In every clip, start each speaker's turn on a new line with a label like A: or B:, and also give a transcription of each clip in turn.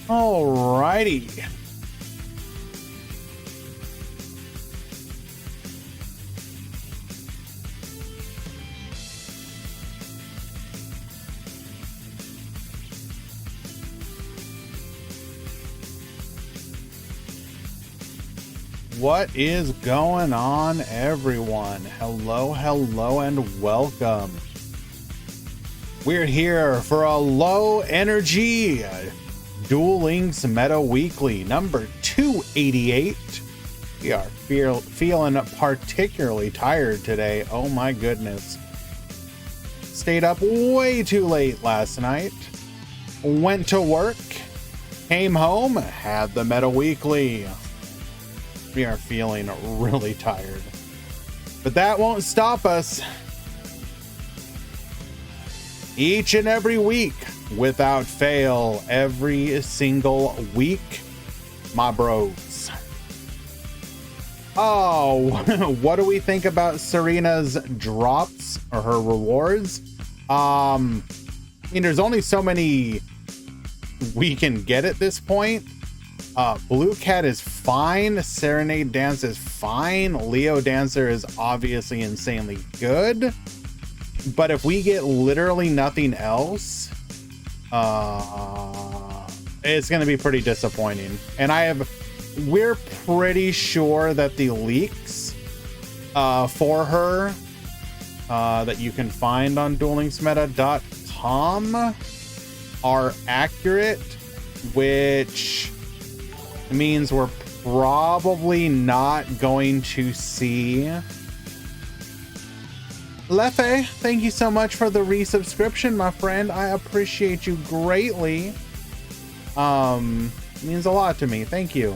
A: Alrighty. What is going on, everyone? Hello, hello, and welcome. We're here for a low energy Duel Links Meta Weekly number 288. We are feeling particularly tired today. Oh my goodness. Stayed up way too late last night. Went to work. Came home. Had the Meta Weekly. We are feeling really tired. But that won't stop us. Each and every week, without fail, every single week, my bros. Oh, what do we think about Serena's drops or her rewards? I mean, there's only so many we can get at this point. Blue Cat is fine. Serenade Dance is fine. Leo Dancer is obviously insanely good. But if we get literally nothing else, it's going to be pretty disappointing. And we're pretty sure that the leaks for her that you can find on duellinksmeta.com are accurate, which means we're probably not going to see. Lefe, thank you so much for the resubscription, my friend. I appreciate you greatly. Means a lot to me. Thank you.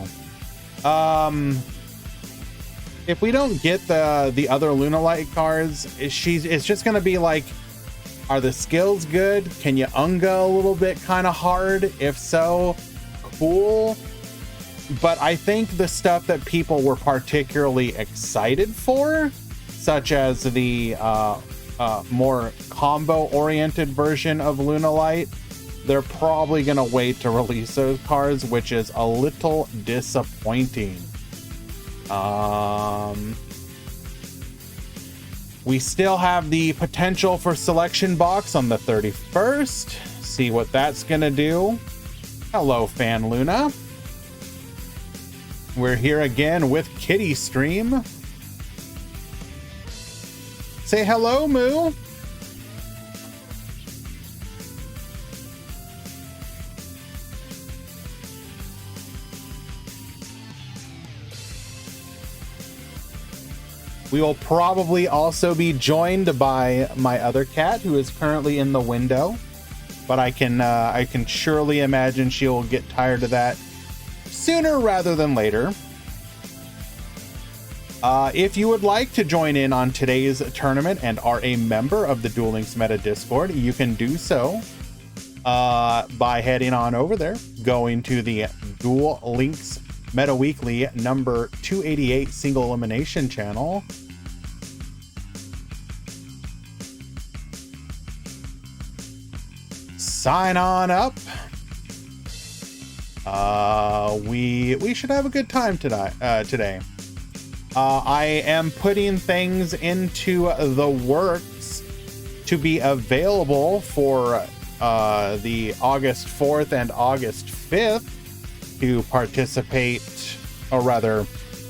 A: If we don't get the other Lunalight cards, it's just gonna be like, are the skills good? Can you unga a little bit kind of hard? If so, cool. But I think the stuff that people were particularly excited for, such as the more combo-oriented version of Lunalight, they're probably going to wait to release those cards, which is a little disappointing. We still have the potential for Selection Box on the 31st. See what that's going to do. Hello, Fan Luna. We're here again with Kitty Stream. Say hello, Moo. We will probably also be joined by my other cat, who is currently in the window, but I can surely imagine she will get tired of that sooner rather than later. If you would like to join in on today's tournament and are a member of the Duel Links Meta Discord, you can do so by heading on over there, going to the Duel Links Meta Weekly number 288 single elimination channel. Sign on up. We should have a good time today. I am putting things into the works to be available for the August 4th and August 5th to participate, or rather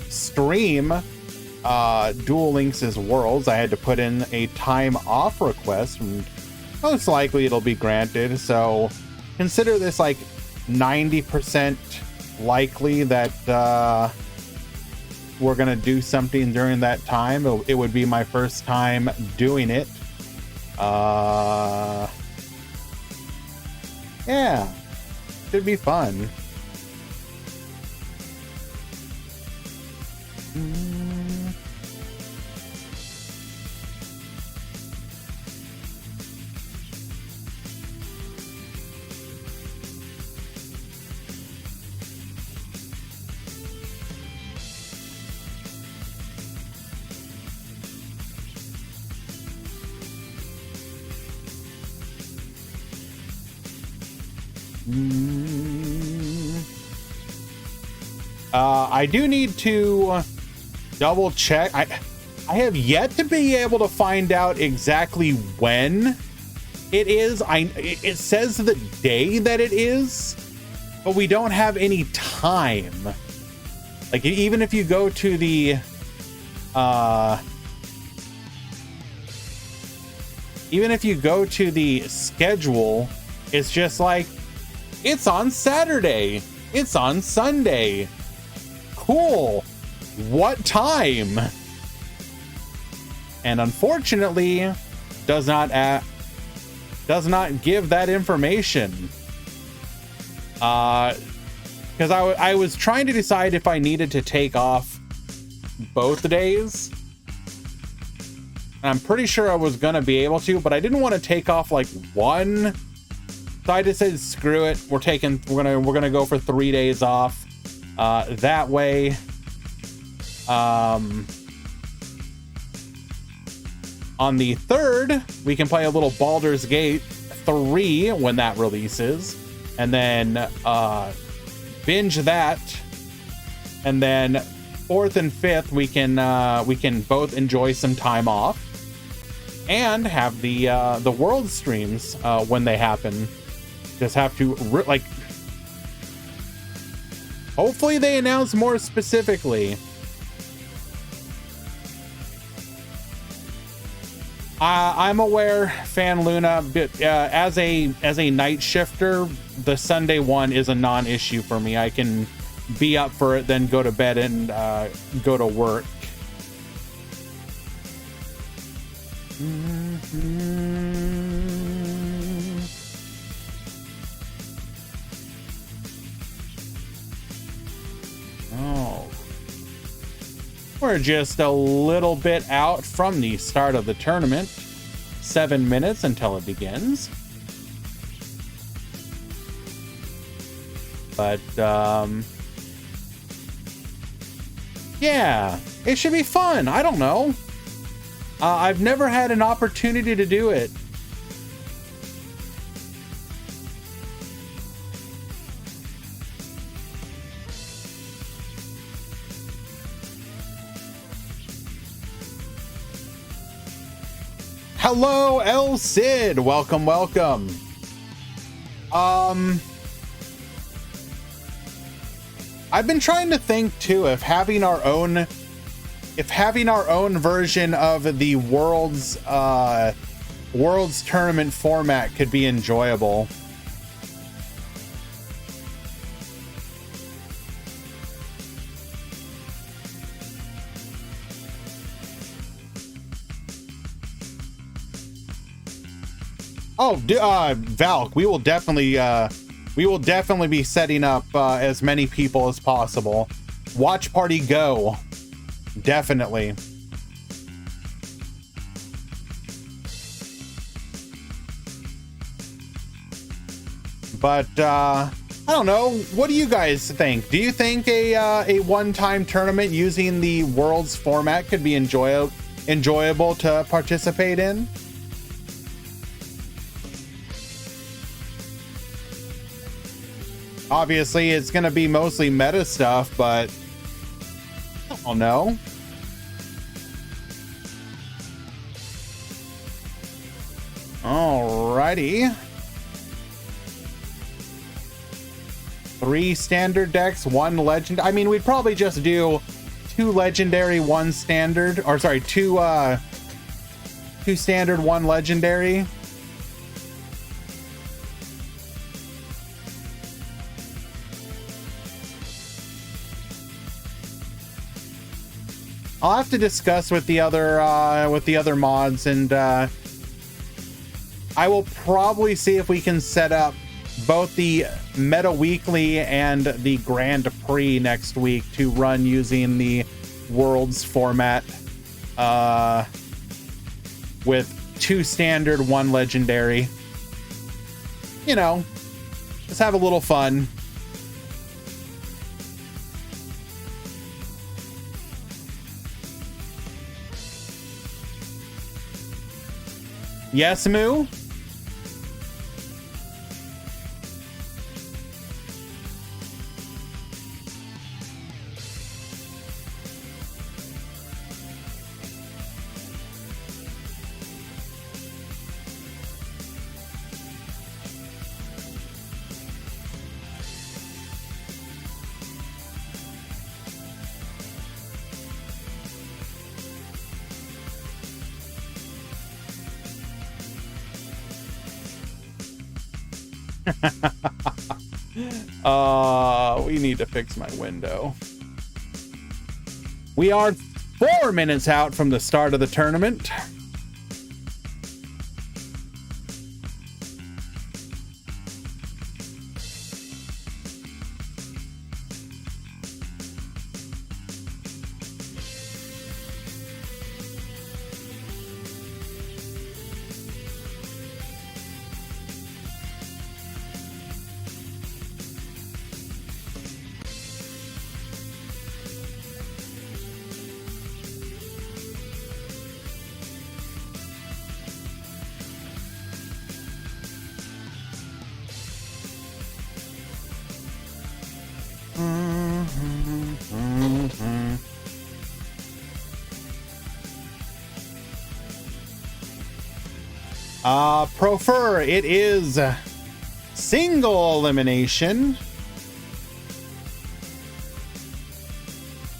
A: stream Duel Links' Worlds. I had to put in a time off request, and most likely it'll be granted, so consider this like 90% likely that we're gonna do something during that time. It would be my first time doing it. Yeah, should be fun. I do need to double check. I have yet to be able to find out exactly when it is. It says the day that it is, but we don't have any time. Like, even if you go to the schedule, it's just like, it's on Saturday, it's on Sunday. Cool. What time? And unfortunately, does not give that information. Because I was trying to decide if I needed to take off both days. And I'm pretty sure I was gonna be able to, but I didn't want to take off like one. So I just said, screw it. We're gonna go for 3 days off. That way, on the 3rd, we can play a little Baldur's Gate 3 when that releases, and then binge that, and then 4th and 5th we can both enjoy some time off and have the world streams when they happen. Just have to like, hopefully they announce more specifically. I'm aware, Fan Luna, as a night shifter, the Sunday one is a non-issue for me. I can be up for it, then go to bed and go to work. Oh. We're just a little bit out from the start of the tournament. 7 minutes until it begins. But, yeah, it should be fun. I don't know. I've never had an opportunity to do it. Hello, El Cid. Welcome, welcome. I've been trying to think too if having our own version of the world's tournament format could be enjoyable. Oh, Valk, we will definitely be setting up as many people as possible. Watch party go. Definitely. But I don't know. What do you guys think? Do you think a one-time tournament using the world's format could be enjoyable to participate in? Obviously, it's going to be mostly meta stuff, but I don't know. Alrighty. 3 standard decks, 1 legend. I mean, we'd probably just do 2 legendary, 1 standard, or sorry, 2 standard, 1 legendary. I'll have to discuss with the other mods, and I will probably see if we can set up both the Meta Weekly and the Grand Prix next week to run using the Worlds format, with 2 standard, 1 legendary. You know, just have a little fun. Yes, Moo? We need to fix my window. We are 4 minutes out from the start of the tournament. Prefer, it is single elimination.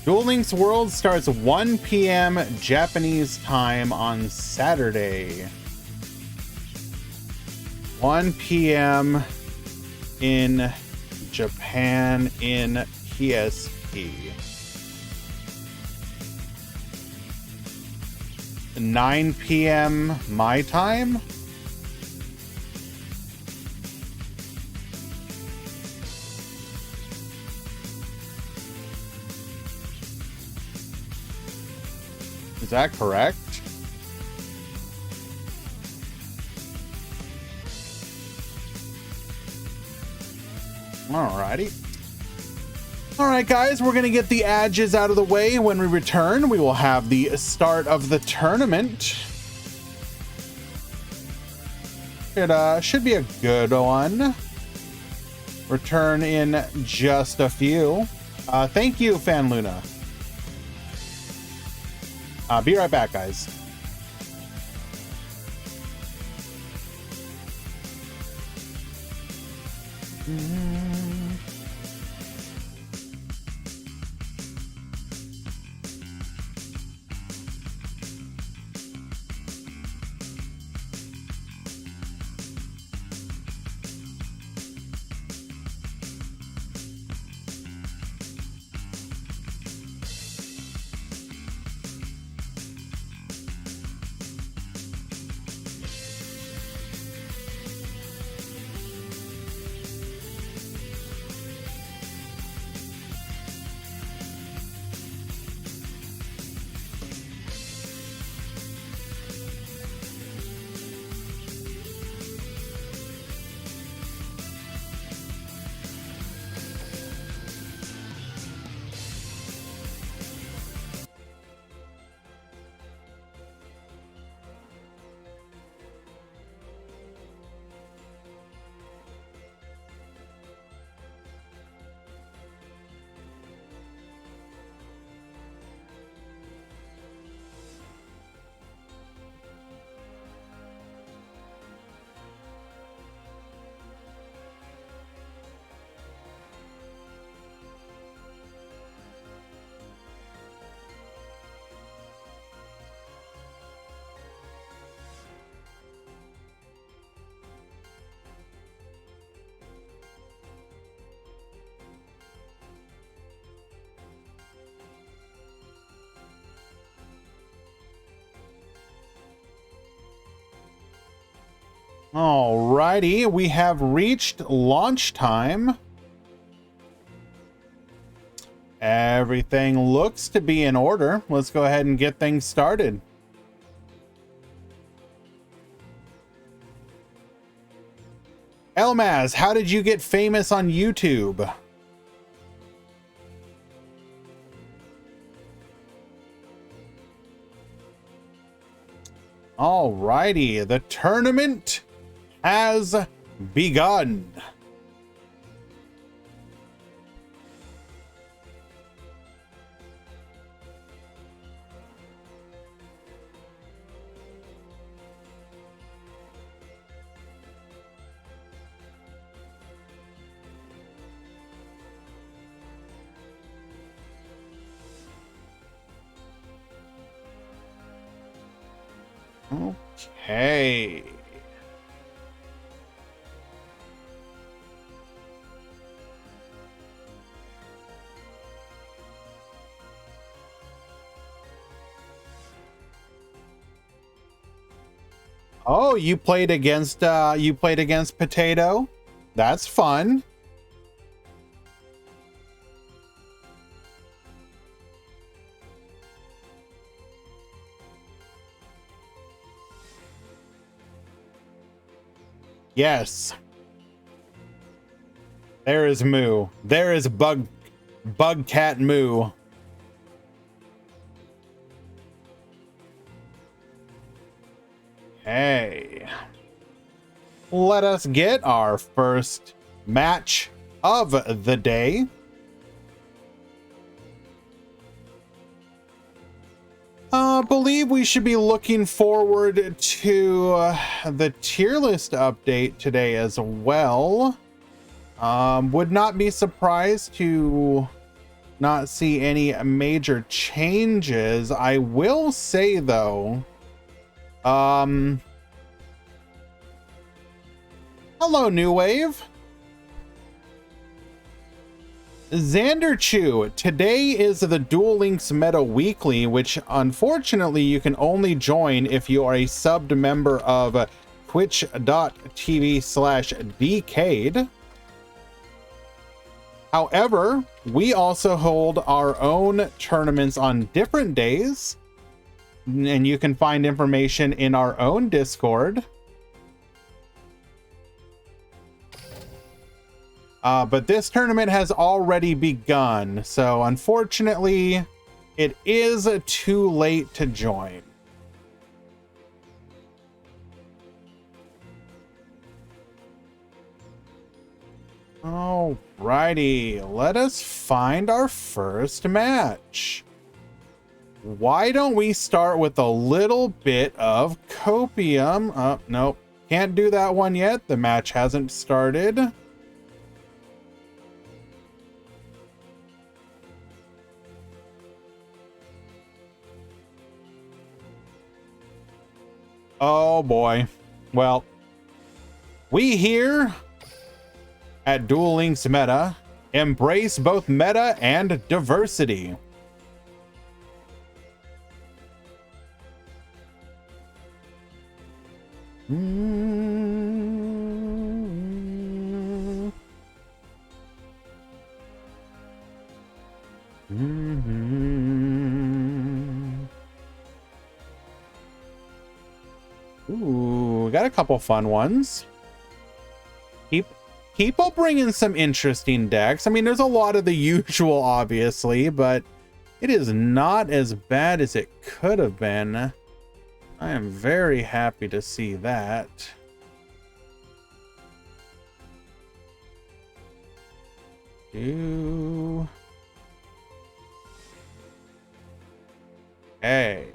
A: Duel Links World starts 1 p.m. Japanese time on Saturday. 1 p.m. in Japan in PST. 9 p.m. my time. Is that correct? Alrighty. Alright guys, we're gonna get the edges out of the way. When we return, we will have the start of the tournament. It should be a good one. Return in just a few. Thank you, Fan Luna. Be right back, guys. Alrighty, we have reached launch time. Everything looks to be in order. Let's go ahead and get things started. Elmaz, how did you get famous on YouTube? Alrighty, the tournament has begun. Okay. Oh, you played against Potato. That's fun. Yes. There is Moo. There is Bug Cat Moo. Hey. Let us get our first match of the day. Believe we should be looking forward to the tier list update today as well. Would not be surprised to not see any major changes. I will say though, hello New Wave. Xander Chu, today is the Duel Links Meta Weekly, which unfortunately you can only join if you are a subbed member of twitch.tv/dcade. However, we also hold our own tournaments on different days, and you can find information in our own Discord. But this tournament has already begun, so unfortunately, it is too late to join. Alrighty, let us find our first match. Why don't we start with a little bit of Copium? Oh, nope, can't do that one yet. The match hasn't started. Oh boy. Well, we here at Duel Links Meta embrace both meta and diversity. Ooh, got a couple fun ones. Keep on bringing some interesting decks. I mean, there's a lot of the usual, obviously, but it is not as bad as it could have been. I am very happy to see that. Hey.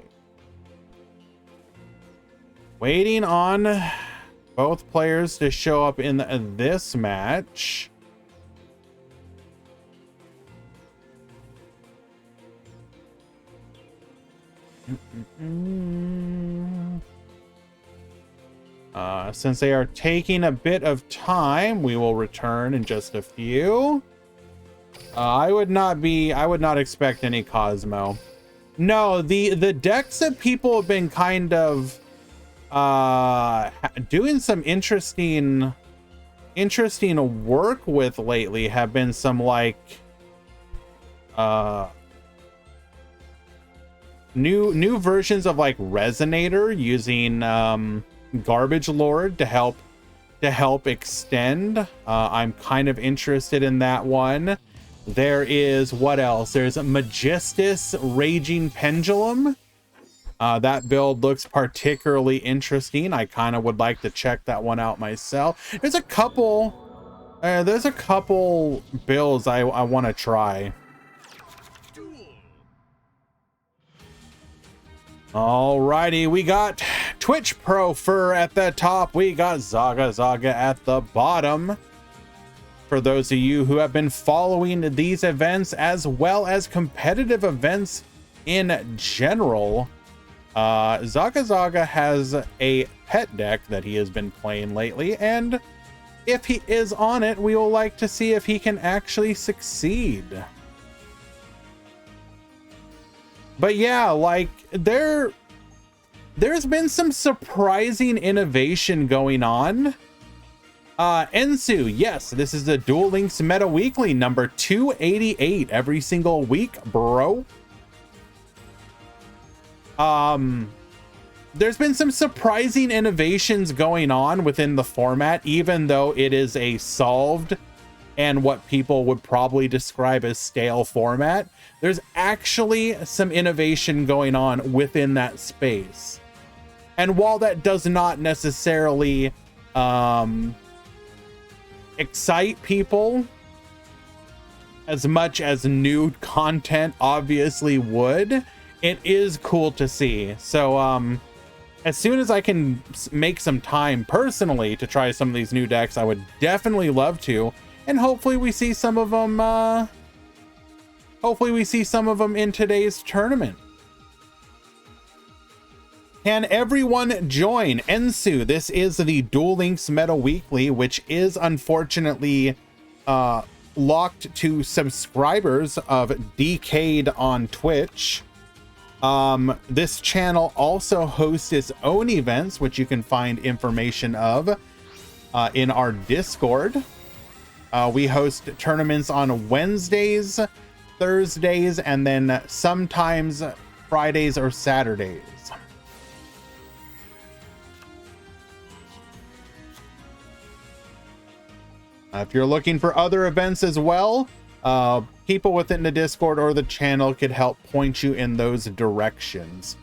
A: Waiting on both players to show up in this match. Since they are taking a bit of time, we will return in just a few. I would not expect any Cosmo. No, the decks that people have been kind of doing some interesting work with lately have been some like new versions of like Resonator using Garbage Lord to help extend. I'm kind of interested in that one. There is, what else? There's a Magistus Raging Pendulum. That build looks particularly interesting. I kind of would like to check that one out myself. There's a couple builds I want to try. Alrighty, we got Twitch Pro Fur at the top. We got Zaga at the bottom. For those of you who have been following these events as well as competitive events in general, Zaga has a pet deck that he has been playing lately, and if he is on it, we will like to see if he can actually succeed. But yeah, like there's been some surprising innovation going on. Ensu, yes, this is the Duel Links Meta Weekly number 288 every single week, bro. There's been some surprising innovations going on within the format, even though it is a solved and what people would probably describe as stale format. There's actually some innovation going on within that space. And while that does not necessarily excite people as much as new content obviously would, it is cool to see. So as soon as I can make some time personally to try some of these new decks, I would definitely love to, and hopefully we see some of them in today's tournament. Can everyone join? Ensu, this is the Duel Links Meta Weekly, which is unfortunately locked to subscribers of Decade on Twitch. This channel also hosts its own events, which you can find information of in our Discord. We host tournaments on Wednesdays, Thursdays, and then sometimes Fridays or Saturdays. If you're looking for other events as well, people within the Discord or the channel could help point you in those directions.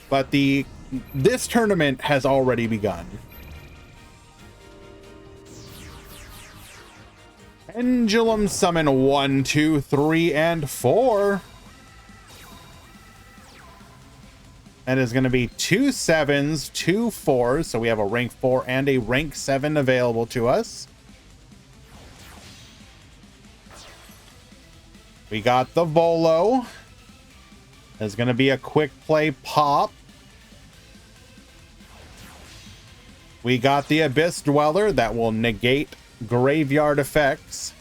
A: But this tournament has already begun. Pendulum summon 1, 2, 3, and 4. And it's going to be 2 7s, 2 4s. So we have a rank 4 and a rank 7 available to us. We got the Volo. There's going to be a quick play pop. We got the Abyss Dweller that will negate graveyard effects.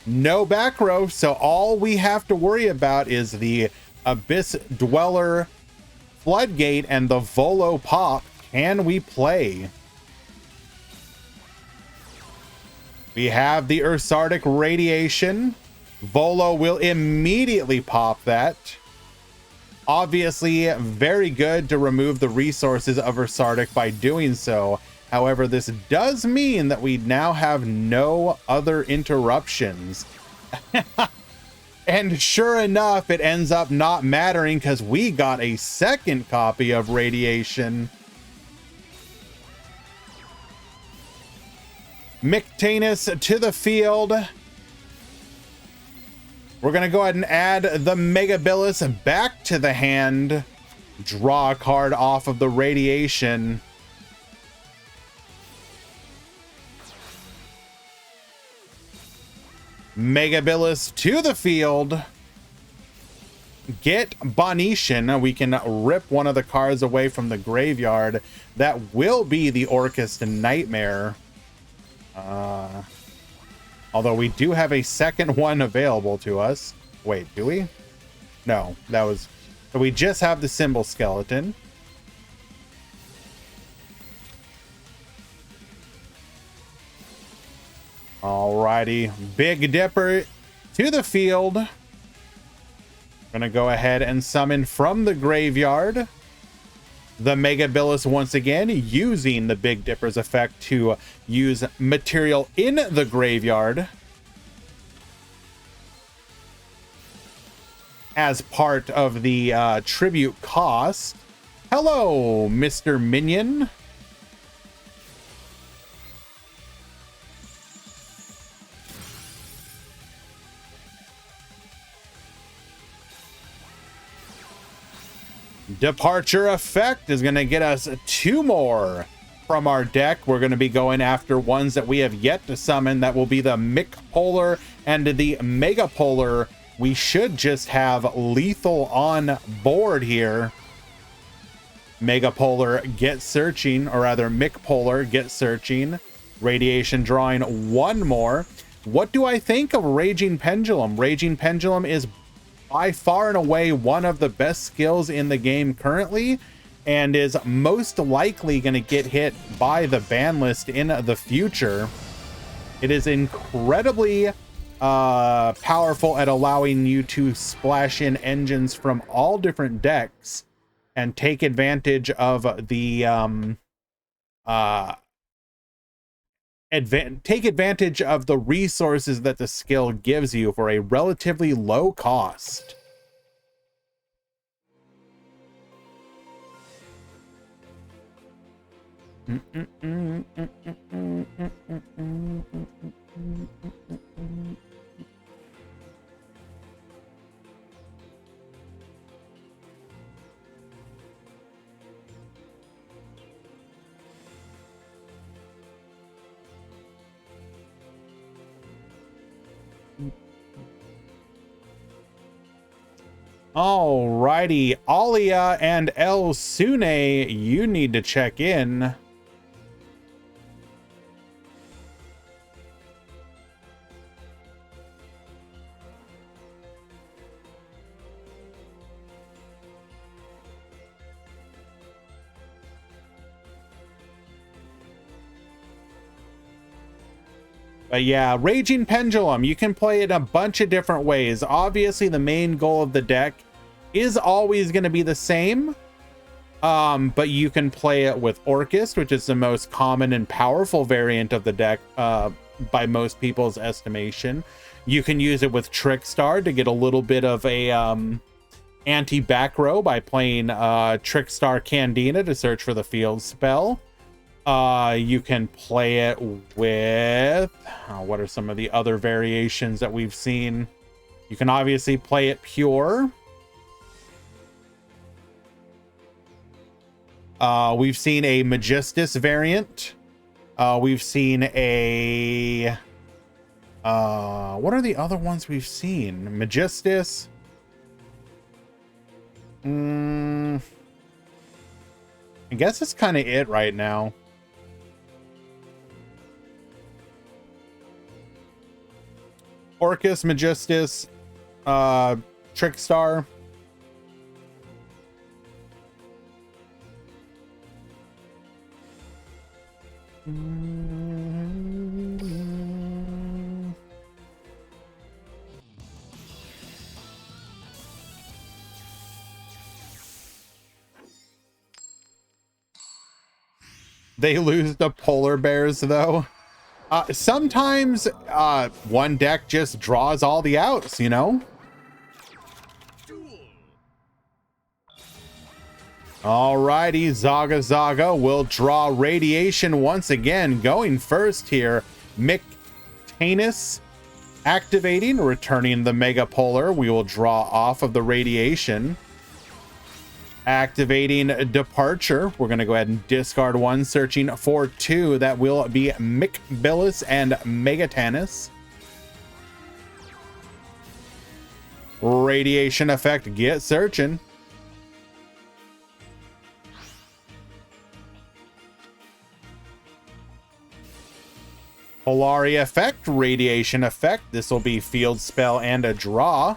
A: No back row, so all we have to worry about is the Abyss Dweller Floodgate and the Volo pop. Can we play? We have the Ursardic Radiation. Volo will immediately pop that. Obviously, very good to remove the resources of Ursardic by doing so. However, this does mean that we now have no other interruptions. And sure enough, it ends up not mattering because we got a second copy of Radiation. Mictanus to the field. We're going to go ahead and add the Megabilis back to the hand. Draw a card off of the Radiation. Megabilis to the field. Get Bonetian. We can rip one of the cards away from the graveyard. That will be the Orcust Nightmare. Although we do have a second one available to us. Wait, do we? No, that was... So we just have the Symbol Skeleton. Alrighty. Big Dipper to the field. Gonna go ahead and summon from the graveyard the Megabilis once again, using the Big Dipper's effect to use material in the graveyard as part of the tribute cost. Hello, Mr. Minion. Departure effect is going to get us 2 more from our deck. We're going to be going after ones that we have yet to summon. That will be the Mick Polar and the Mega Polar. We should just have lethal on board here. Mega Polar get searching, or rather Mick Polar get searching. Radiation drawing 1 more. What do I think of Raging Pendulum? Raging Pendulum is by far and away one of the best skills in the game currently, and is most likely going to get hit by the ban list in the future. It is incredibly powerful at allowing you to splash in engines from all different decks and take advantage of the take advantage of the resources that the skill gives you for a relatively low cost. Alrighty, Alia and El Sune, you need to check in. But yeah, Raging Pendulum, you can play it a bunch of different ways. Obviously, the main goal of the deck is always going to be the same. But you can play it with Orcust, which is the most common and powerful variant of the deck by most people's estimation. You can use it with Trickstar to get a little bit of a anti-back row by playing Trickstar Candina to search for the field spell. You can play it with what are some of the other variations that we've seen? You can obviously play it pure. We've seen a Magistus variant. We've seen a what are the other ones we've seen? Magistus. I guess it's kind of it right now. Orcust, Magistus, Trickstar. They lose the polar bears though. Sometimes one deck just draws all the outs, you know? Alrighty, Zaga will draw Radiation once again. Going first here, Mictanus activating, returning the Mega Polar. We will draw off of the Radiation. Activating Departure. We're going to go ahead and discard one, searching for two. That will be Micbillis and Megatanus. Radiation effect, get searching. Polari effect, Radiation effect. This will be field spell and a draw.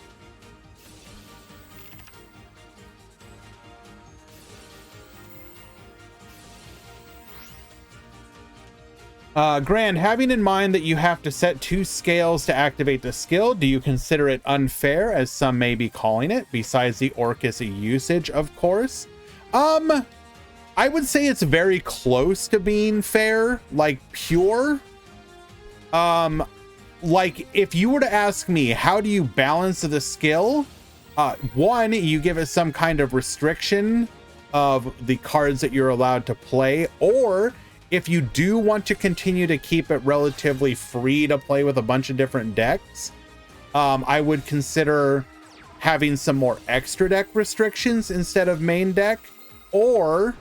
A: Grand, having in mind that you have to set 2 scales to activate the skill, do you consider it unfair, as some may be calling it, besides the Orcust usage, of course? I would say it's very close to being fair, like pure. Like if you were to ask me, how do you balance the skill? One, you give it some kind of restriction of the cards that you're allowed to play, or if you do want to continue to keep it relatively free to play with a bunch of different decks, I would consider having some more extra deck restrictions instead of main deck. Or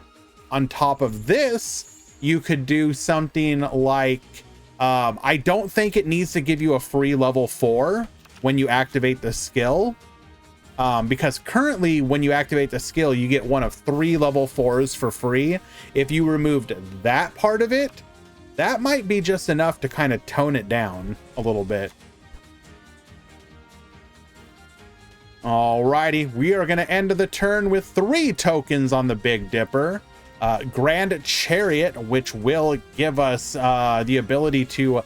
A: on top of this, you could do something like, I don't think it needs to give you a free level 4 when you activate the skill. Because currently when you activate the skill, you get one of 3 level 4s for free. If you removed that part of it, that might be just enough to kind of tone it down a little bit. Alrighty, we are going to end the turn with 3 tokens on the Big Dipper. Grand Chariot, which will give us the ability to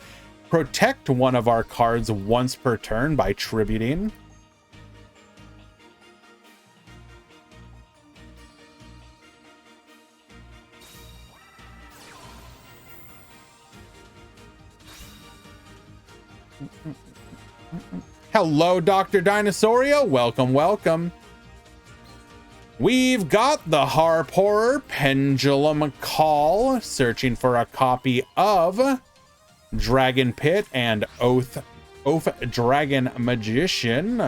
A: protect one of our cards once per turn by tributing. Hello, Dr. Dinosaurio. Welcome, welcome. We've got the Harp Horror Pendulum Call, searching for a copy of Dragon Pit and Oath Dragon Magician.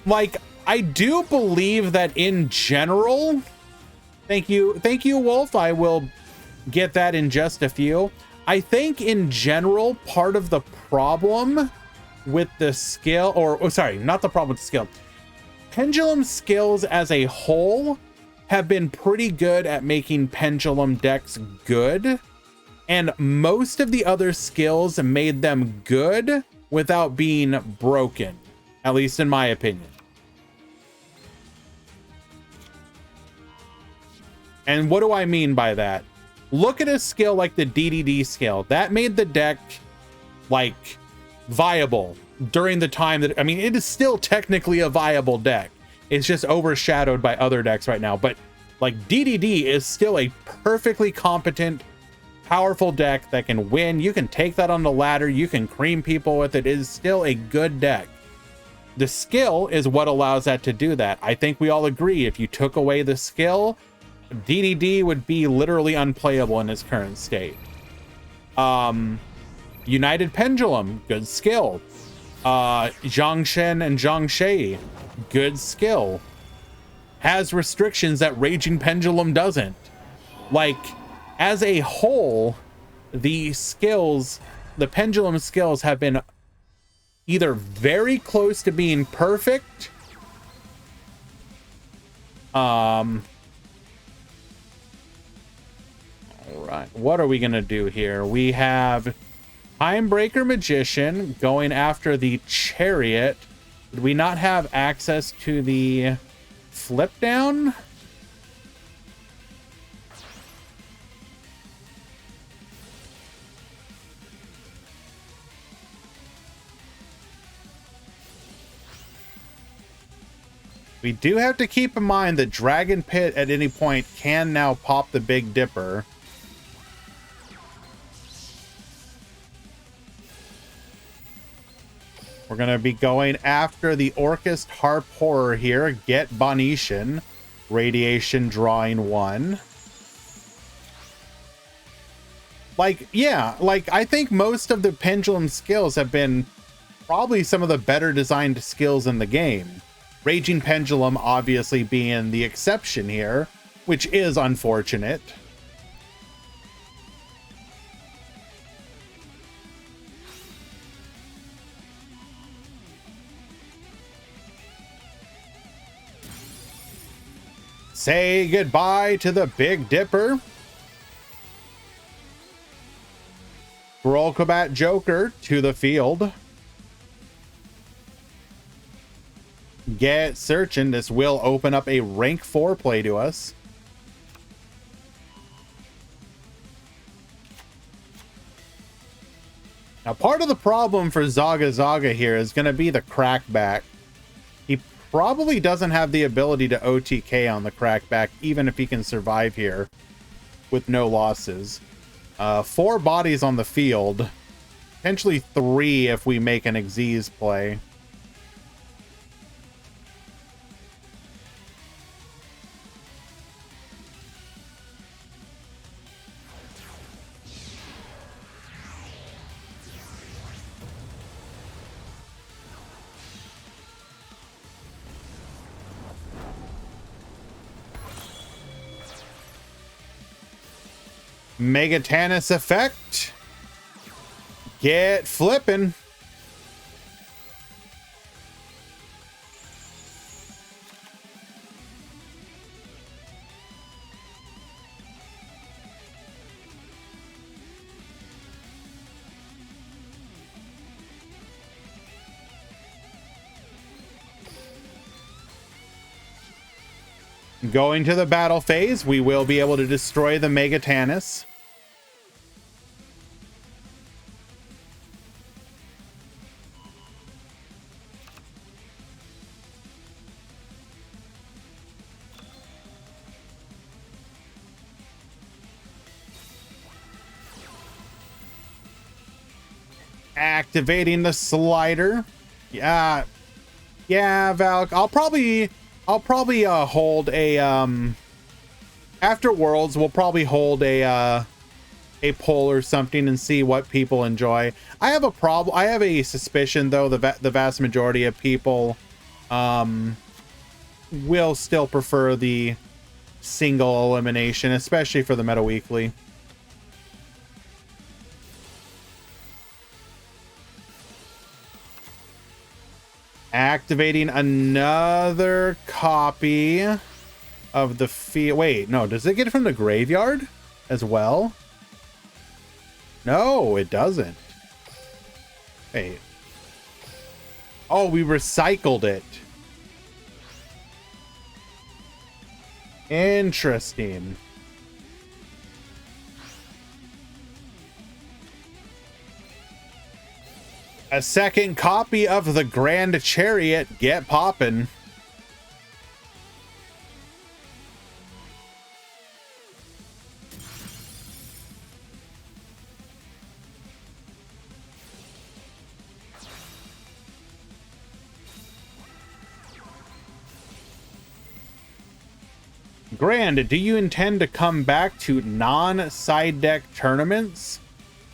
A: Like, I do believe that in general, thank you, Wolf. I will get that in just a few. I think in general, part of the problem with the skill, or sorry, not the problem with the skill, pendulum skills as a whole have been pretty good at making pendulum decks good, and most of the other skills made them good without being broken, at least in my opinion. And what do I mean by that? Look at a skill like the DDD skill. That made the deck, like, viable during the time that, I mean, it is still technically a viable deck. It's just overshadowed by other decks right now. But, like, DDD is still a perfectly competent, powerful deck that can win. You can take that on the ladder. You can cream people with it. It is still a good deck. The skill is what allows that to do that. I think we all agree if you took away the skill, DDD would be literally unplayable in its current state. United Pendulum, good skill. Zhangshen and Zhangshei, good skill. Has restrictions that Raging Pendulum doesn't. Like, as a whole, the skills, the pendulum skills have been either very close to being perfect, all right, what are we gonna do here? We have Timebreaker Magician going after the Chariot. Did we not have access to the flip down? We do have to keep in mind that Dragon Pit at any point can now pop the Big Dipper. We're going to be going after the Orcust Harp Horror here. Get Bonetian. Radiation drawing 1. Like, yeah, like, I think most of the pendulum skills have been probably some of the better designed skills in the game. Raging Pendulum obviously being the exception here, which is unfortunate. Say goodbye to the Big Dipper. Brawl Combat Joker to the field. Get searching. This will open up a rank 4 play to us. Now, part of the problem for Zaga Zaga here is going to be the crackback. He probably doesn't have the ability to OTK on the crackback, even if he can survive here with no losses. 4 bodies on the field. Potentially 3 if we make an Xyz play. Megatanus effect. Get flipping. Going to the battle phase, we will be able to destroy the Megatanus. Activating the slider. Yeah, Valk. I'll probably hold a after Worlds. We'll probably hold a poll or something and see what people enjoy. I have a suspicion though the vast majority of people will still prefer the single elimination, especially for the Meta Weekly. Activating another copy of the field. Wait, no, does it get it from the graveyard as well? No, it doesn't. Wait. Oh, we recycled it. Interesting. A second copy of the Grand Chariot. Get poppin'. Grand, do you intend to come back to non-side deck tournaments?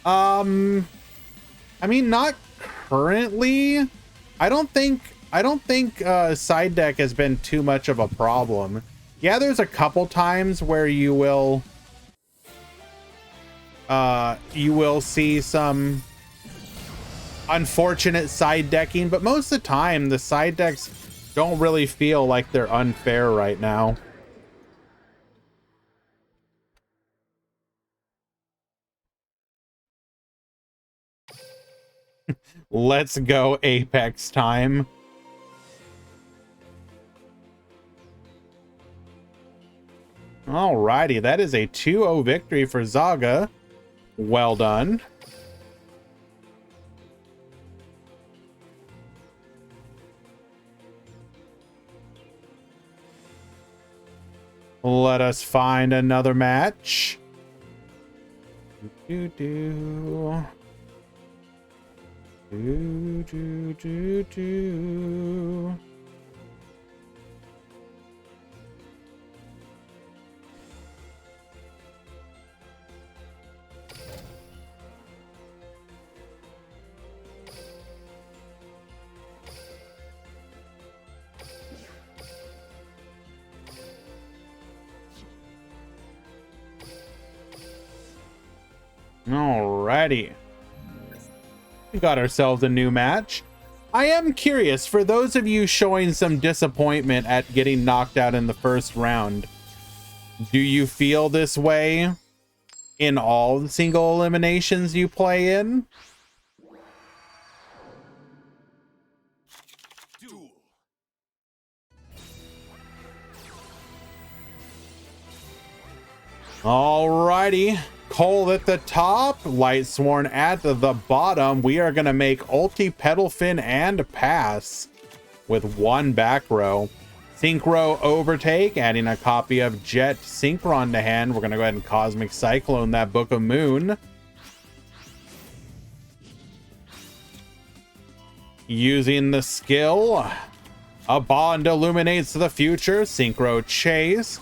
A: I mean, not currently. I don't think side deck has been too much of a problem. Yeah, there's a couple times where you will see some unfortunate side decking, but most of the time the side decks don't really feel like they're unfair right now. Let's go Apex time. Alrighty, that is a 2-0 victory for Zaga. Well done. Let us find another match. Do. Alrighty. We got ourselves a new match. I am curious, for those of you showing some disappointment at getting knocked out in the first round, do you feel this way in all the single eliminations you play in?
B: Duel.
A: Alrighty. Cole at the top, Lightsworn at the bottom. We are going to make ulti, pedal fin, and pass with one back row. Synchro overtake, adding a copy of Jet Synchron to hand. We're going to go ahead and Cosmic Cyclone that Book of Moon. Using the skill, a bond illuminates the future. Synchro Chase.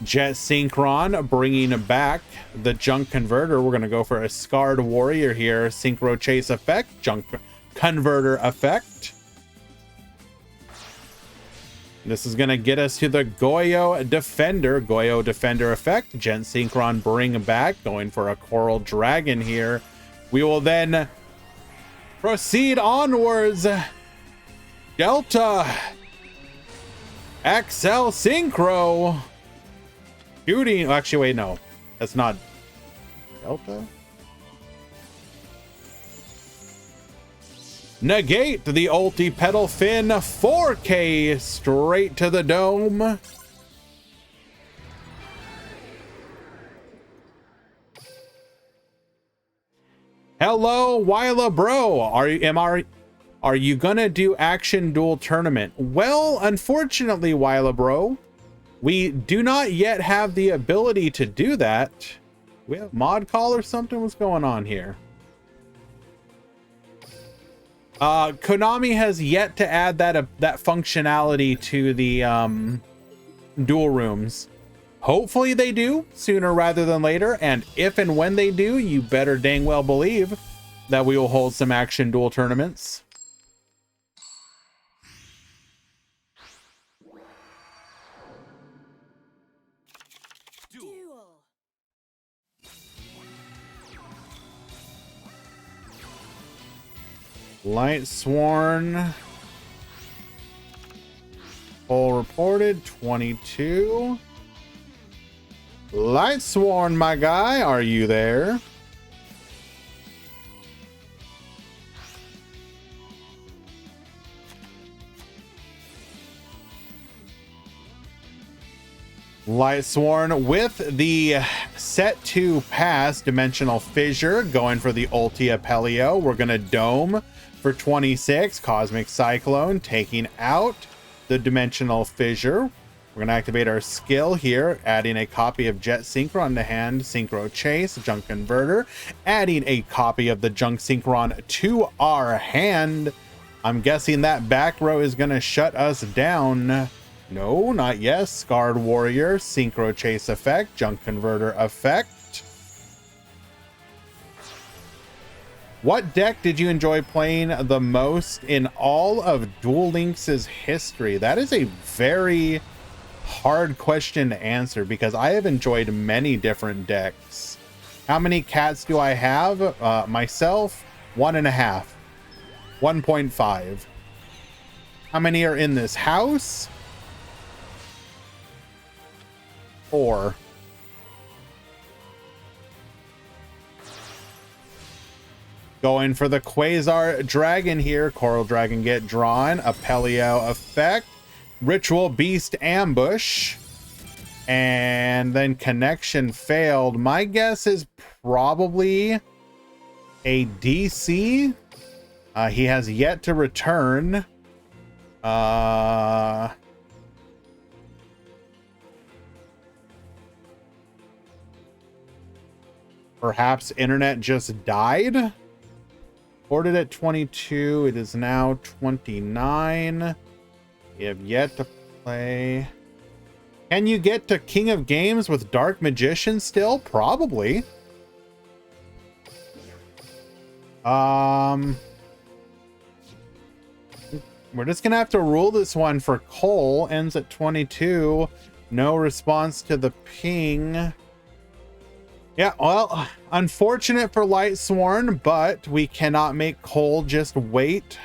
A: Jet Synchron bringing back the Junk Converter. We're going to go for a Scarred Warrior here. Synchro Chase effect, Junk Converter effect. This is going to get us to the Goyo Defender. Goyo Defender effect. Jet Synchron bring back, going for a Coral Dragon here. We will then proceed onwards. Delta XL Synchro. Shooting. Actually, wait, no. That's not Delta. Negate the ulti pedal fin. 4K straight to the dome. Hello, Wila bro. Are you gonna do action duel tournament? Well, unfortunately, Wila bro, we do not yet have the ability to do that. We have mod call or something? What's going on here? Konami has yet to add that functionality to the duel rooms. Hopefully they do sooner rather than later, and if and when they do, you better dang well believe that we will hold some action duel tournaments.
B: Duel.
A: Light Sworn. Full reported 22. Light Sworn, my guy, are you there? Light Sworn with the set 2 pass Dimensional Fissure, going for the Ulti Apelio. We're gonna Dome for 26. Cosmic Cyclone taking out the Dimensional Fissure. We're gonna activate our skill here, adding a copy of Jet Synchron to hand, Synchro Chase, Junk Converter, adding a copy of the Junk Synchron to our hand. I'm guessing that back row is gonna shut us down. No, not yet. Scarred Warrior, Synchro Chase effect, Junk Converter effect. What deck did you enjoy playing the most in all of Duel Links' history? That is a very hard question to answer because I have enjoyed many different decks. How many cats do I have? Myself, 1.5. 1.5. How many are in this house? 4. Going for the Quasar Dragon here. Coral Dragon get drawn. Apelio effect. Ritual Beast Ambush. And then Connection failed. My guess is probably a DC. He has yet to return. Perhaps internet just died. Ordered at 22. It is now 29. We have yet to play. Can you get to King of Games with Dark Magician still? Probably. We're just gonna have to rule this one for Cole. Ends at 22. No response to the ping. Yeah, well, unfortunate for Light Sworn, but we cannot make Cole just wait.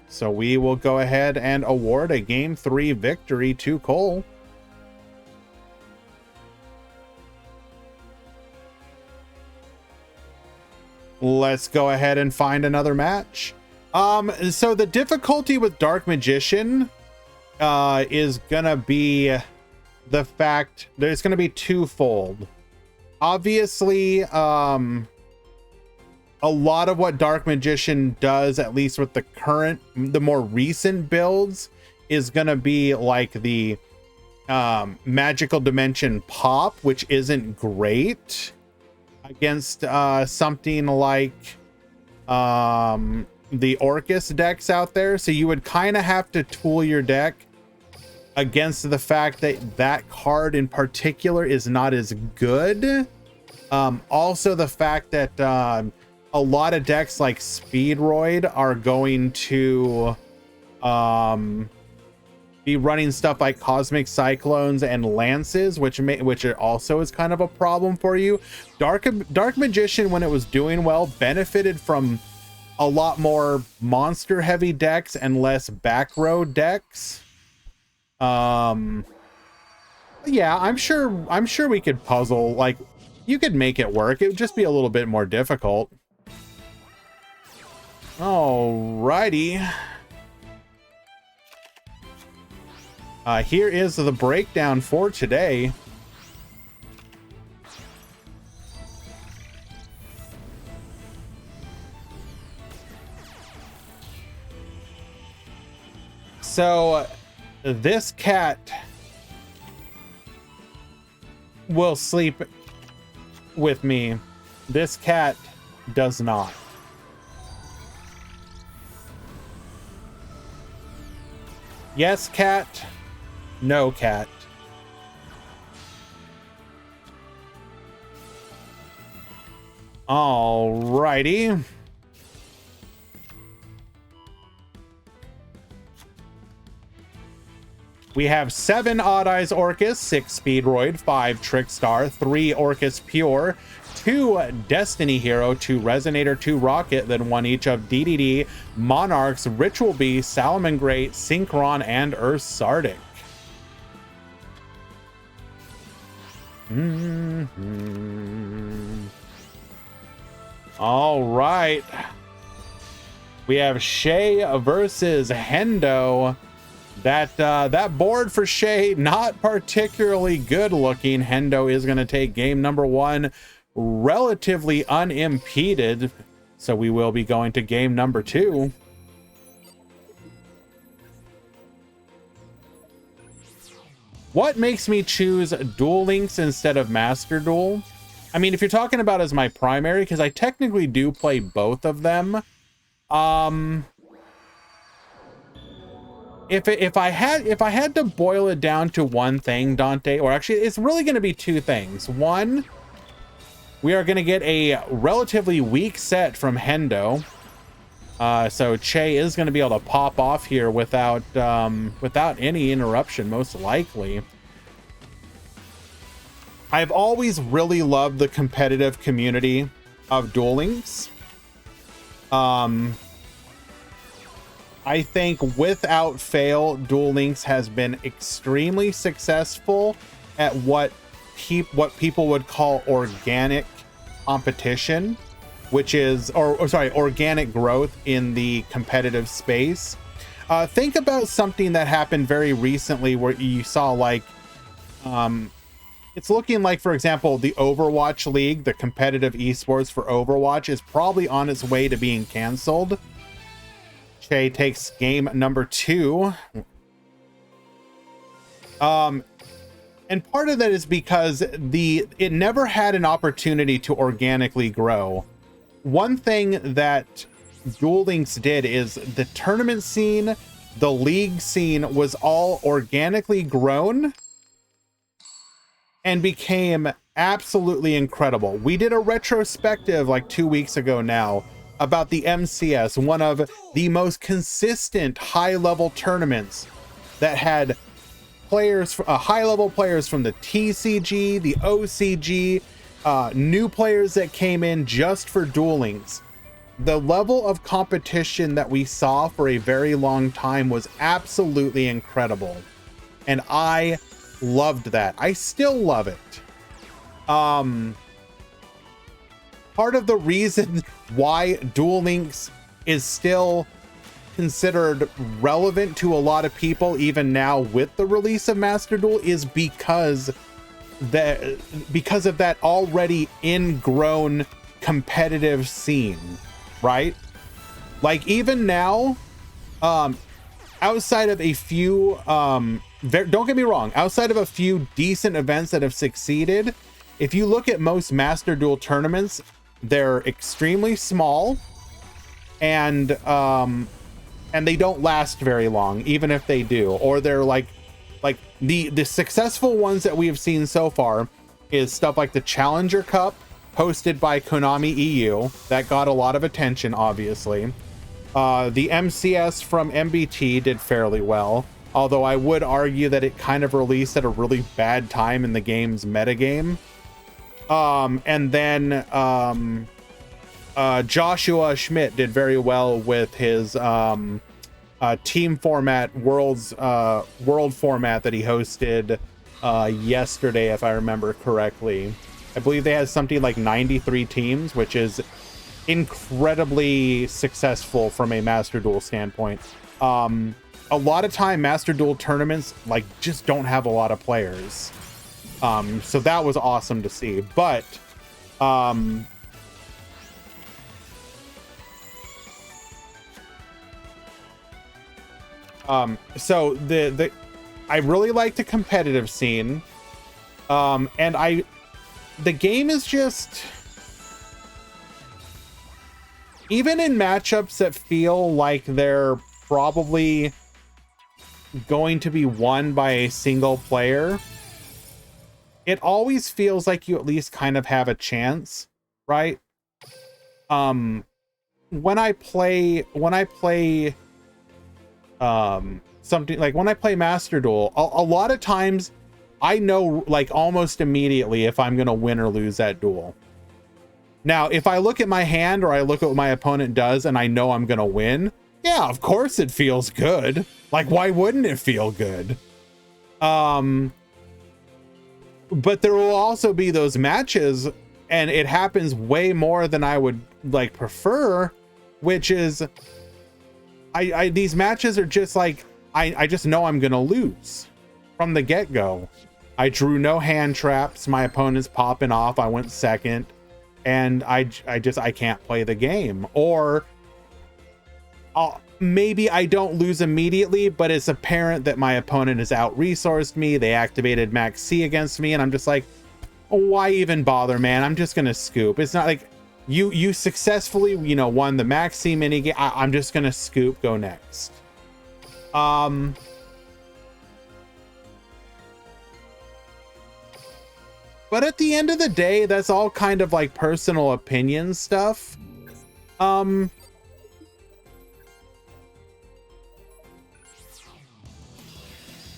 A: So we will go ahead and award a Game 3 victory to Cole. Let's go ahead and find another match. So the difficulty with Dark Magician is gonna be the fact there's going to be twofold. Obviously, a lot of what Dark Magician does, at least with the more recent builds, is going to be like the Magical Dimension Pop, which isn't great against something like the Orcus decks out there. So you would kind of have to tool your deck against the fact that that card in particular is not as good. Also the fact that a lot of decks like Speedroid are going to be running stuff like Cosmic Cyclones and Lances, which also is kind of a problem for you. Dark Magician, when it was doing well, benefited from a lot more monster heavy decks and less back row decks. Yeah, I'm sure we could puzzle, like, you could make it work. It would just be a little bit more difficult. Alrighty. Here is the breakdown for today. So this cat will sleep with me. This cat does not. Yes, cat. No, cat. Alrighty. We have 7 Odd Eyes Orcus, 6 Speedroid, 5 Trickstar, 3 Orcus Pure, 2 Destiny Hero, 2 Resonator, 2 Rocket, then 1 each of DDD, Monarchs, Ritual Beast, Salamangreat, Synchron, and Earth Sardic. All right. We have Shay versus Hendo. That board for Shay, not particularly good looking. Hendo is going to take game number 1 relatively unimpeded. So we will be going to game number 2. What makes me choose Duel Links instead of Master Duel? I mean, if you're talking about as my primary, because I technically do play both of them. If I had to boil it down to one thing, Dante, or actually it's really going to be 2 things. One, we are going to get a relatively weak set from Hendo. So Che is going to be able to pop off here without any interruption, most likely. I've always really loved the competitive community of Duel Links. I think without fail, Duel Links has been extremely successful at what people would call organic competition, which is, organic growth in the competitive space. Think about something that happened very recently where you saw like, it's looking like, for example, the Overwatch League, the competitive esports for Overwatch, is probably on its way to being canceled. Che takes game number 2. And part of that is because it never had an opportunity to organically grow. One thing that Duel Links did is the tournament scene, the league scene was all organically grown and became absolutely incredible. We did a retrospective like 2 weeks ago now about the MCS, one of the most consistent high-level tournaments that had players, high-level players from the TCG, the OCG, new players that came in just for Duel Links. The level of competition that we saw for a very long time was absolutely incredible. And I loved that. I still love it. Part of the reason why Duel Links is still considered relevant to a lot of people even now with the release of Master Duel is because of that already ingrown competitive scene, right? Like even now, outside of a few don't get me wrong, outside of a few decent events that have succeeded, if you look at most Master Duel tournaments, they're extremely small and they don't last very long, even if they do. Or they're like the successful ones that we have seen so far is stuff like the Challenger Cup hosted by Konami EU. That got a lot of attention, obviously. The MCS from MBT did fairly well, although I would argue that it kind of released at a really bad time in the game's metagame. And then Joshua Schmidt did very well with his team format, world format that he hosted yesterday, if I remember correctly. I believe they had something like 93 teams, which is incredibly successful from a Master Duel standpoint. A lot of time Master Duel tournaments like just don't have a lot of players. So that was awesome to see. But So I really like the competitive scene. And the game is just, even in matchups that feel like they're probably going to be won by a single player, it always feels like you at least kind of have a chance, right? When I play something like when I play Master Duel, a lot of times I know like almost immediately if I'm gonna win or lose that duel. Now, if I look at my hand or I look at what my opponent does and I know I'm gonna win, yeah, of course it feels good. Like, why wouldn't it feel good? But there will also be those matches, and it happens way more than I would like prefer, which is these matches are just like, I just know I'm gonna lose from the get-go. I drew no hand traps, my opponent's popping off, I went second, and I can't play the game. Or maybe I don't lose immediately, but it's apparent that my opponent has out-resourced me, they activated Max C against me, and I'm just like, why even bother, man? I'm just gonna scoop. It's not like you successfully, you know, won the Max C minigame. I'm just gonna scoop, go next. But at the end of the day, that's all kind of like personal opinion stuff.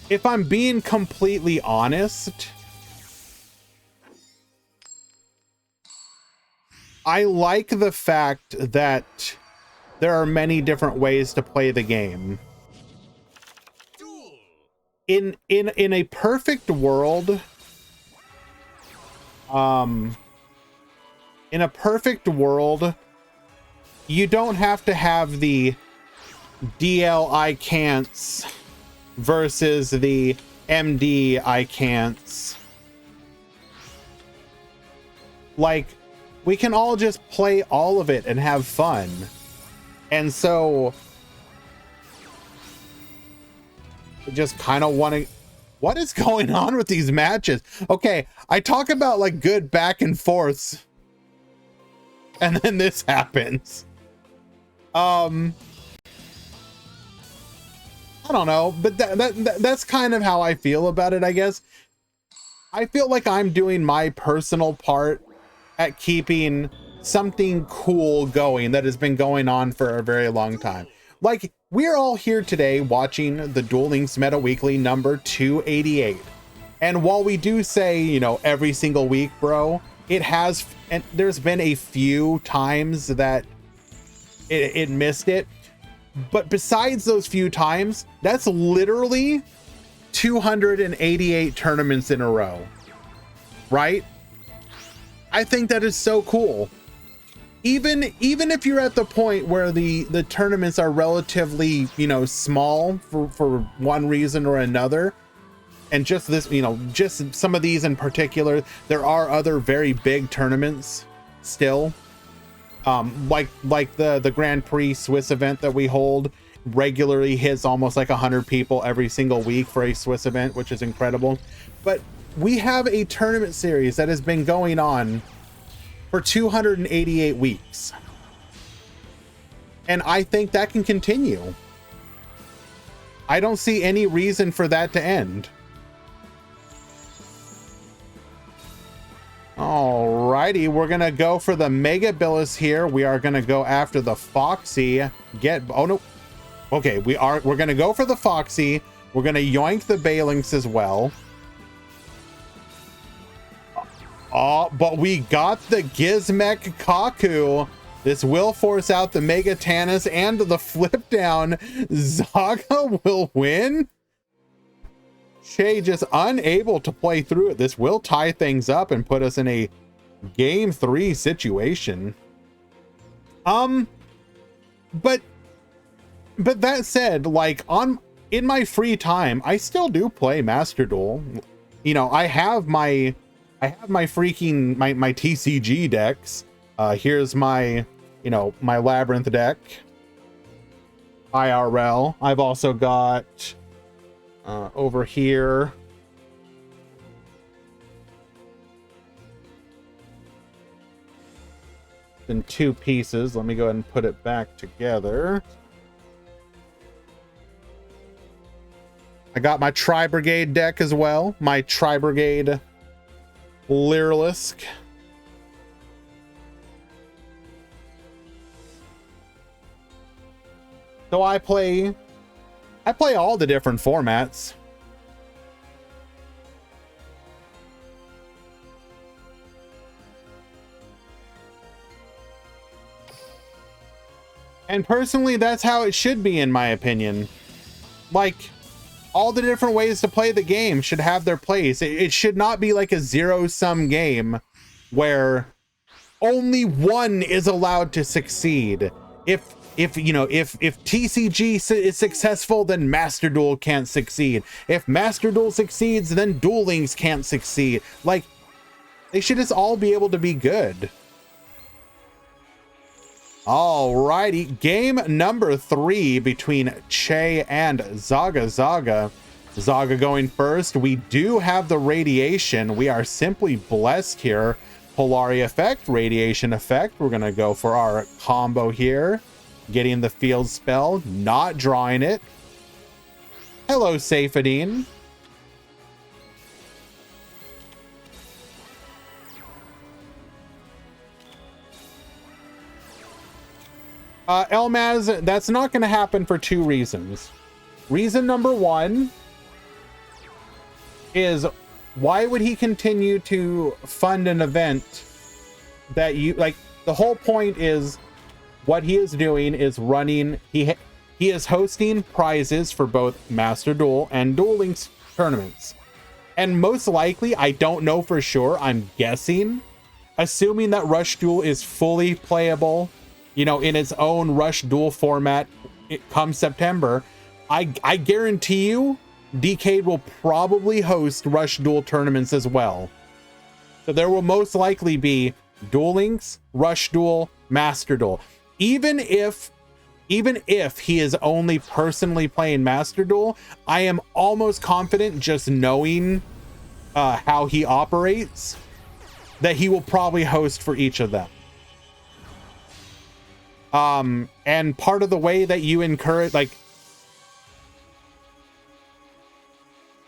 A: If I'm being completely honest, I like the fact that there are many different ways to play the game. In a perfect world, in a perfect world, you don't have to have the DL I can'ts versus the MD I can'ts. Like, we can all just play all of it and have fun. And so I just kind of want to, what is going on with these matches? Okay, I talk about like good back and forths, and then this happens. I don't know, but that's kind of how I feel about it, I guess. I feel like I'm doing my personal part at keeping something cool going that has been going on for a very long time. Like, we're all here today watching the Duel Links Meta Weekly number 288. And while we do say, you know, every single week, bro, it has, and there's been a few times that it missed it. But besides those few times, that's literally 288 tournaments in a row, right? I think that is so cool. Even if you're at the point where the tournaments are relatively, you know, small for one reason or another, and just this, you know, just some of these in particular, there are other very big tournaments still. Like the Grand Prix Swiss event that we hold regularly hits almost like 100 people every single week for a Swiss event, which is incredible. But we have a tournament series that has been going on for 288 weeks. And I think that can continue. I don't see any reason for that to end. Alrighty, we're gonna go for the Mega Billis here. We are gonna go after the Foxy. Oh no. Okay, we're gonna go for the Foxy. We're gonna yoink the Balinks as well. Oh, but we got the Gizmek Kaku. This will force out the Mega Tannis and the flip down. Zaga will win. Shay just unable to play through it. This will tie things up and put us in a game 3 situation. But that said, like, in my free time, I still do play Master Duel. You know, I have my freaking my TCG decks. Here's my, you know, my Labyrinth deck. IRL. I've also got over here. In 2 pieces. Let me go ahead and put it back together. I got my Tri-Brigade deck as well. My Tri-Brigade Lyrilisk. So I play all the different formats. And personally, that's how it should be, in my opinion. Like, all the different ways to play the game should have their place. It should not be like a zero-sum game where only one is allowed to succeed. If TCG is successful, then Master Duel can't succeed. If Master Duel succeeds, then Duel Links can't succeed. Like, they should just all be able to be good. Alrighty, game number 3 between Che and Zaga Zaga. Zaga going first. We do have the radiation. We are simply blessed here. Polari effect, radiation effect. We're gonna go for our combo here. Getting the field spell, not drawing it. Hello, Saifadine. Elmaz, that's not going to happen for 2 reasons. Reason number 1 is, why would he continue to fund an event that you like? The whole point is what he is doing is running. He is hosting prizes for both Master Duel and Duel Links tournaments, and most likely, I don't know for sure, I'm guessing, assuming that Rush Duel is fully playable, you know, in its own Rush Duel format, come September, I guarantee you Decade will probably host Rush Duel tournaments as well. So there will most likely be Duel Links, Rush Duel, Master Duel. Even if he is only personally playing Master Duel, I am almost confident, just knowing how he operates, that he will probably host for each of them. And part of the way that you encourage, like,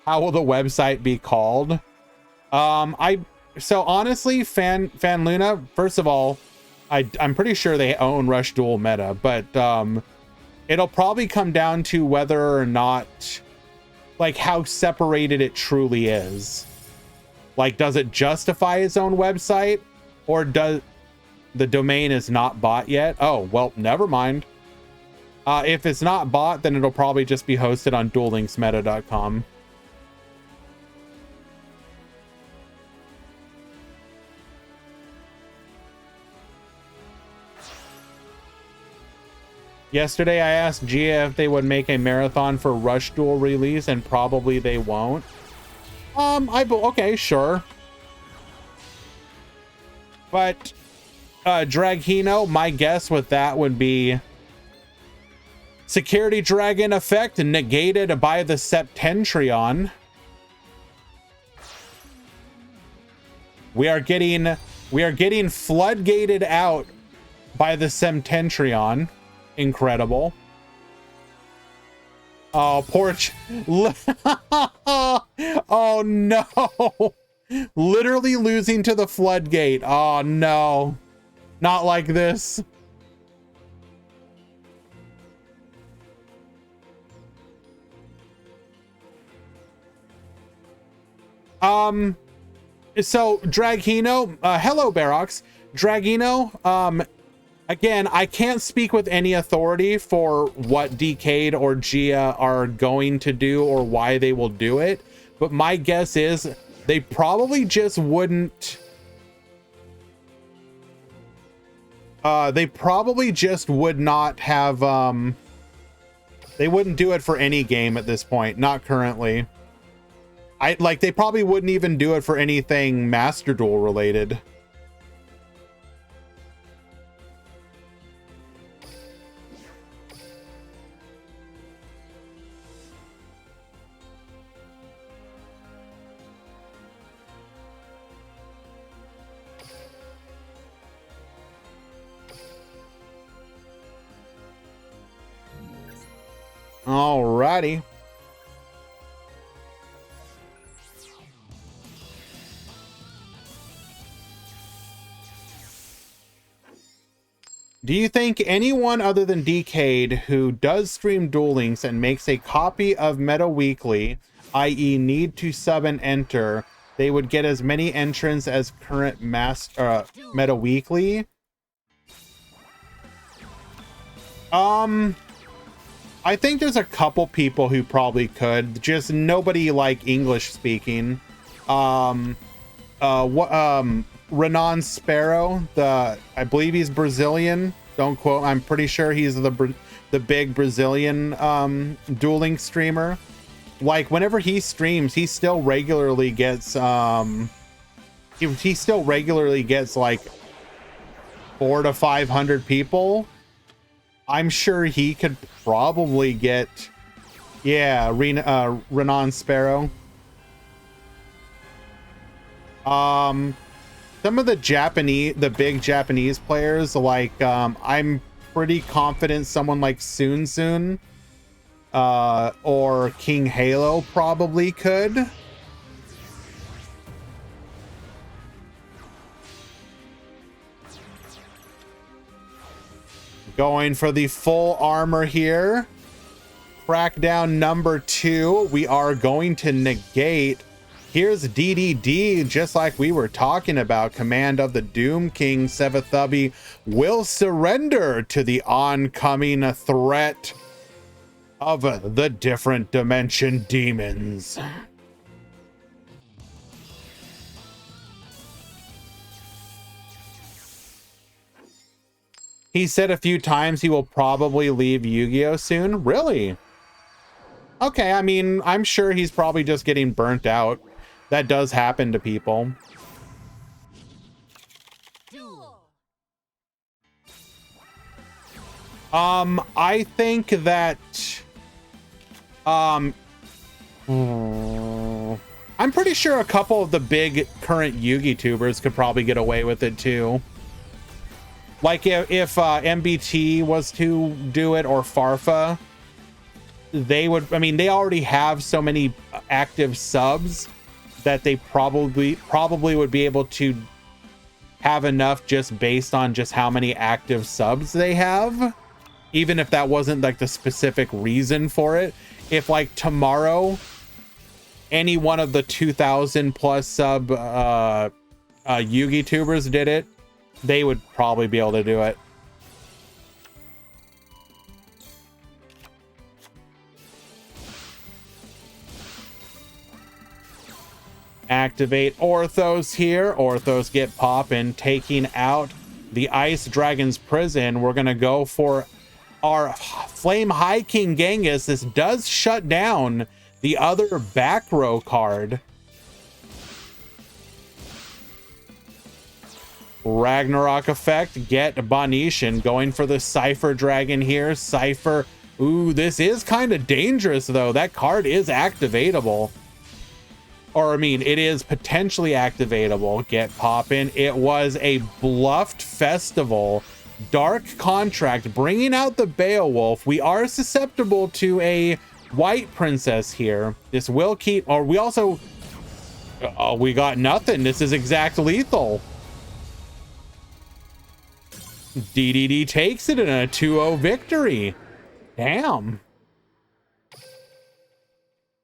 A: how will the website be called? So honestly, Fan Luna, first of all, I'm pretty sure they own Rush Duel Meta, but it'll probably come down to whether or not, like, how separated it truly is. Like, does it justify its own website, or does the domain is not bought yet? Oh, well, never mind. If it's not bought, then it'll probably just be hosted on duellinksmeta.com. Yesterday, I asked Gia if they would make a marathon for Rush Duel release, and probably they won't. Okay, sure. But Draghino, my guess with that would be Security Dragon effect negated by the Septentrion. We are getting floodgated out by the Septentrion. Incredible. Oh, poor oh no. Literally losing to the floodgate. Oh no. Not like this. So Draghino, hello Barox. Draghino, again, I can't speak with any authority for what Decade or Gia are going to do or why they will do it, but my guess is they probably just wouldn't. They probably just would not have. They wouldn't do it for any game at this point, not currently. They probably wouldn't even do it for anything Master Duel related. Alrighty. Do you think anyone other than Decade who does stream Duel Links and makes a copy of Meta Weekly, i.e. need to sub and enter, they would get as many entrants as current Meta Weekly? I think there's a couple people who probably could, just nobody like English speaking. Renan Sparrow, I believe he's Brazilian. Don't quote. I'm pretty sure he's the big Brazilian Duel Links streamer. Like whenever he streams, he still regularly gets he still regularly gets like 400 to 500 people. I'm sure he could probably get, yeah, Renan Sparrow. Some of the big Japanese players, like I'm pretty confident someone like Soon or King Halo probably could. Going for the full armor here. Crackdown number 2. We are going to negate. Here's DDD, just like we were talking about. Command of the Doom King, Sevathubi, will surrender to the oncoming threat of the different dimension demons. He said a few times he will probably leave Yu-Gi-Oh soon. Really? Okay, I mean, I'm sure he's probably just getting burnt out. That does happen to people.
B: Duel.
A: I think that I'm pretty sure a couple of the big current Yu-Gi tubers could probably get away with it too. Like if MBT was to do it, or Farfa, they would, I mean, they already have so many active subs that they probably would be able to have enough just based on just how many active subs they have, even if that wasn't like the specific reason for it. If like tomorrow any one of the 2,000 plus sub Yu-Gi tubers did it, they would probably be able to do it. Activate Orthos here. Orthos get poppin', taking out the Ice Dragon's prison. We're gonna go for our Flame High King Genghis. This does shut down the other back row card. Ragnarok effect, get Bonishan, going for the Cypher Dragon here. Cypher, ooh, this is kind of dangerous though. That card is activatable. Or I mean, it is potentially activatable. Get poppin'. It was a bluffed festival. Dark Contract, bringing out the Beowulf. We are susceptible to a white princess here. This will keep, or we also, we got nothing. This is exact lethal. DDD takes it in a 2-0 victory. Damn.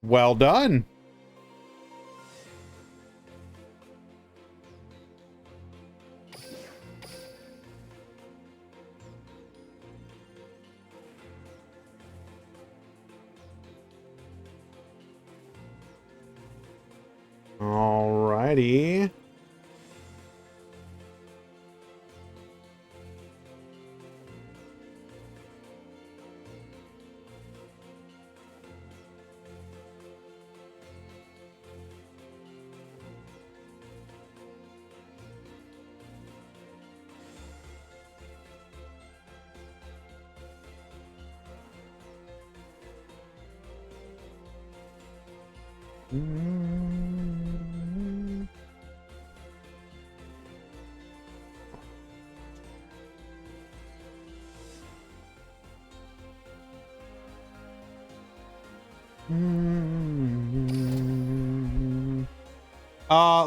A: Well done. Alrighty.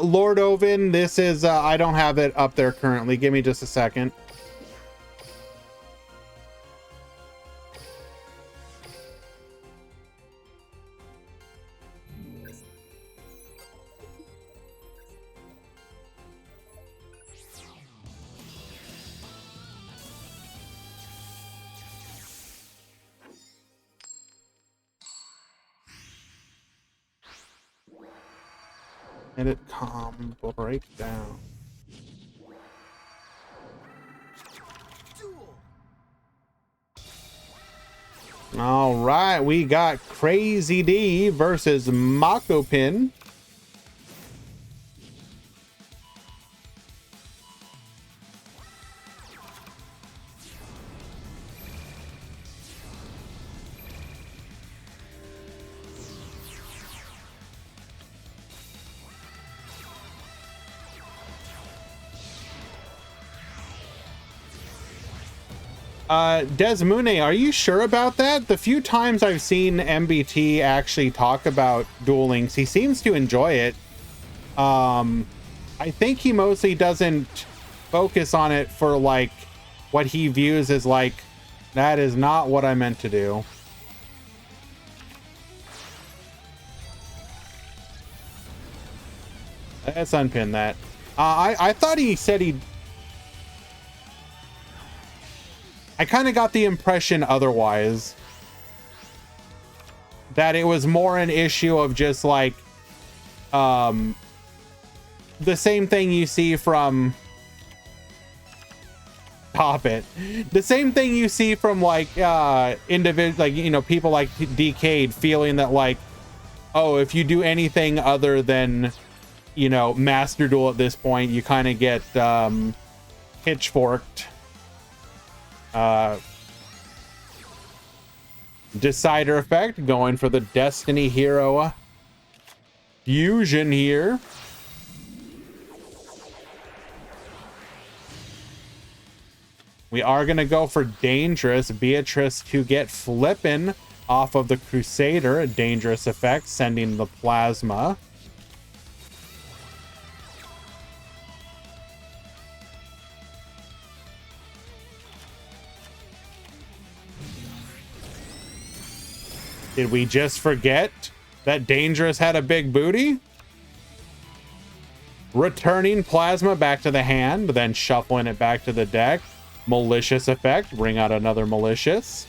A: Lord Oven, this is, I don't have it up there currently. Give me just a second. Edit combo breakdown. All right, we got Crazy D versus Makopin. Desmune, are you sure about that? The few times I've seen MBT actually talk about Duel Links, he seems to enjoy it. I think he mostly doesn't focus on it for like what he views as like, that is not what I meant to do. Let's unpin that. I thought he said he... I kind of got the impression otherwise. That it was more an issue of just like... the same thing you see from... Stop it. The same thing you see from like, individual, like, you know, people like Decade feeling that like, oh, if you do anything other than, you know, Master Duel at this point, you kind of get, pitchforked. Decider effect, going for the Destiny Hero fusion here. We are going to go for Dangerous Beatrice to get flippin' off of the Crusader. A dangerous effect, sending the Plasma. Did we just forget that Dangerous had a big booty? Returning Plasma back to the hand, then shuffling it back to the deck. Malicious effect, bring out another Malicious.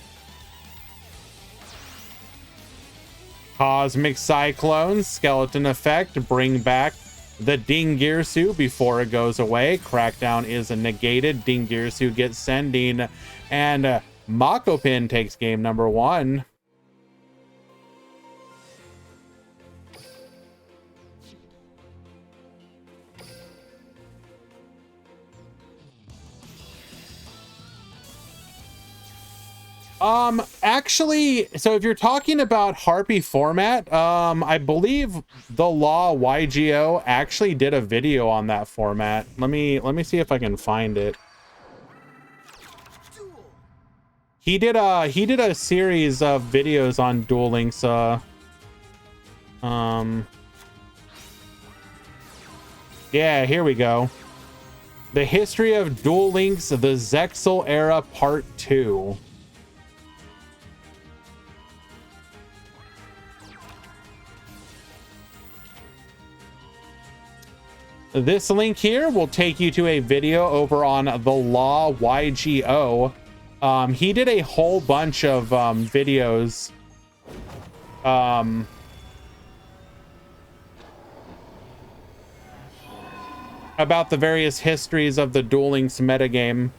A: Cosmic Cyclone, Skeleton effect, bring back the Dingirsu before it goes away. Crackdown is negated. Dingirsu gets sending, and Makopin takes game number 1. Actually, so if you're talking about Harpy format, I believe the Law YGO actually did a video on that format. Let me see if I can find it. He did a series of videos on Duel Links. Yeah, here we go. The History of Duel Links, the Zexal Era Part 2. This link here will take you to a video over on the Law YGO. He did a whole bunch of videos about the various histories of the Duel Links metagame.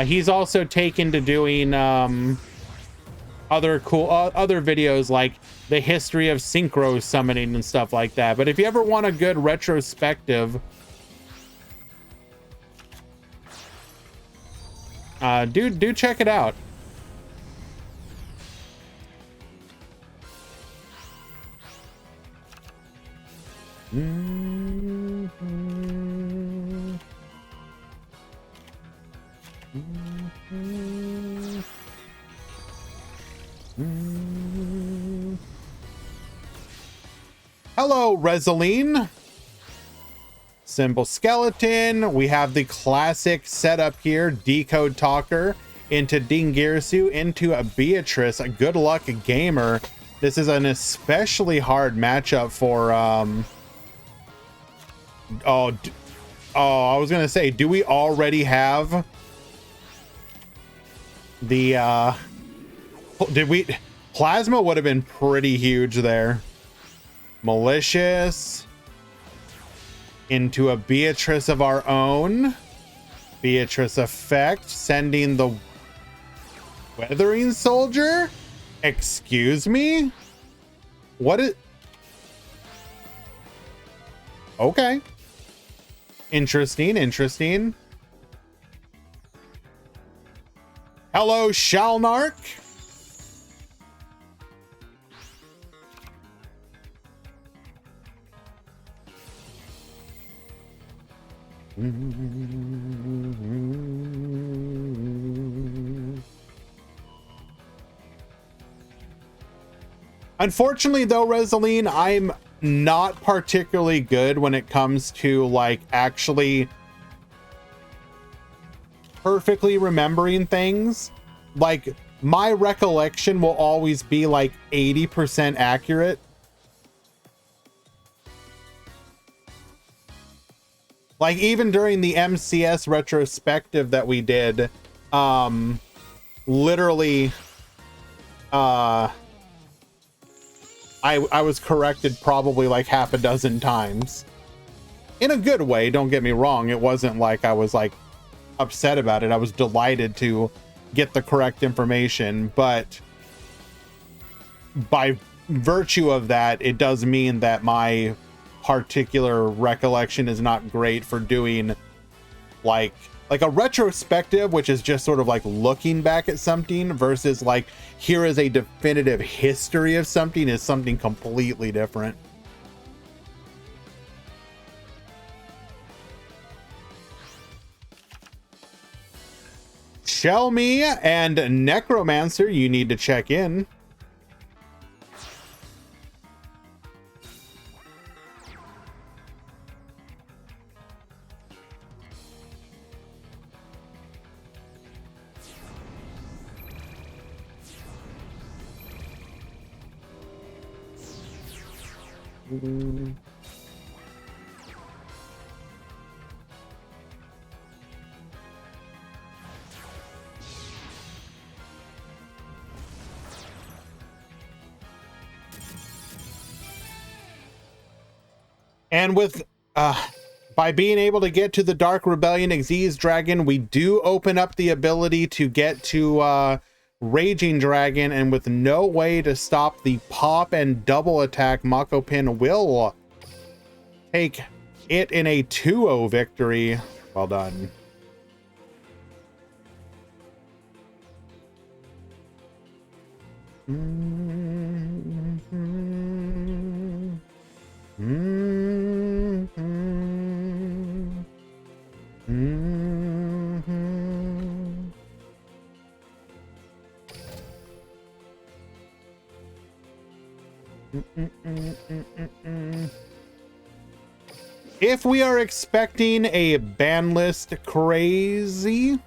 A: He's also taken to doing other cool other videos like the history of synchro summoning and stuff like that. But if you ever want a good retrospective, do check it out. Hello, Reseline. Simple skeleton. We have the classic setup here. Decode Talker into Dingirsu into a Beatrice. A good luck gamer. This is an especially hard matchup for I was gonna say, do we already have the Plasma would have been pretty huge there. Malicious into a Beatrice of our own. Beatrice effect, sending the Weathering Soldier. Excuse me? What is... Okay. Interesting, interesting. Hello, Shalnark. Unfortunately, though, Reseline, I'm not particularly good when it comes to like actually perfectly remembering things. Like, my recollection will always be like 80% accurate. Like, even during the MCS retrospective that we did, literally, I was corrected probably like half a dozen times. In a good way, don't get me wrong. It wasn't like I was like upset about it. I was delighted to get the correct information, but by virtue of that, it does mean that my particular recollection is not great for doing like a retrospective, which is just sort of like looking back at something, versus like here is a definitive history of something, is something completely different. Shelmy and Necromancer, you need to check in. And with by being able to get to the Dark Rebellion Xyz Dragon, we do open up the ability to get to Raging Dragon, and with no way to stop the pop and double attack, Mako Pin will take it in a 2-0 victory. Well done. If we are expecting a ban list crazy,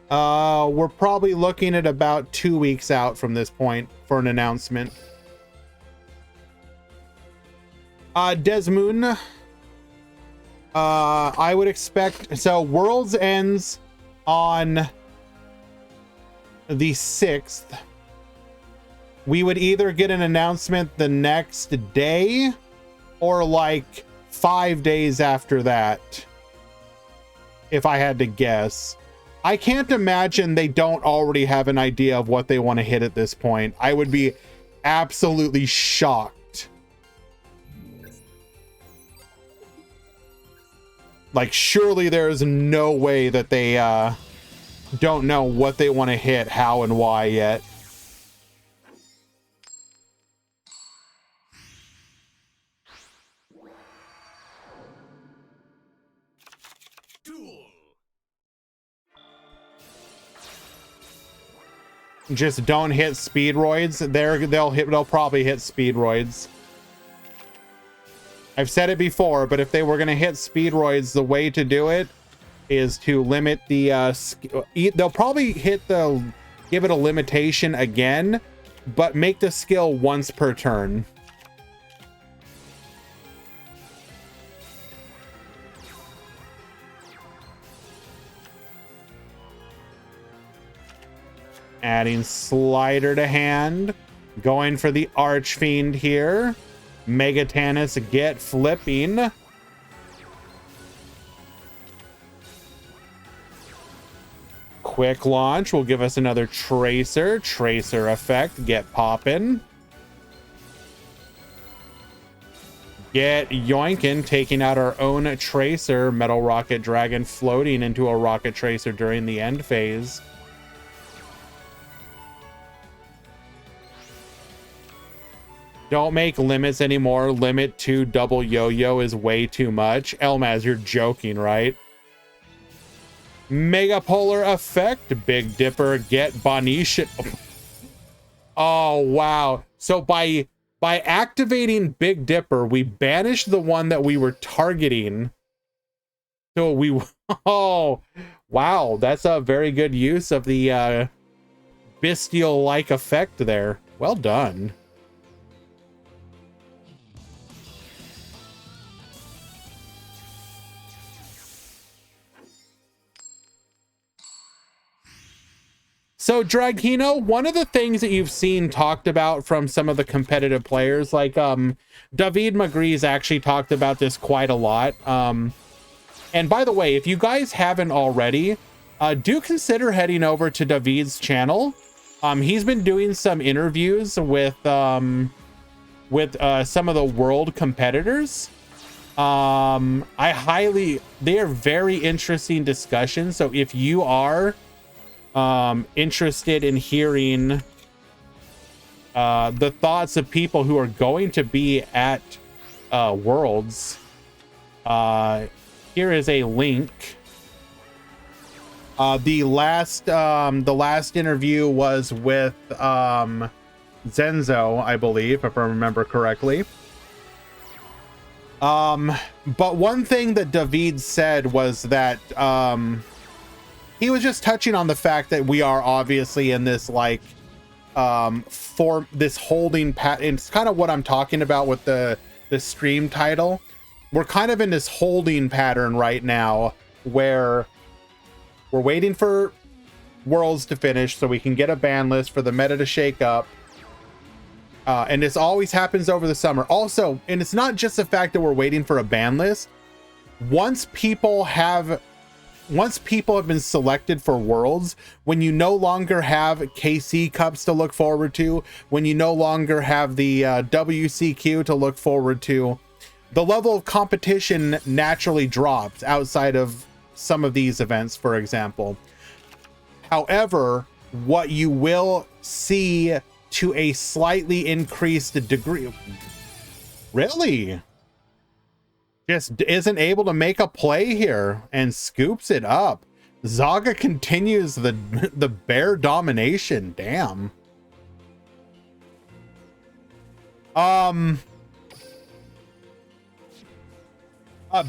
A: we're probably looking at about 2 weeks out from this point for an announcement. Desmoon, I would expect, so Worlds ends on the 6th. We would either get an announcement the next day or like 5 days after that, if I had to guess. I can't imagine they don't already have an idea of what they want to hit at this point. I would be absolutely shocked. Like, surely there's no way that they don't know what they want to hit, how and why yet. Just don't hit speedroids. They'll probably hit speedroids. I've said it before, but if they were going to hit speedroids, the way to do it is to limit the they'll probably give it a limitation again, but make the skill once per turn. Adding slider to hand, going for the Archfiend here. Megatanus get flipping. Quick launch will give us another Tracer. Tracer effect, get poppin'. Get yoinkin', taking out our own Tracer. Metal Rocket Dragon floating into a Rocket Tracer during the end phase. Don't make limits anymore. Limit 2 double yo-yo is way too much. Elmaz, you're joking, right? Mega Polar Effect. Big Dipper, get Bonish. Oh, wow. So by activating Big Dipper, we banished the one that we were targeting. So we... Oh, wow. That's a very good use of the bestial-like effect there. Well done. So, Dragino, one of the things that you've seen talked about from some of the competitive players, like David Magri's actually talked about this quite a lot. And by the way, if you guys haven't already, do consider heading over to David's channel. He's been doing some interviews with some of the world competitors. They are very interesting discussions. So if you are interested in hearing the thoughts of people who are going to be at Worlds, here is a link. The last interview was with Zenzo, I believe, if I remember correctly. But one thing that David said was that he was just touching on the fact that we are obviously in this like for this holding pattern. It's kind of what I'm talking about with the stream title. We're kind of in this holding pattern right now where we're waiting for Worlds to finish so we can get a ban list for the meta to shake up. And this always happens over the summer. Also, and it's not just the fact that we're waiting for a ban list. Once people have been selected for Worlds, when you no longer have KC Cups to look forward to, when you no longer have the WCQ to look forward to, the level of competition naturally drops outside of some of these events, for example. However, what you will see to a slightly increased degree... Really? Just isn't able to make a play here and scoops it up. Zaga continues the bear domination. Damn.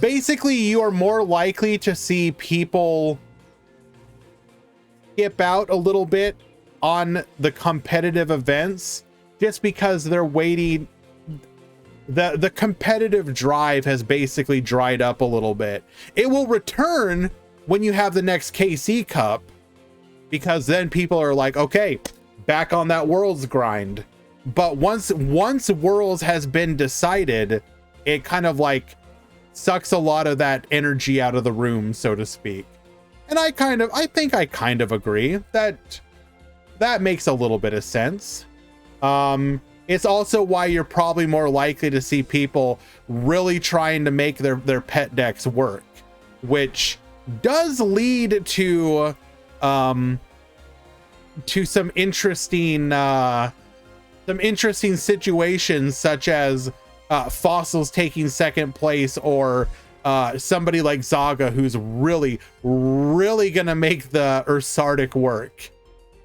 A: Basically, you are more likely to see people skip out a little bit on the competitive events just because they're waiting. The competitive drive has basically dried up a little bit. It will return when you have the next KC Cup, because then people are like, okay, back on that Worlds grind. But once Worlds has been decided, it kind of like sucks a lot of that energy out of the room, so to speak. And I think I kind of agree that makes a little bit of sense. It's also why you're probably more likely to see people really trying to make their pet decks work, which does lead to some interesting situations, such as Fossils taking second place, or somebody like Zaga who's really gonna make the Ursardic work.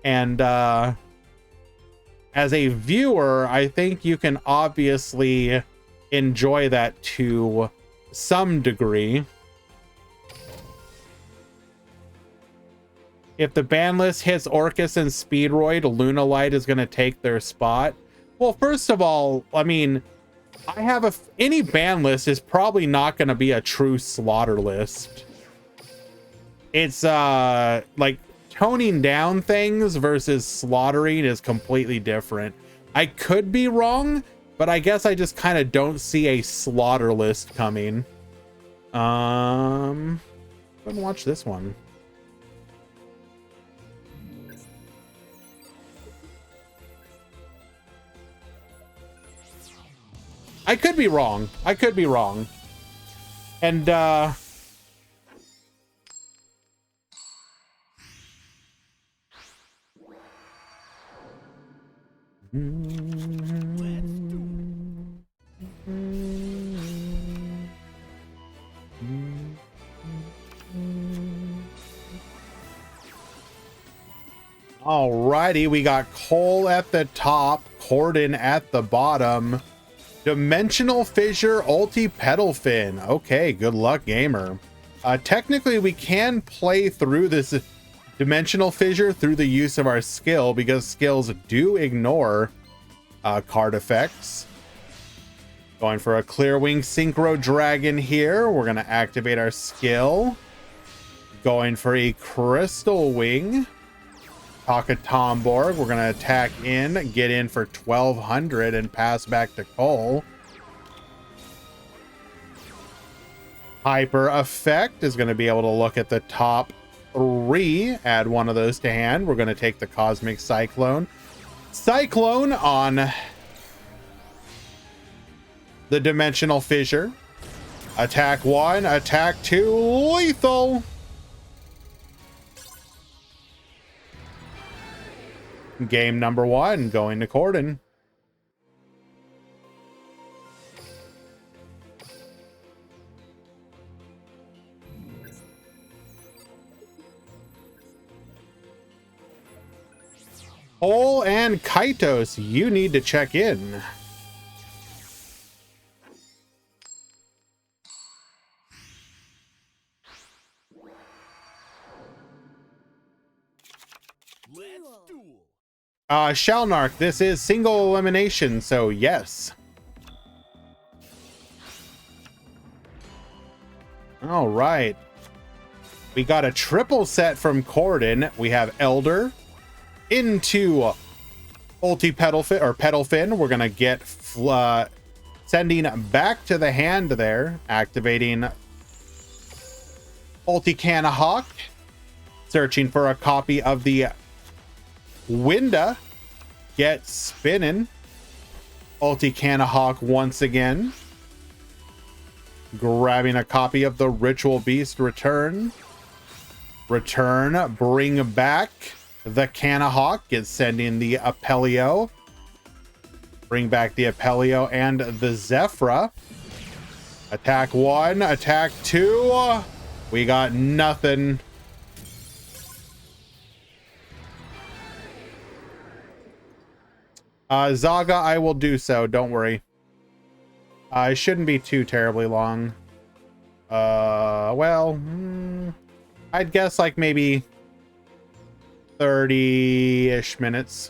A: And as a viewer, I think you can obviously enjoy that to some degree. If the ban list hits Orcus and Speedroid, Lunalight is going to take their spot. Well, first of all, I mean, I have any ban list is probably not going to be a true slaughter list. It's like toning down things versus slaughtering is completely different. I could be wrong, but I guess I just kind of don't see a slaughter list coming. Let's watch this one. I could be wrong. I could be wrong. And alrighty, we got Cole at the top, Corden at the bottom. Dimensional Fissure, Ulti Pedal Fin. Okay, good luck, gamer. Technically, we can play through this Dimensional Fissure through the use of our skill, because skills do ignore card effects. Going for a Clear Wing Synchro Dragon here. We're going to activate our skill. Going for a Crystal Wing. Taka Tomborg. We're going to attack in, get in for 1200 and pass back to Cole. Hyper Effect is going to be able to look at the top 3, add one of those to hand. We're going to take the Cosmic Cyclone. Cyclone on the Dimensional Fissure. Attack 1, attack 2, lethal. Game number 1 going to Corden. Cole and Kaitos, you need to check in. Shalnark, this is single elimination, so yes. All right. We got a triple set from Corden. We have Elder into Ulti Pedal Fin, or Pedal Fin. We're going to get sending back to the hand there, activating Ulti Canahawk, searching for a copy of the Winda, get spinning. Ulti Canahawk once again. Grabbing a copy of the Ritual Beast Return. Bring back the Canahawk. Get sending the Apelio. Bring back the Apelio and the Zephyra. Attack 1, attack 2. We got nothing. Zaga, I will do so. Don't worry. It shouldn't be too terribly long. Well, I'd guess like maybe 30-ish minutes.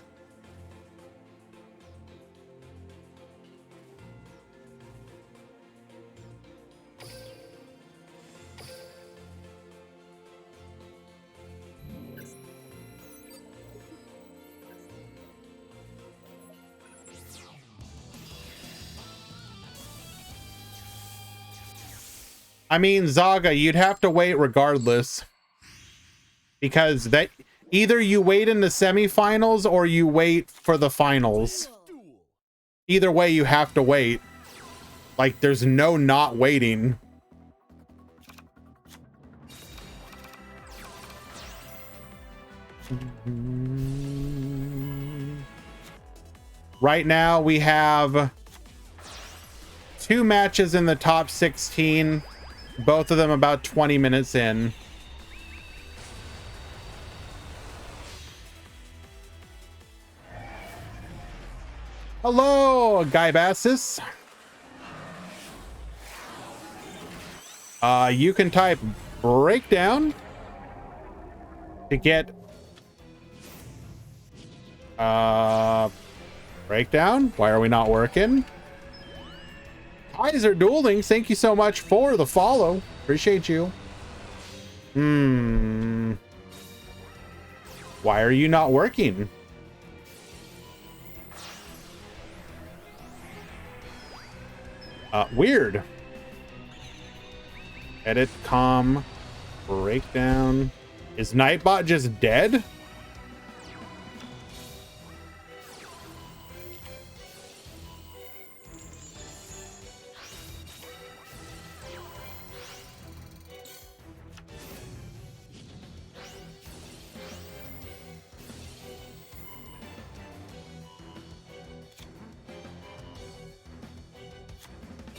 A: I mean, Zaga, you'd have to wait regardless, because that either you wait in the semifinals or you wait for the finals. Either way, you have to wait. Like, there's no not waiting. Right now, we have 2 matches in the top 16. Both of them about 20 minutes in. Hello, Guybassis. You can type breakdown to get breakdown. Why are we not working? Kaiser Duel Links, thank you so much for the follow. Appreciate you. Why are you not working? Weird. Edit com breakdown. Is Nightbot just dead?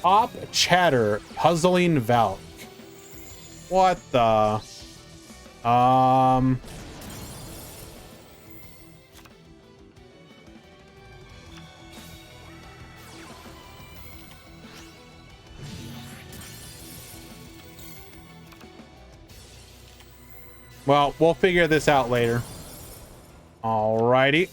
A: Top chatter puzzling Valk. What the? Well, we'll figure this out later. Alrighty.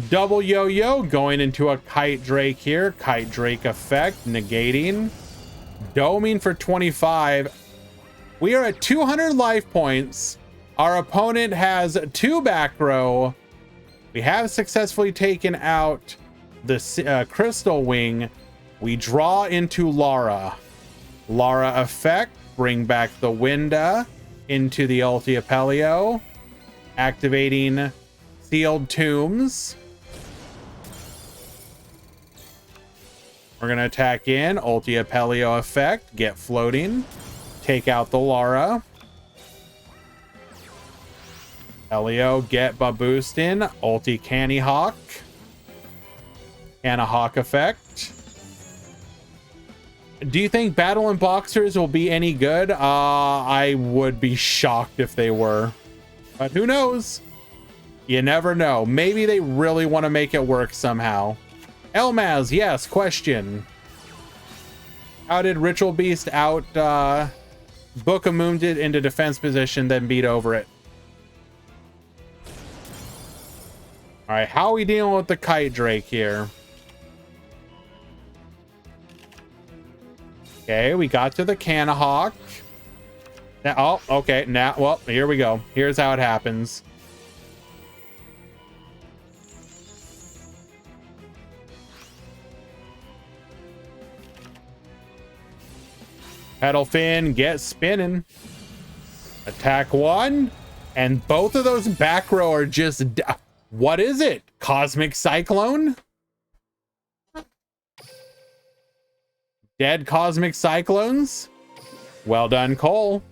A: Double yo-yo going into a Kite Drake here. Kite Drake effect negating. Doming for 25. We are at 200 life points. Our opponent has 2 back row. We have successfully taken out the Crystal Wing. We draw into Lara. Lara effect. Bring back the Winda into the Ulti Apelio. Activating Sealed Tombs. We're going to attack in. Ulti Apelio effect. Get floating. Take out the Lara. Apelio, get Baboostin. Ulti Canny Hawk. Canna Hawk effect. Do you think Battle and Boxers will be any good? I would be shocked if they were. But who knows? You never know. Maybe they really want to make it work somehow. Elmaz, yes, question. How did Ritual Beast out Book of Moon did into defense position, then beat over it? Alright, how are we dealing with the Kite Drake here? Okay, we got to the Canna Hawk. Now, oh, okay, now, well, here we go. Here's how it happens. Pedal fin, get spinning. Attack 1. And both of those back row are just... What is it? Cosmic Cyclone? Dead Cosmic Cyclones? Well done, Cole.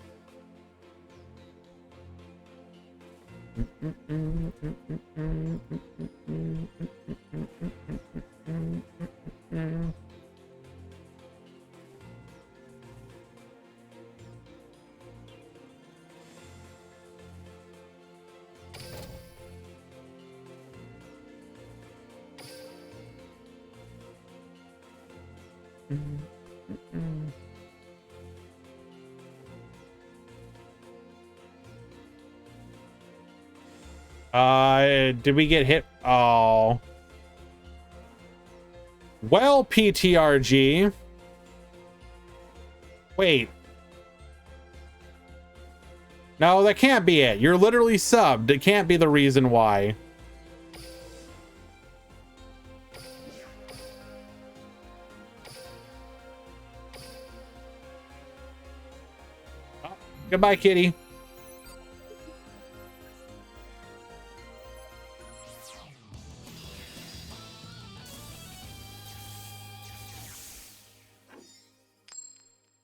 A: Did we get hit? Oh. Well, PTRG. Wait. No, that can't be it. You're literally subbed. It can't be the reason why. Oh, goodbye, kitty.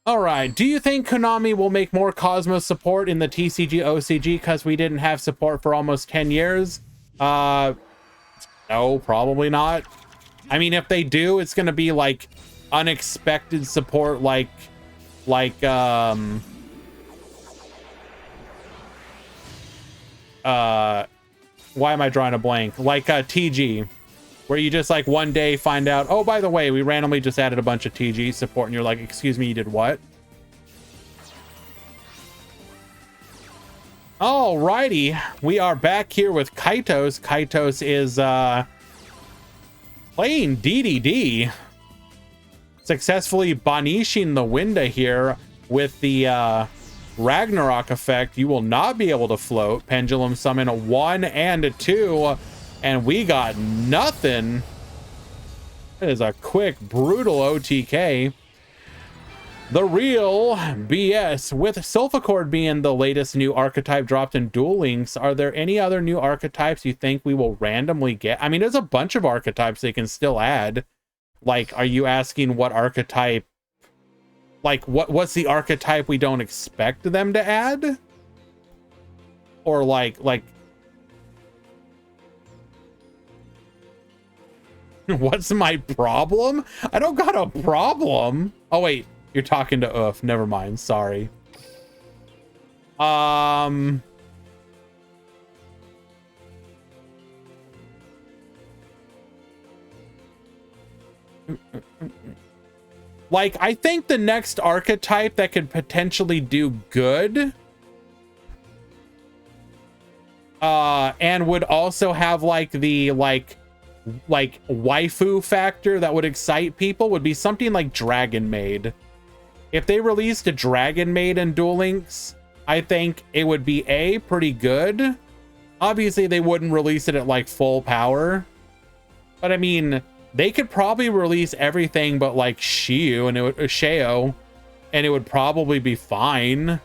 A: All right. Do you think Konami will make more Cosmos support in the TCG OCG because we didn't have support for almost 10 years? No, probably not. I mean, if they do, it's going to be like unexpected support, why am I drawing a blank? Like TG, where you just like one day find out, oh, by the way, we randomly just added a bunch of TG support, and you're like, excuse me, you did what? Alrighty, we are back here with Kaitos. Kaitos is playing DDD, successfully banishing the Winda here with the Ragnarok effect. You will not be able to float. Pendulum summon a 1 and a 2, and we got nothing. That is a quick, brutal OTK. The real BS. With Sulfacord being the latest new archetype dropped in Duel Links, are there any other new archetypes you think we will randomly get? I mean, there's a bunch of archetypes they can still add. Like, are you asking what archetype? Like, what's the archetype we don't expect them to add? Or like... What's my problem? I don't got a problem. Oh, wait. You're talking to Oof. Never mind. Sorry. Like, I think the next archetype that could potentially do good and would also have like the like waifu factor that would excite people would be something like Dragon Maid. If they released a Dragon Maid in Duel Links, I think it would be pretty good. Obviously, they wouldn't release it at like full power, but I mean, they could probably release everything but like Shio and it would probably be fine.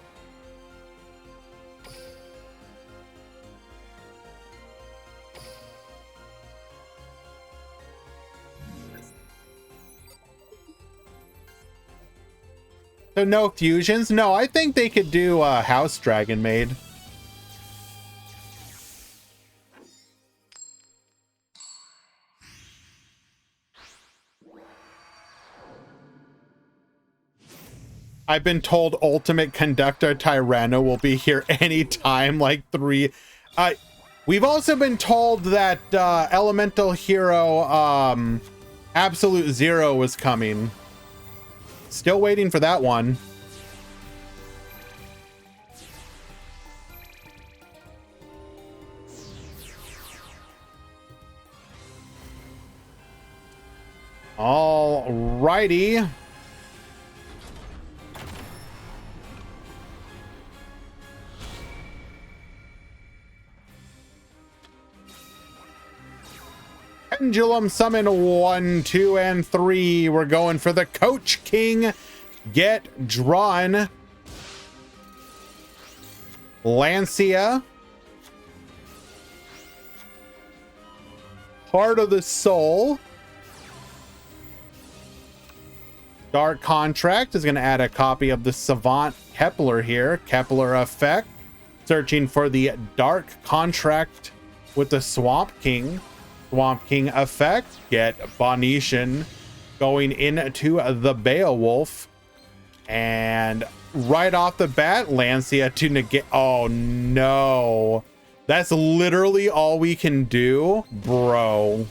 A: So no fusions? No, I think they could do House Dragon Maid. I've been told Ultimate Conductor Tyranno will be here anytime, like 3. We've also been told that Elemental Hero Absolute Zero was coming. Still waiting for that one. All righty. Pendulum summon 1, 2, and 3. We're going for the Coach King. Get drawn. Lancia. Heart of the Soul. Dark Contract is going to add a copy of the Savant Kepler here. Kepler effect. Searching for the Dark Contract with the Swamp King. Swamp King effect. Get Bonetian. Going into the Beowulf. And right off the bat, Lancia to negate. Oh, no. That's literally all we can do, bro.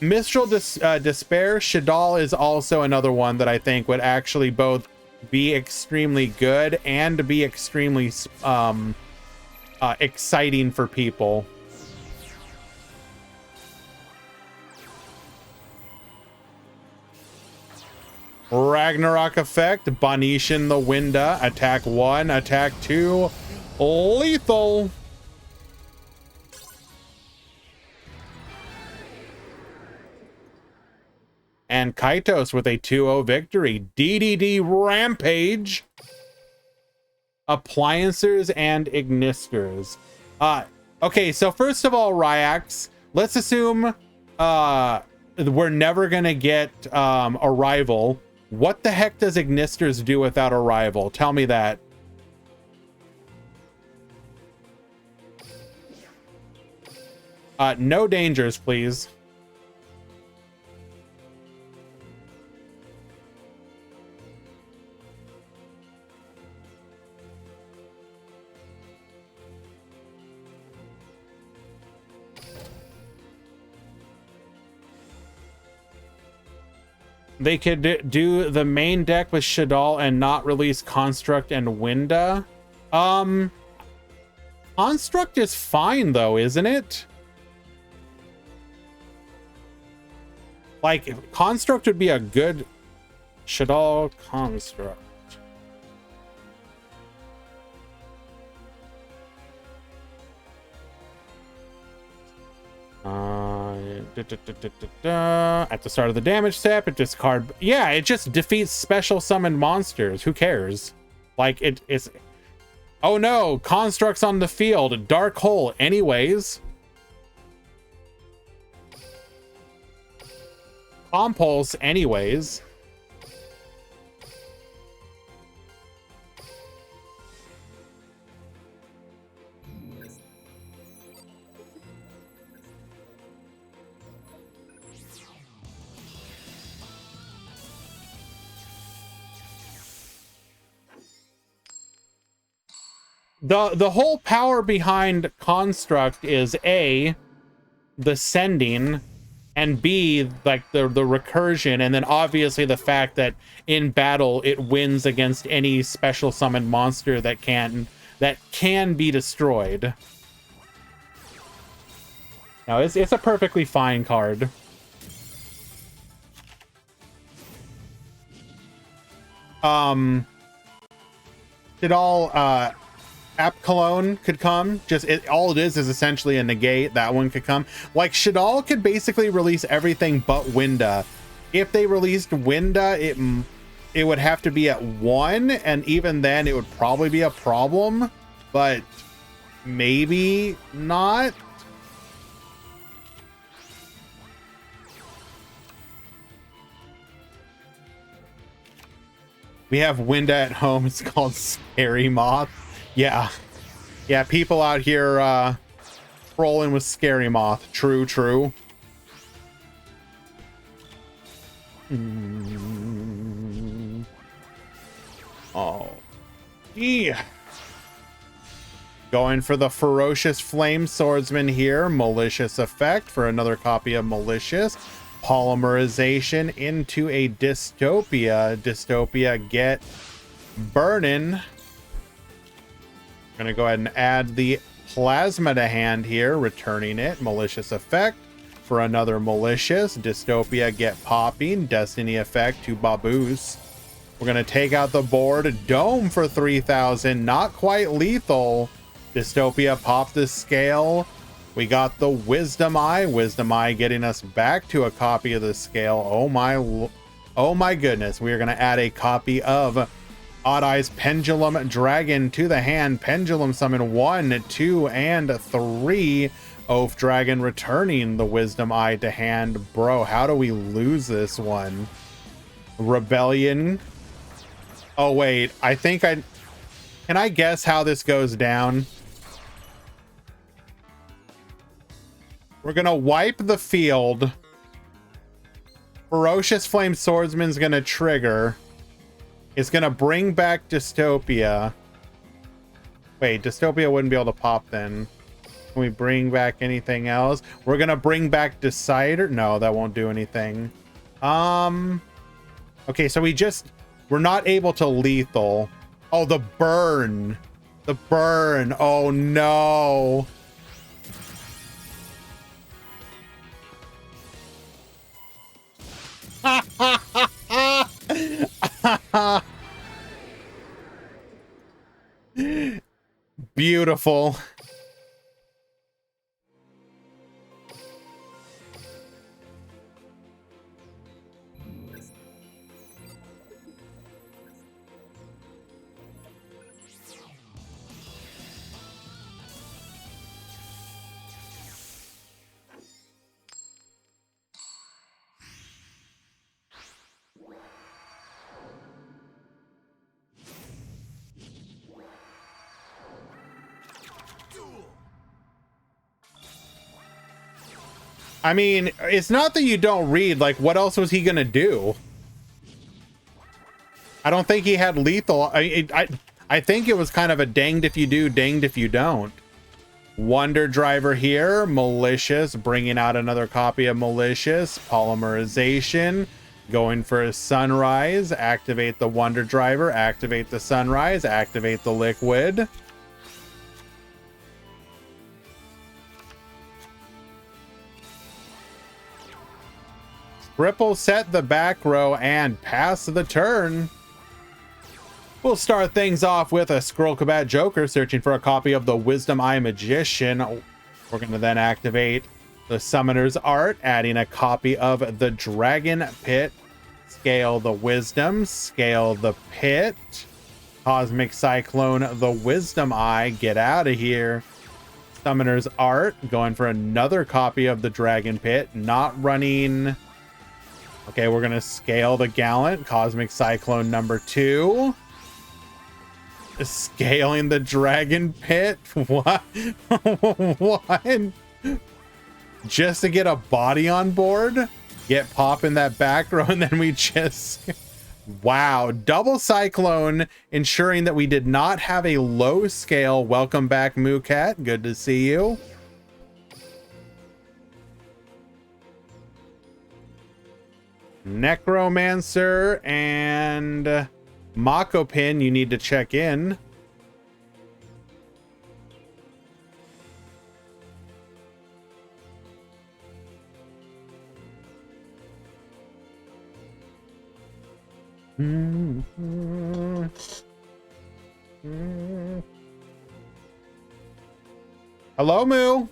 A: Mistral Despair. Shadal is also another one that I think would actually both be extremely good and be extremely exciting for people. Ragnarok effect. Bonetian the Winda. Attack 1, attack 2. Lethal. And Kaitos with a 2-0 victory. DDD Rampage. Appliancers and Ignisters. Okay, so first of all, Ryax, let's assume we're never gonna get Arrival. What the heck does Ignisters do without Arrival? Tell me that. No dangers, please. They could do the main deck with Shadal and not release Construct and Winda. Construct is fine though, isn't it? Like, Construct would be a good Shadal Construct. At the start of the damage step, it discard. Yeah, it just defeats special summoned monsters. Who cares? Like, it's. Oh no, constructs on the field. Dark hole. Anyways. Compulse. Anyways. The whole power behind construct is A, the sending, and B, like the recursion, and then obviously the fact that in battle it wins against any special summoned monster that can be destroyed. Now it's a perfectly fine card. It all App Cologne could come. All it is essentially a negate. That one could come. Like, Shadal could basically release everything but Winda. If they released Winda, it would have to be at 1, and even then it would probably be a problem, but maybe not. We have Winda at home. It's called Scary Moth. Yeah, people out here trolling with Scary Moth. True. Oh, yeah. Going for the Ferocious Flame Swordsman here. Malicious effect for another copy of Malicious. Polymerization into a Dystopia. Dystopia, get burning. Gonna go ahead and add the Plasma to hand here, returning it. Malicious effect for another Malicious. Dystopia, get popping. Destiny effect to Baboos. We're gonna take out the board. Dome for 3,000. Not quite lethal. Dystopia, pop the scale. We got the Wisdom Eye. Wisdom Eye getting us back to a copy of the scale. Oh my goodness. We are gonna add a copy of Odd Eye's Pendulum Dragon to the hand. Pendulum summon 1, 2, and 3. Oath Dragon returning the Wisdom Eye to hand. Bro, how do we lose this one? Rebellion. Oh, wait. Can I guess how this goes down? We're going to wipe the field. Ferocious Flame Swordsman's going to trigger. It's gonna bring back Dystopia. Wait, Dystopia wouldn't be able to pop then. Can we bring back anything else? We're gonna bring back Decider. No, that won't do anything. Okay, so we're not able to lethal. Oh, the burn. The burn. Oh no. Beautiful. I mean, it's not that you don't read. Like, what else was he gonna do? I don't think he had lethal. I think it was kind of a danged if you do, danged if you don't. Wonder Driver here. Malicious, bringing out another copy of Malicious. Polymerization. Going for a Sunrise. Activate the Wonder Driver. Activate the Sunrise. Activate the Liquid. Triple set the back row and pass the turn. We'll start things off with a Scroll Combat Joker searching for a copy of the Wisdom Eye Magician. We're going to then activate the Summoner's Art, adding a copy of the Dragon Pit. Scale the Wisdom, scale the Pit. Cosmic Cyclone, the Wisdom Eye, get out of here. Summoner's Art, going for another copy of the Dragon Pit, not running. Okay, we're going to scale the Gallant, Cosmic Cyclone number 2. Scaling the Dragon Pit? What? What? Just to get a body on board? Get pop in that back row, and then we just... Wow. Double Cyclone, ensuring that we did not have a low scale. Welcome back, Moocat. Good to see you. Necromancer and Mako Pin, you need to check in. Hello, Moo.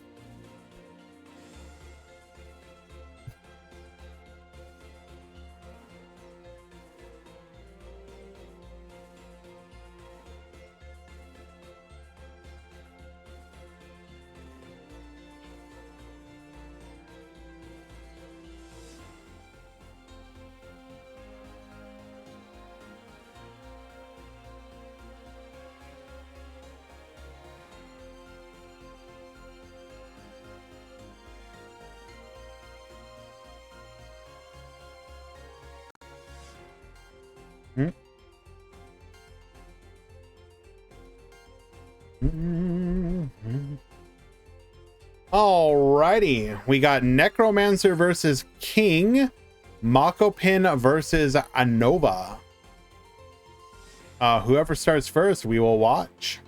A: Alrighty, we got Necromancer versus King, Mako Pin versus Anova. Whoever starts first, we will watch.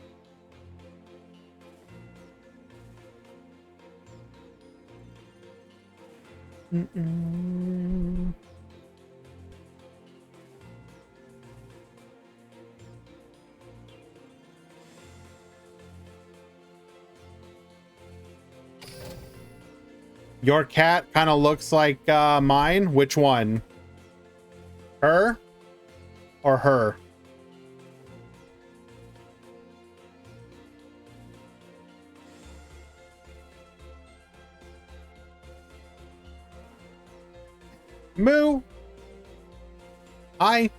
A: Your cat kind of looks like mine. Which one? Her or her? Moo. Hi.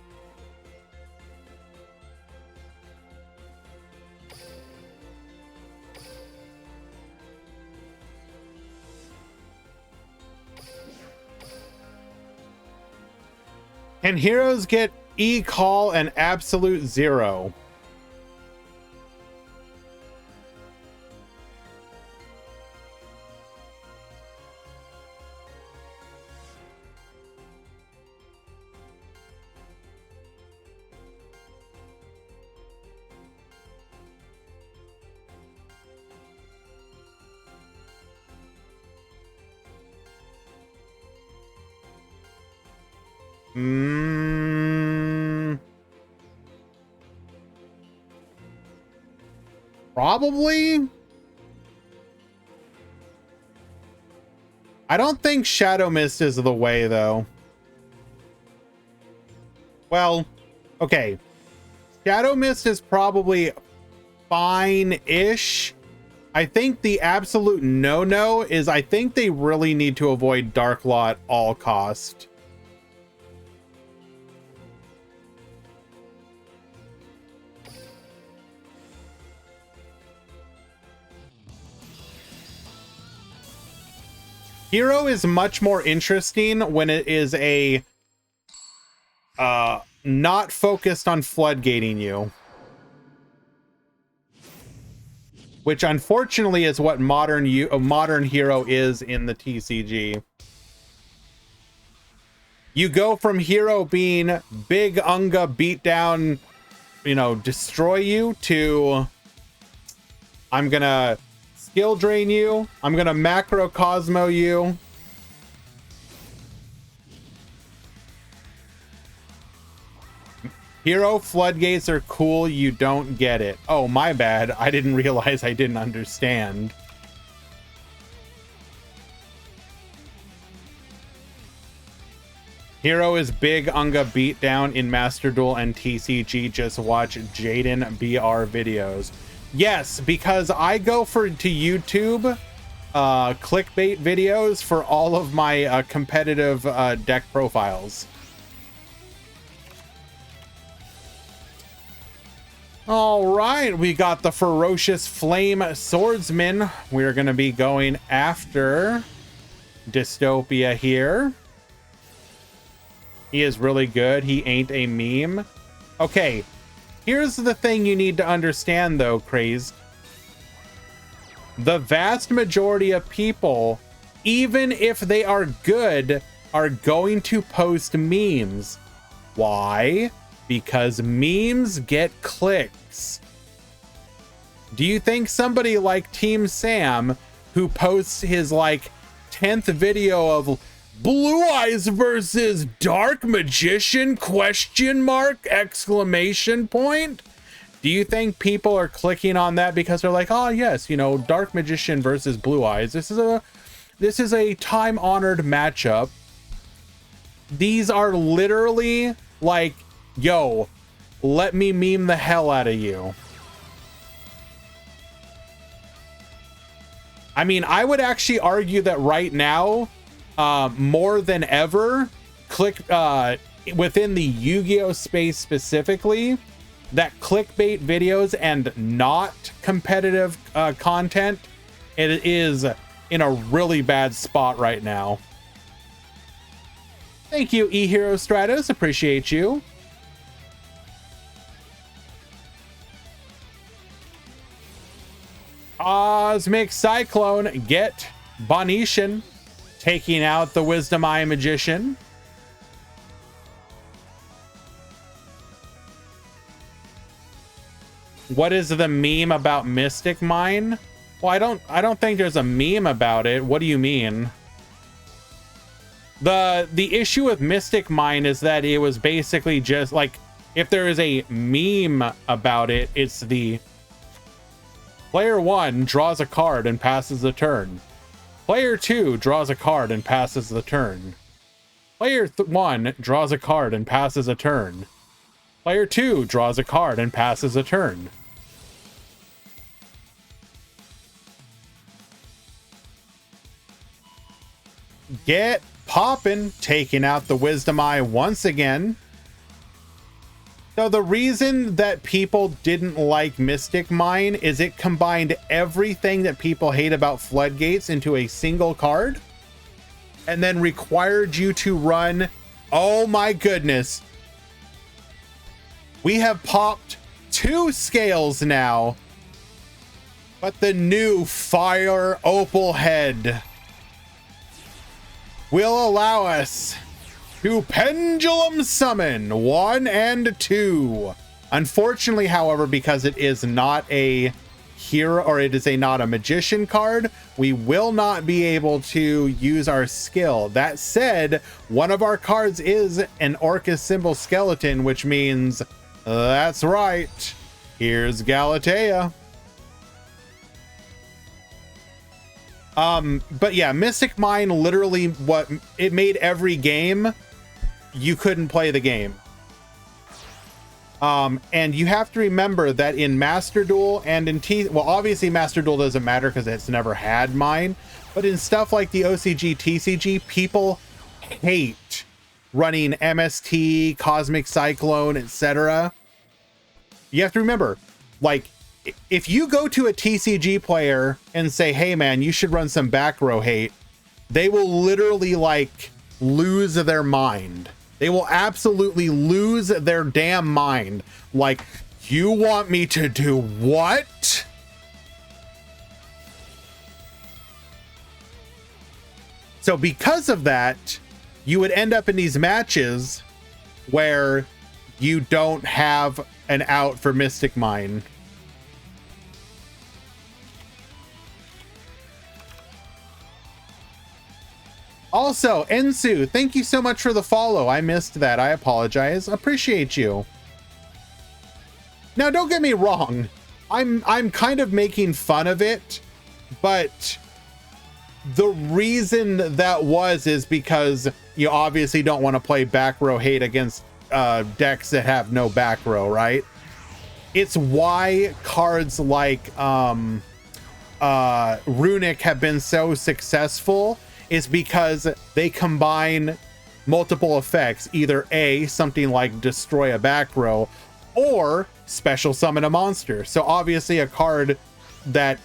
A: Can heroes get E-Call and Absolute Zero? Probably. I don't think Shadow Mist is the way, though. Well, okay. Shadow Mist is probably fine-ish. I think the absolute no-no is I think they really need to avoid Dark Law at all cost. Hero is much more interesting when it is a not focused on floodgating you, which unfortunately is what modern hero is in the TCG. You go from hero being big Unga beat down, you know, destroy you, to I'm gonna skill drain you, I'm gonna macro Cosmo you. Hero floodgates are cool. You don't get it. Oh, my bad. I didn't realize I didn't understand. Hero is big Unga beatdown in Master Duel and TCG. Just watch Jaden BR videos. Yes, because I go to YouTube clickbait videos for all of my competitive deck profiles. All right, we got the Ferocious Flame Swordsman. We're going to be going after Dystopia here. He is really good. He ain't a meme. Okay, here's the thing you need to understand, though, Crazed. The vast majority of people, even if they are good, are going to post memes. Why? Because memes get clicks. Do you think somebody like Team Sam, who posts his like 10th video of Blue Eyes versus Dark Magician question mark exclamation point? Do you think people are clicking on that because they're like, oh yes, you know, Dark Magician versus Blue Eyes. This is a time-honored matchup. These are literally like, yo, let me meme the hell out of you. I mean, I would actually argue that right now, more than ever, within the Yu-Gi-Oh space specifically, that clickbait videos and not competitive content, it is in a really bad spot right now. Thank you, eHero Stratos. Appreciate you. Cosmic Cyclone, get Bonetian, taking out the Wisdom Eye Magician. What is the meme about Mystic Mine? Well, I don't think there's a meme about it. What do you mean? The issue with Mystic Mine is that it was basically just like, if there is a meme about it, it's the player 1 draws a card and passes the turn. Player 2 draws a card and passes the turn. Player 1 draws a card and passes a turn. Player 2 draws a card and passes a turn. Get poppin', taking out the Wisdom Eye once again. So the reason that people didn't like Mystic Mine is it combined everything that people hate about Floodgates into a single card, and then required you to run, oh my goodness, we have popped 2 scales now, but the new Fire Opal Head will allow us to Pendulum Summon 1 and 2. Unfortunately, however, because it is not a hero, or it is not a magician card, we will not be able to use our skill. That said, one of our cards is an Orcus symbol skeleton, which means that's right, here's Galatea. But yeah, Mystic Mine literally it made every game you couldn't play the game. And you have to remember that in Master Duel and in well, obviously Master Duel doesn't matter because it's never had mine, but in stuff like the OCG, TCG, people hate running MST, Cosmic Cyclone, etc. You have to remember, like, if you go to a TCG player and say, hey man, you should run some back row hate, they will literally like lose their mind. They will absolutely lose their damn mind. Like, you want me to do what? So because of that, you would end up in these matches where you don't have an out for Mystic Mine. Also, Ensu, thank you so much for the follow. I missed that. I apologize. Appreciate you. Now, don't get me wrong. I'm kind of making fun of it, but the reason that is because you obviously don't want to play back row hate against decks that have no back row, right? It's why cards like Runic have been so successful, is because they combine multiple effects, either A, something like destroy a back row, or special summon a monster. So obviously a card that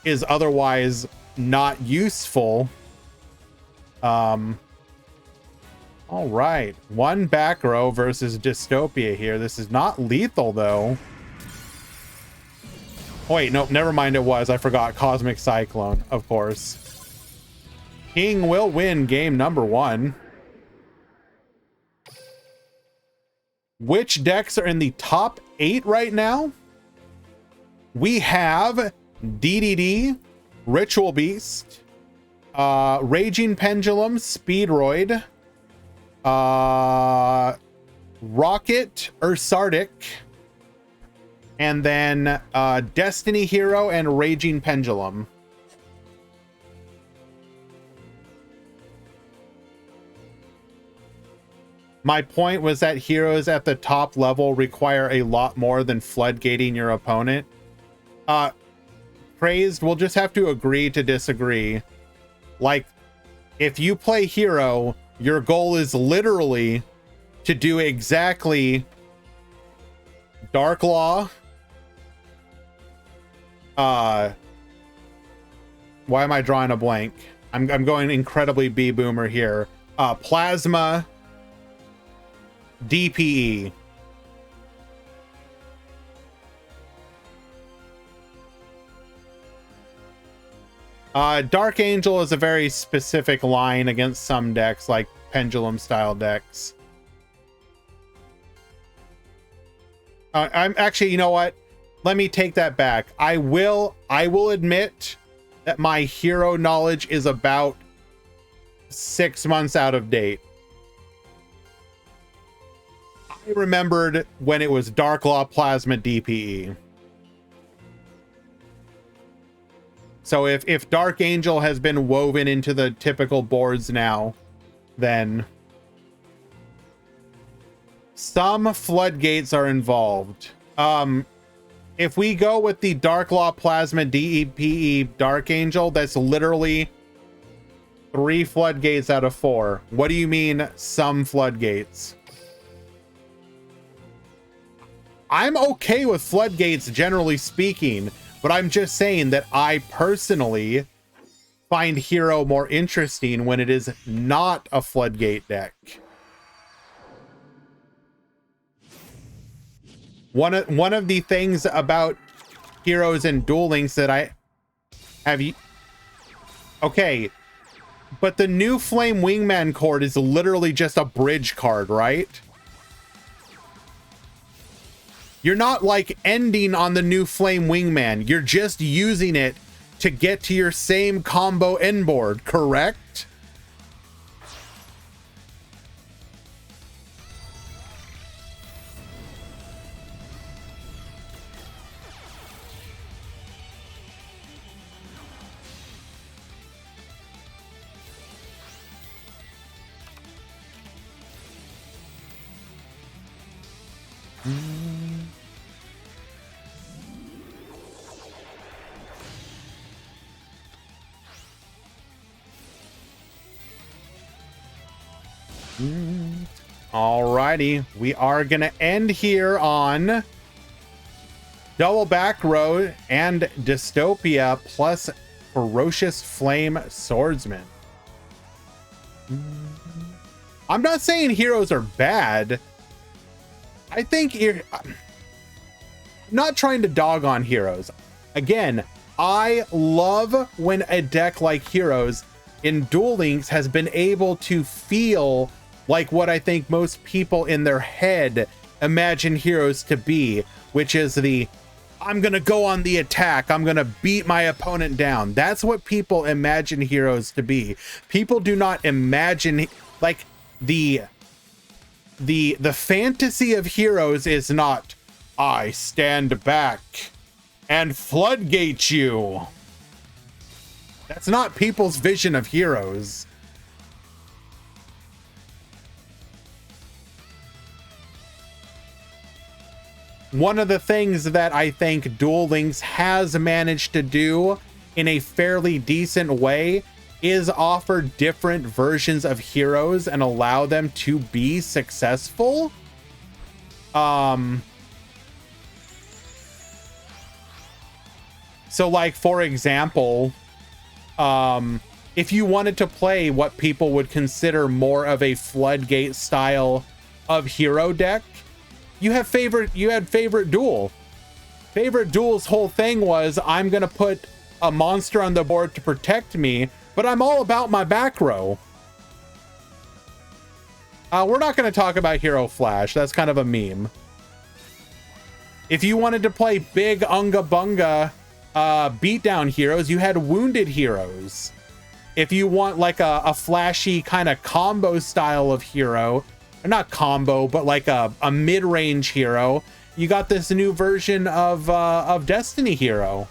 A: is otherwise not useful. All right, one back row versus Dystopia here. This is not lethal though. Oh, wait, no, never mind, it was. I forgot. Cosmic Cyclone, of course. King will win game number 1. Which decks are in the top 8 right now? We have DDD, Ritual Beast, Raging Pendulum, Speedroid, Rocket, Ursardic, and then Destiny Hero and Raging Pendulum. My point was that heroes at the top level require a lot more than floodgating your opponent. Praised, we'll just have to agree to disagree. Like, if you play hero, your goal is literally to do exactly Dark Law. Why am I drawing a blank? I'm going incredibly B-boomer here. Plasma, DPE. Dark Angel is a very specific line against some decks, like Pendulum style decks. I'm actually, you know what? Let me take that back. I will admit that my hero knowledge is about 6 months out of date. I remembered when it was Dark Law, Plasma, DPE. So if Dark Angel has been woven into the typical boards now, then some floodgates are involved. If we go with the Dark Law, Plasma, DPE, Dark Angel, that's literally 3 floodgates out of 4. What do you mean, some floodgates? I'm okay with floodgates, generally speaking, but I'm just saying that I personally find hero more interesting when it is not a floodgate deck. One of the things about heroes and Duel Links that I have you okay, but the new Flame Wingman card is literally just a bridge card, right? You're not like ending on the new Flame Wingman. You're just using it to get to your same combo end board, correct? Alrighty, we are gonna end here on Double Back Row and Dystopia plus Ferocious Flame Swordsman. I'm not saying heroes are bad. I think I'm not trying to dog on heroes. Again, I love when a deck like Heroes in Duel Links has been able to feel like what I think most people in their head imagine heroes to be, which is the, I'm gonna go on the attack, I'm gonna beat my opponent down. That's what people imagine heroes to be. People do not imagine, like, the fantasy of heroes is not I stand back and floodgate you. That's not people's vision of heroes. One of the things that I think Duel Links has managed to do in a fairly decent way is offer different versions of heroes and allow them to be successful. So like, for example, if you wanted to play what people would consider more of a floodgate style of hero deck, you had favorite Duel. Favorite Duel's whole thing was, I'm gonna put a monster on the board to protect me, but I'm all about my back row. We're not gonna talk about Hero Flash. That's kind of a meme. If you wanted to play big Unga Bunga beatdown heroes, you had Wounded Heroes. If you want like a flashy kind of combo style of hero, or not combo, but like a mid-range hero, you got this new version of Destiny Hero.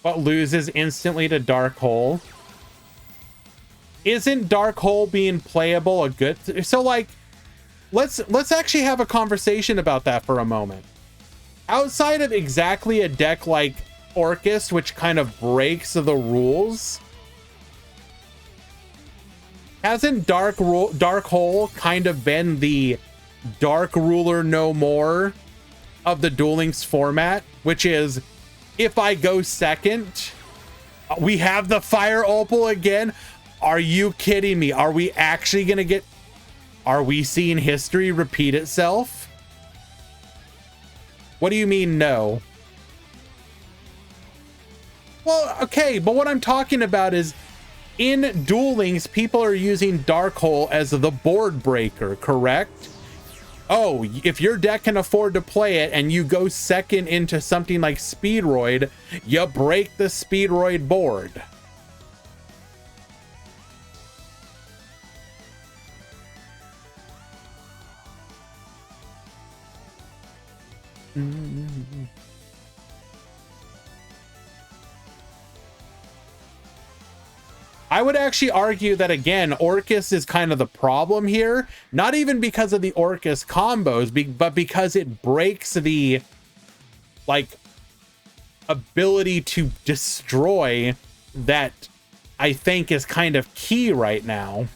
A: But loses instantly to Dark Hole. Isn't Dark Hole being playable a good... So like, let's actually have a conversation about that for a moment. Outside of exactly a deck like Orcust, which kind of breaks the rules, hasn't Dark Hole kind of been the Dark Ruler no more of the Duel Links format? Which is, if I go second, we have the Fire Opal again. Are you kidding me? Are we actually gonna get... Are we seeing history repeat itself? What do you mean, no? Well, okay, but what I'm talking about is, in Duel Links, people are using Dark Hole as the board breaker, correct? Oh, if your deck can afford to play it and you go second into something like Speedroid, you break the Speedroid board. I would actually argue that, again, Orcust is kind of the problem here. Not even because of the Orcust combos, but because it breaks the, like, ability to destroy that I think is kind of key right now.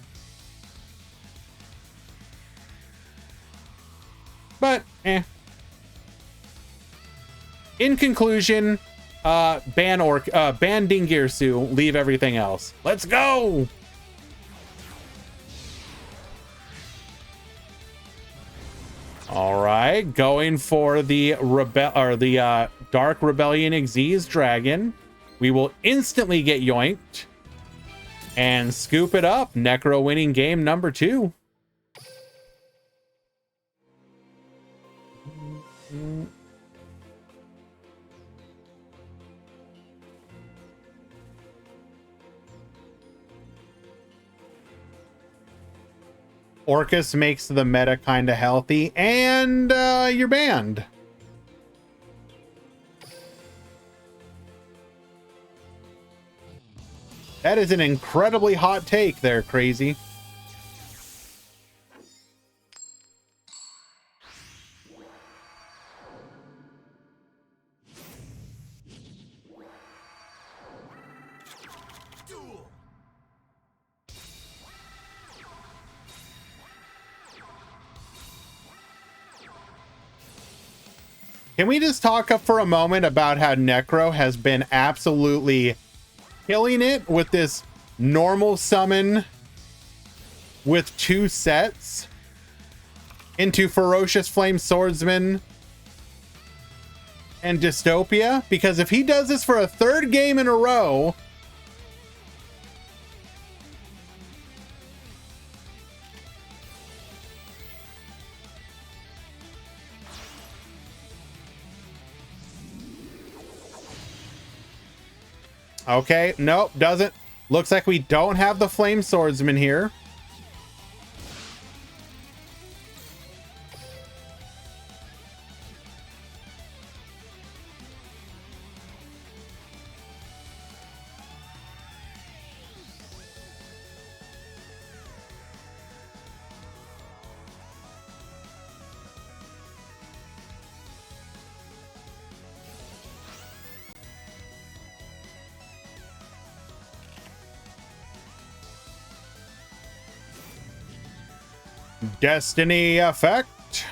A: But, eh. In conclusion, ban Dingirsu, leave everything else. Let's go! All right, going for the Dark Rebellion Xyz Dragon. We will instantly get yoinked and scoop it up. Necro winning game number 2. Orcust makes the meta kind of healthy, and you're banned. That is an incredibly hot take there, Crazy. Can we just talk up for a moment about how Necro has been absolutely killing it with this normal summon with 2 sets into Ferocious Flame Swordsman and Dystopia? Because if he does this for a 3rd game in a row, Okay, nope, doesn't. Looks like we don't have the flame swordsman here. Destiny effect.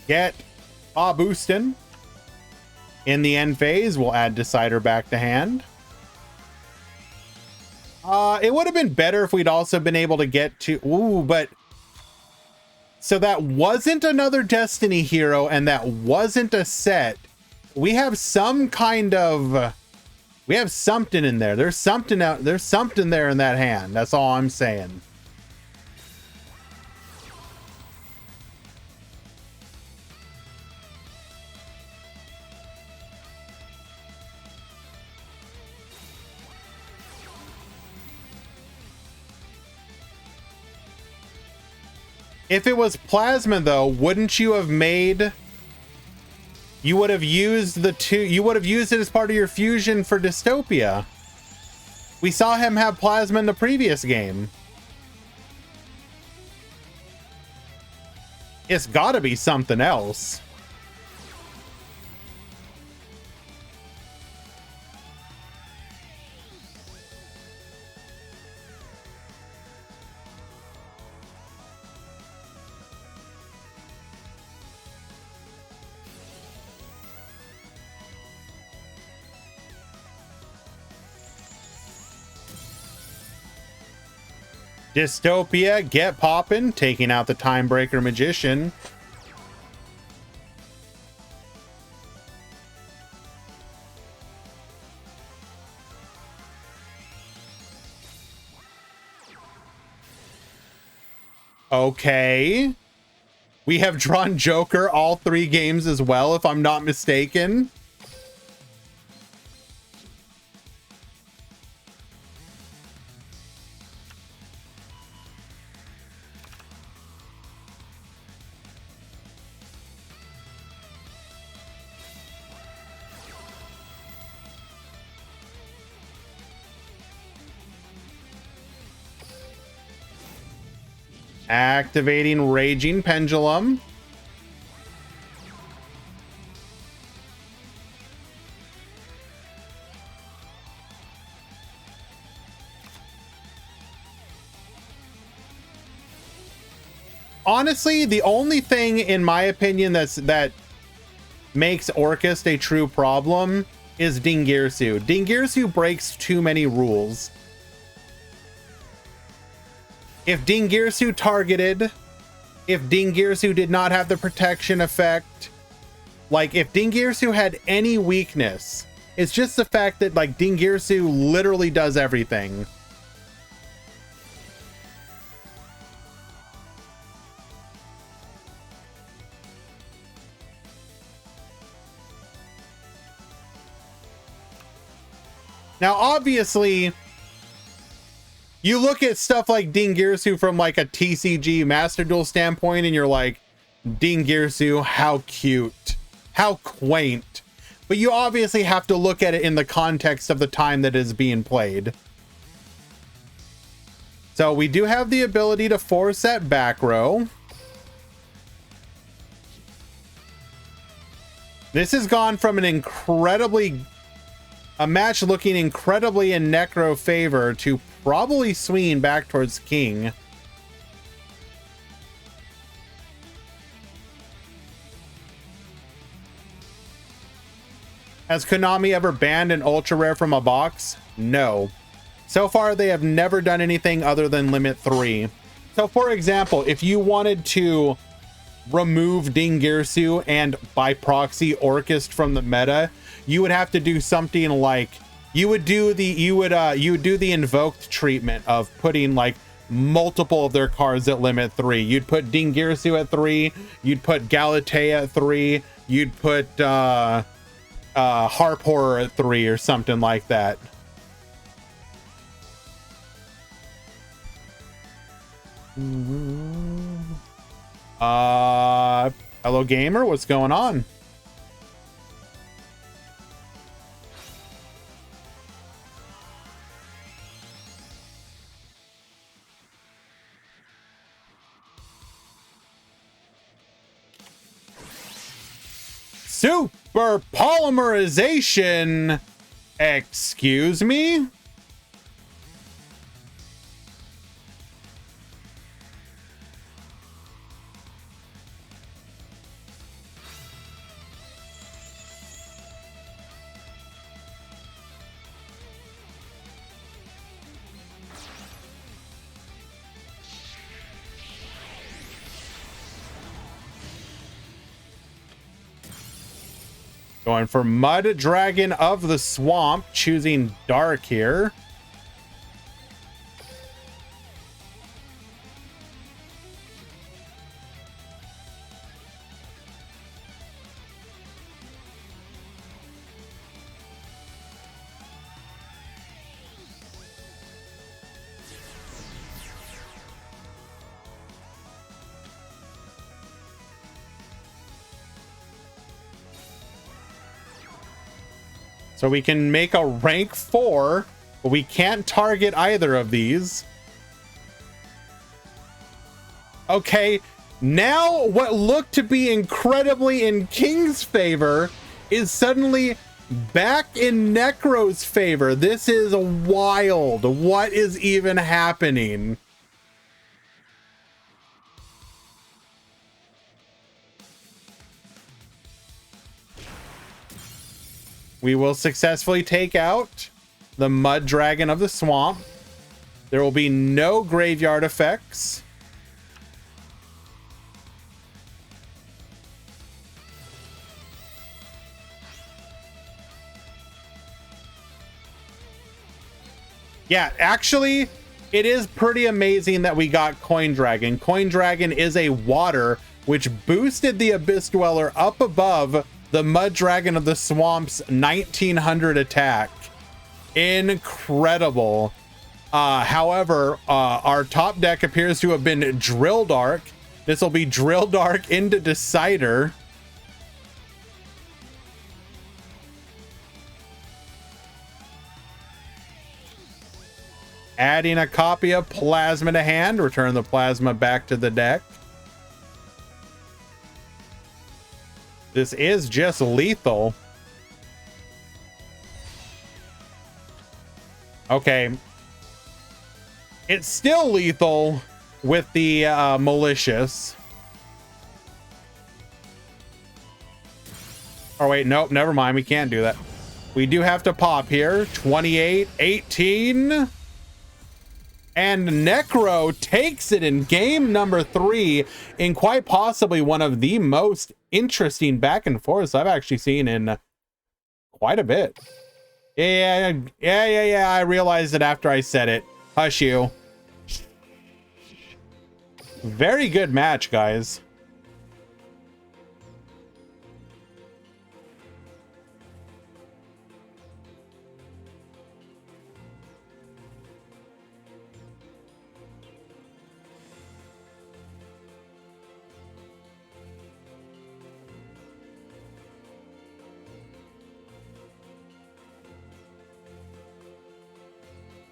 A: Get boostin'. In the end phase, we'll add Decider back to hand. It would have been better if we'd also been able to get to... Ooh, but... So that wasn't another Destiny hero, and that wasn't a set. We have some kind of... We have something in there. There's something out. There's something there in that hand. That's all I'm saying. If it was plasma, though, wouldn't you have made... You would have used the two... You would have used it as part of your fusion for Dystopia. We saw him have plasma in the previous game. It's gotta be something else. Dystopia, get poppin', taking out the Timebreaker Magician. Okay. We have drawn Joker all 3 games as well, if I'm not mistaken. Activating Raging Pendulum. Honestly, the only thing, in my opinion, that makes Orcust a true problem is Dingirsu. Dingirsu breaks too many rules. If Dingirsu targeted, if Dingirsu did not have the protection effect, like if Dingirsu had any weakness, it's just the fact that like Dingirsu literally does everything. Now, obviously, you look at stuff like Dingirsu from like a TCG Master Duel standpoint, and you're like, Dingirsu, how cute, how quaint. But you obviously have to look at it in the context of the time that is being played. So we do have the ability to force that back row. This has gone from a match looking incredibly in Necro favor to probably swinging back towards King. Has Konami ever banned an ultra rare from a box? No. So far, they have never done anything other than limit 3. So for example, if you wanted to remove Dingirsu and by proxy Orcust from the meta, you would have to do something like you would do the invoked treatment of putting like multiple of their cards at limit 3. You'd put Dingirsu at 3, you'd put Galatea at 3, you'd put Harp Horror at 3 or something like that. Hello gamer, what's going on? Super polymerization. Excuse me? Going for Mud Dragon of the Swamp, choosing Dark here. So we can make a rank 4, but we can't target either of these. Okay, now what looked to be incredibly in King's favor is suddenly back in Necro's favor. This is wild. What is even happening? We will successfully take out the Mud Dragon of the Swamp. There will be no graveyard effects. Yeah, actually, it is pretty amazing that we got Coin Dragon. Coin Dragon is a water, which boosted the Abyss Dweller up above the Mud Dragon of the Swamp's 1900 attack. Incredible. However, our top deck appears to have been Drill Dark. This will be Drill Dark into Decider. Adding a copy of Plasma to hand. Return the Plasma back to the deck. This is just lethal. Okay. It's still lethal with the malicious. Oh, wait. Nope. Never mind. We can't do that. We do have to pop here. 28, 18. And Necro takes it in game number 3 in quite possibly one of the most interesting back and forths I've actually seen in quite a bit. Yeah. I realized it after I said it. Hush you. Very good match, guys.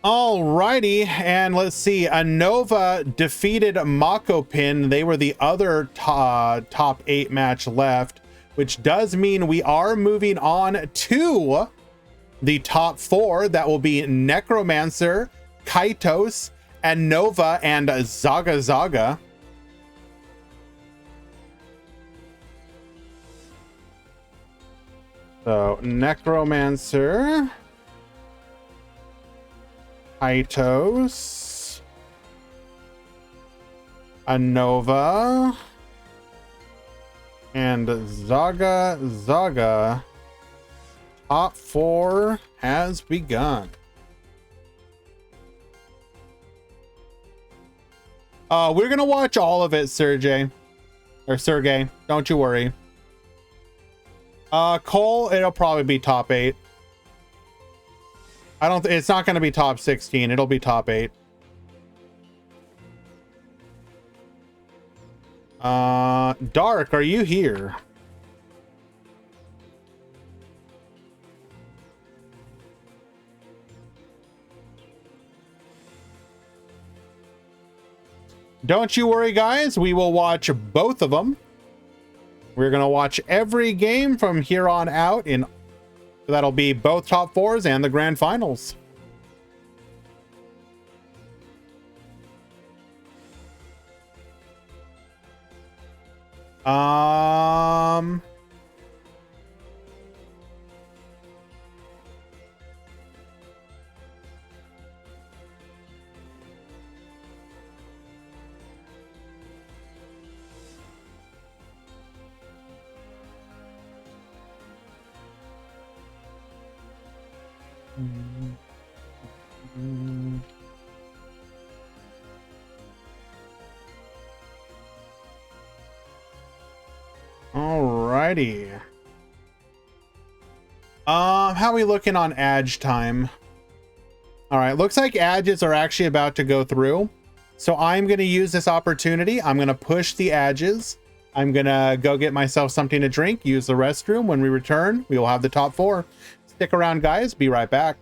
A: Alrighty, and let's see. Anova defeated Makopin. They were the other top 8 match left, which does mean we are moving on to the top 4. That will be Necromancer, Kaitos, Anova, and Zaga Zaga. So, Necromancer, Kaitos, Anova, and Zaga Zaga. Top 4 has begun. We're gonna watch all of it, Sergey. Or Sergey, don't you worry. Cole, it'll probably be top 8. It's not going to be top 16. It'll be top 8. Dark, are you here? Don't you worry, guys. We will watch both of them. We're going to watch every game from here on out. That'll be both top 4s and the grand finals. Alrighty. How are we looking on Adge time? All right, looks like Adges are actually about to go through. So I'm going to use this opportunity. I'm going to push the Adges. I'm going to go get myself something to drink, use the restroom. When we return, we will have the top 4. Stick around, guys. Be right back.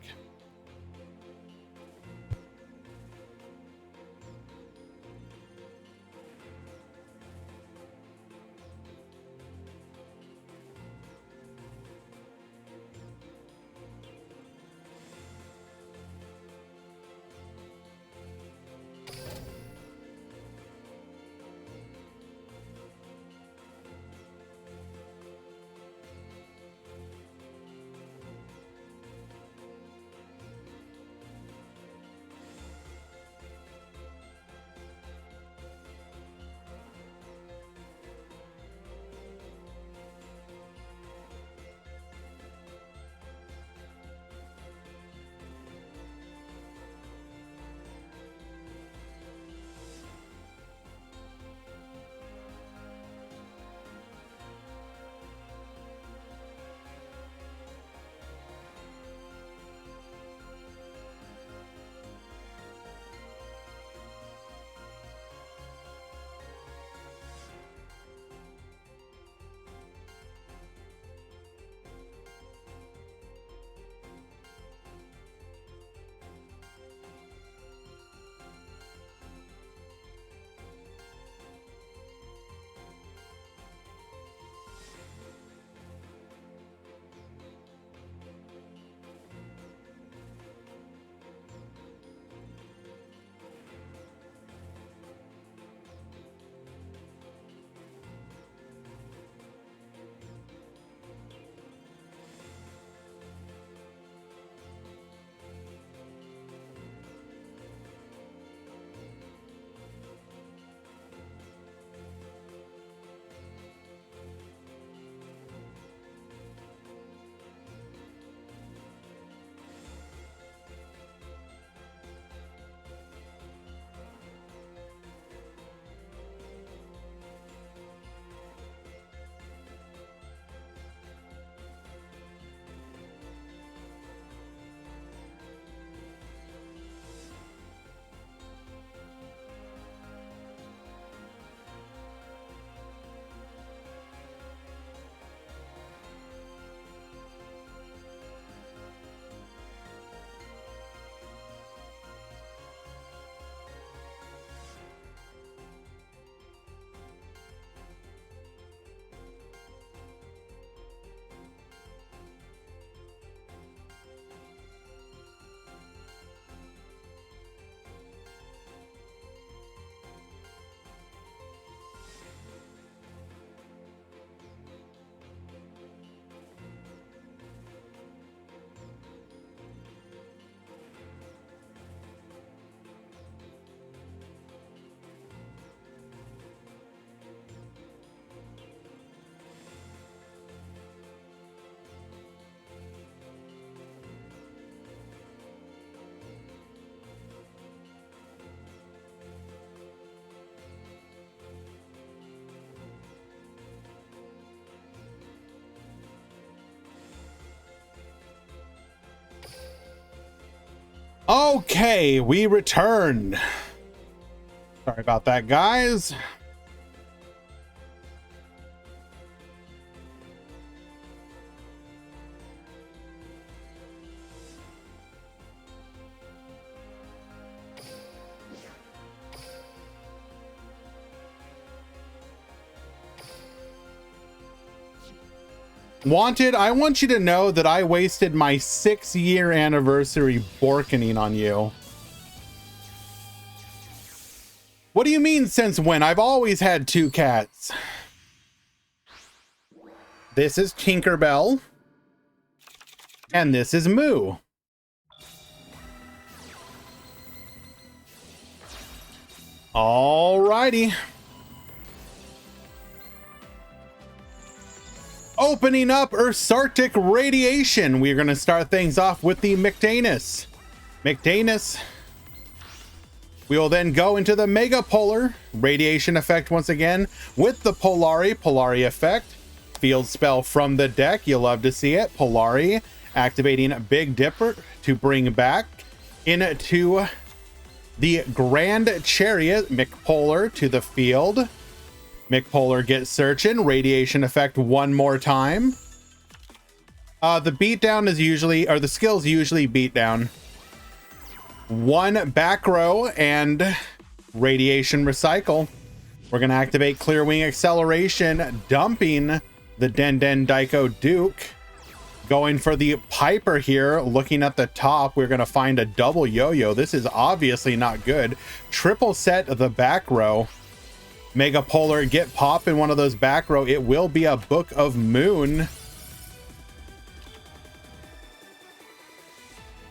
A: Okay, we returned. Sorry about that, guys. Wanted, I want you to know that I wasted my 6-year anniversary borkening on you. What do you mean since when? I've always had 2 cats. This is Tinkerbell. And this is Moo. Alrighty. Opening up Ursarctic Radiation. We're going to start things off with the McDanus. We will then go into the Mega Polar Radiation effect once again with the Polari effect. Field spell from the deck. You'll love to see it. Polari activating Big Dipper to bring back into the Grand Chariot McPolar to the field. McPolar gets searching. Radiation effect one more time. The beatdown is usually, or the skills usually beatdown. 1 back row and radiation recycle. We're going to activate Clear Wing Acceleration, dumping the Den Daiko Duke. Going for the Piper here. Looking at the top, we're going to find a double yo-yo. This is obviously not good. Triple set the back row. Mega Polar get pop in one of those back row. It will be a Book of Moon.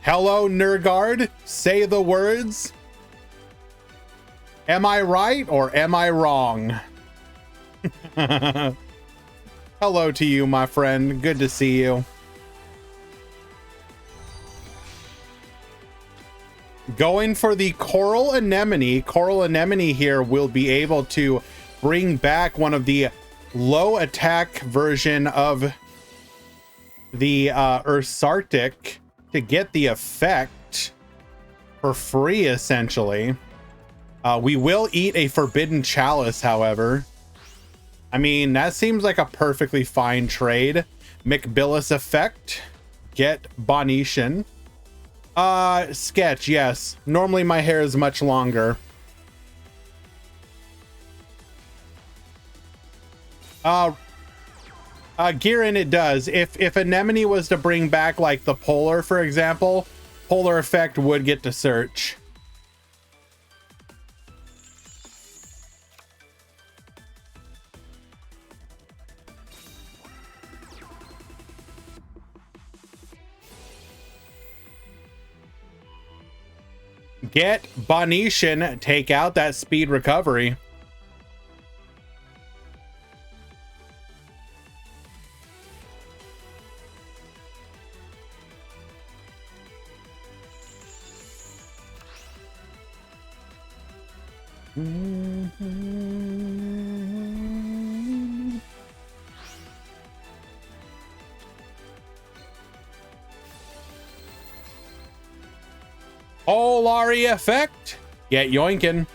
A: Hello, Nergard. Say the words. Am I right or am I wrong? Hello to you, my friend. Good to see you. Going for the Coral Anemone. Coral Anemone here will be able to bring back one of the low attack version of the Ursarctic to get the effect for free, essentially. We will eat a Forbidden Chalice, however. I mean, that seems like a perfectly fine trade. McBillis effect. Get Bonetian. Sketch, yes. Normally my hair is much longer. Girin, it does. If Anemone was to bring back like the Polar, for example, Polar effect would get to search. Get Bonetian, take out that speed recovery. Polari effect. Get yoinkin'.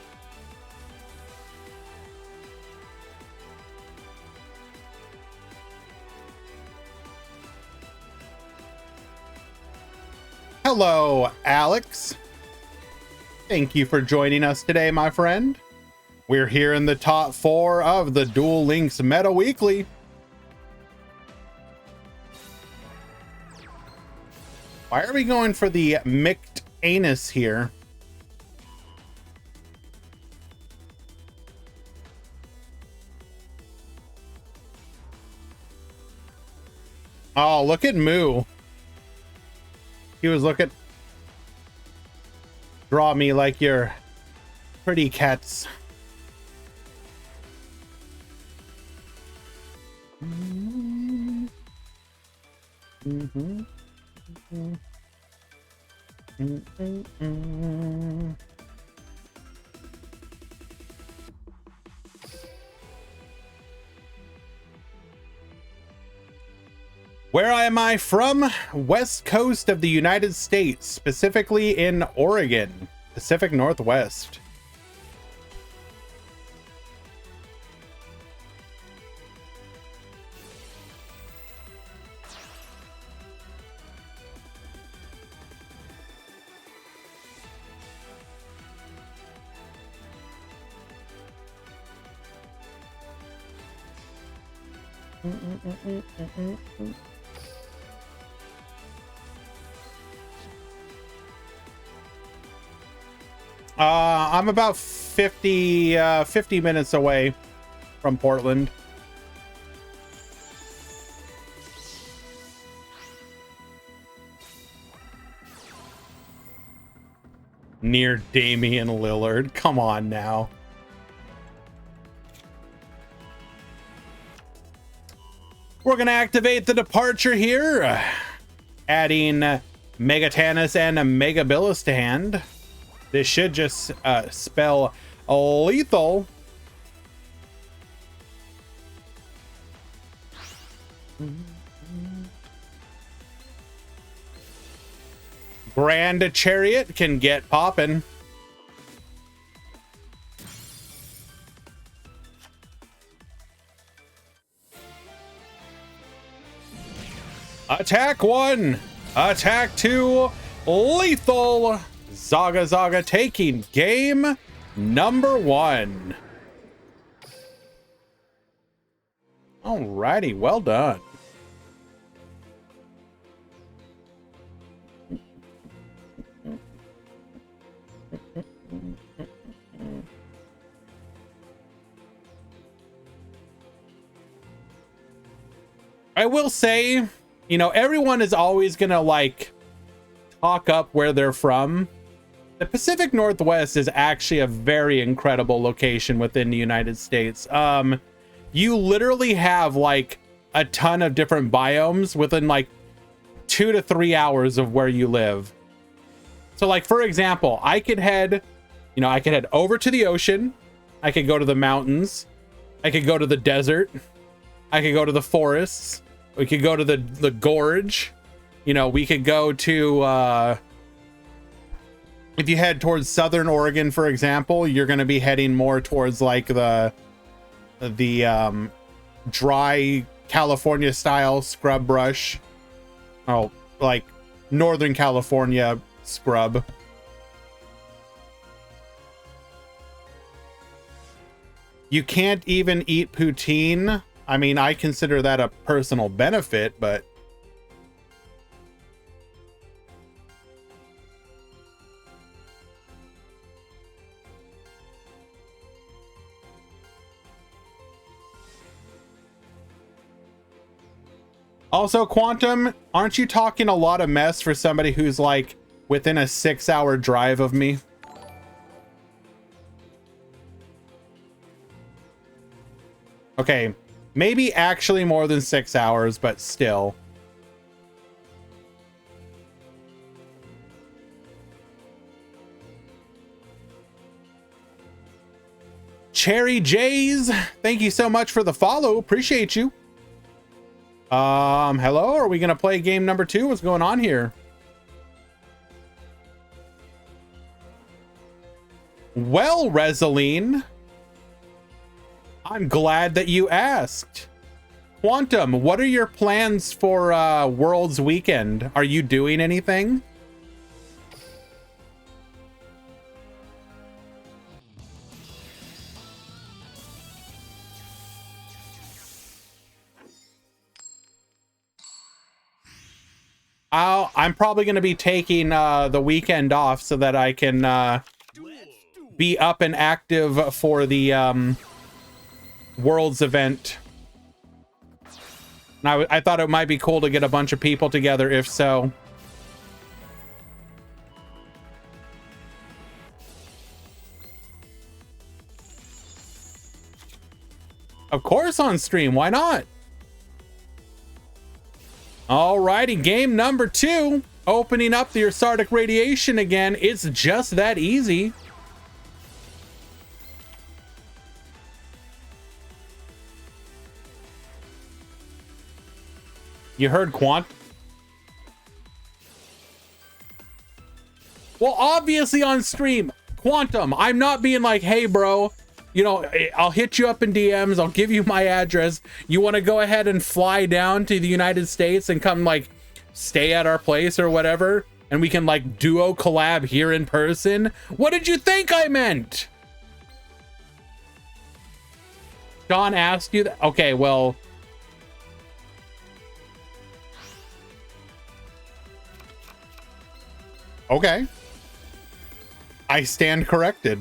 A: Hello, Alex. Thank you for joining us today, my friend. We're here in the top 4 of the Duel Links Meta Weekly. Why are we going for the mixed anus here? Oh, look at Moo. He was looking. Draw me like your pretty cats. Where am I from? West coast of the United States, specifically in Oregon, Pacific Northwest. I'm about 50 minutes away from Portland. Near Damian Lillard. Come on now. We're going to activate the departure here. Adding Megatanus and Megabilis to hand. This should just spell lethal. Grand Chariot can get poppin'. Attack 1, attack 2, lethal. Zaga Zaga taking game number 1. Alrighty, well done. I will say, you know, everyone is always gonna like talk up where they're from. The Pacific Northwest is actually a very incredible location within the United States. You literally have like a ton of different biomes within like 2 to 3 hours of where you live. So like, for example, I could head over to the ocean. I could go to the mountains. I could go to the desert. I could go to the forests. We could go to the gorge. You know, we could go to, if you head towards Southern Oregon, for example, you're going to be heading more towards like the dry California style scrub brush. Oh, like Northern California scrub. You can't even eat poutine. I mean, I consider that a personal benefit, but also, Quantum, aren't you talking a lot of mess for somebody who's like within a 6-hour drive of me? Okay, maybe actually more than 6 hours, but still. Cherry Jays, thank you so much for the follow. Appreciate you. Hello, are we gonna play game number 2? What's going on here? Well, Reseline, I'm glad that you asked. Quantum, what are your plans for Worlds Weekend? Are you doing anything? I'm probably going to be taking the weekend off so that I can be up and active for the Worlds event. And I thought it might be cool to get a bunch of people together, if so. Of course on stream, why not? Alrighty, game number 2. Opening up the Ursardic Radiation again. It's just that easy. You heard Quant? Well, obviously on stream, Quantum, I'm not being like, hey, bro, you know, I'll hit you up in DMs. I'll give you my address. You want to go ahead and fly down to the United States and come like stay at our place or whatever? And we can like duo collab here in person. What did you think I meant? John asked you that. Okay, well. Okay. I stand corrected.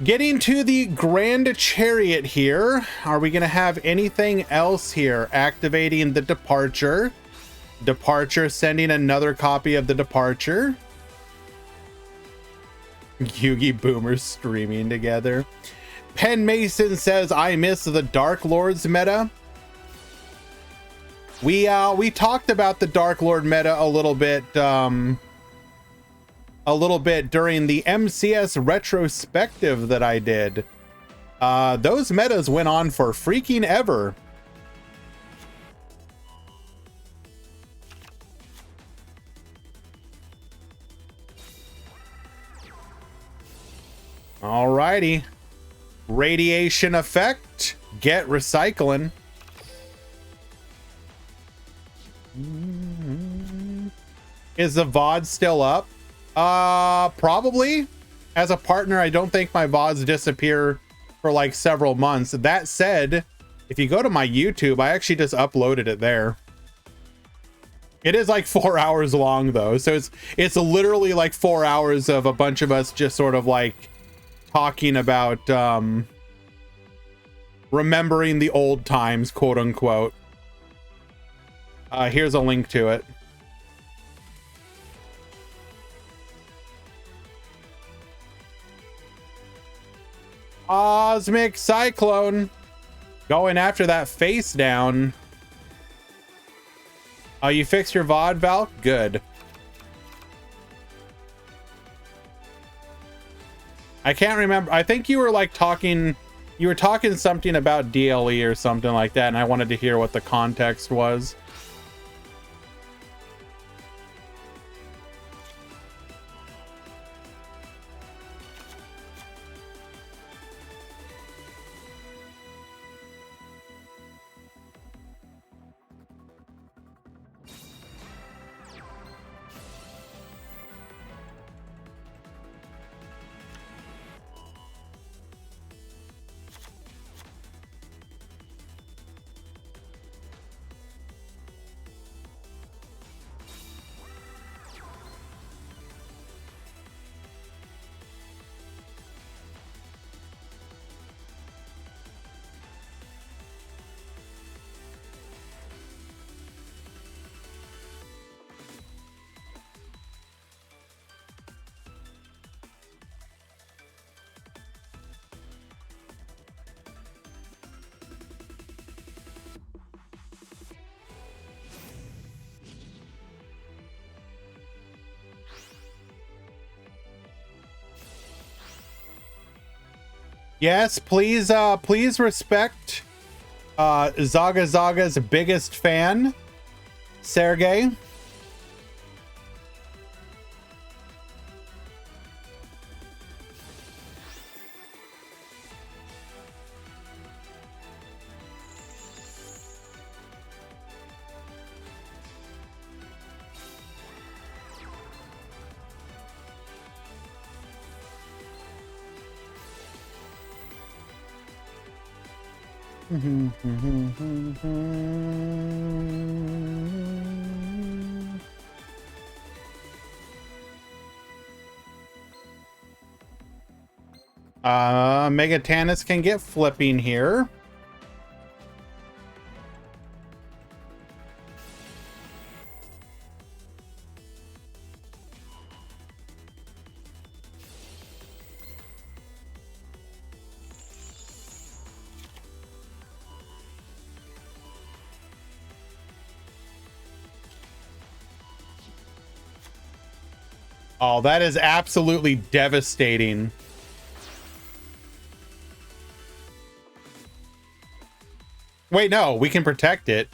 A: Getting to the Grand Chariot here. Are we going to have anything else here? Activating the Departure. Departure sending another copy of the Departure. Yugi Boomers streaming together. Penn Mason says, I miss the Dark Lords meta. We talked about the Dark Lord meta a little bit during the MCS retrospective that I did. Those metas went on for freaking ever. Alrighty. Radiation effect. Get recycling. Is the VOD still up? Probably. As a partner, I don't think my VODs disappear for like several months. That said, if you go to my YouTube, I actually just uploaded it there. It is like 4 hours long though. So it's literally like 4 hours of a bunch of us just sort of like talking about remembering the old times, quote unquote. Here's a link to it. Cosmic Cyclone going after that face down. You fixed your VOD, Val? Good. I can't remember. I think you were like talking, you were talking something about DLE or something like that, and I wanted to hear what the context was. Yes, please, please respect Zaga Zaga's biggest fan, Sergey. Megatannis can get flipping here. Oh, that is absolutely devastating. Wait, no, we can protect it.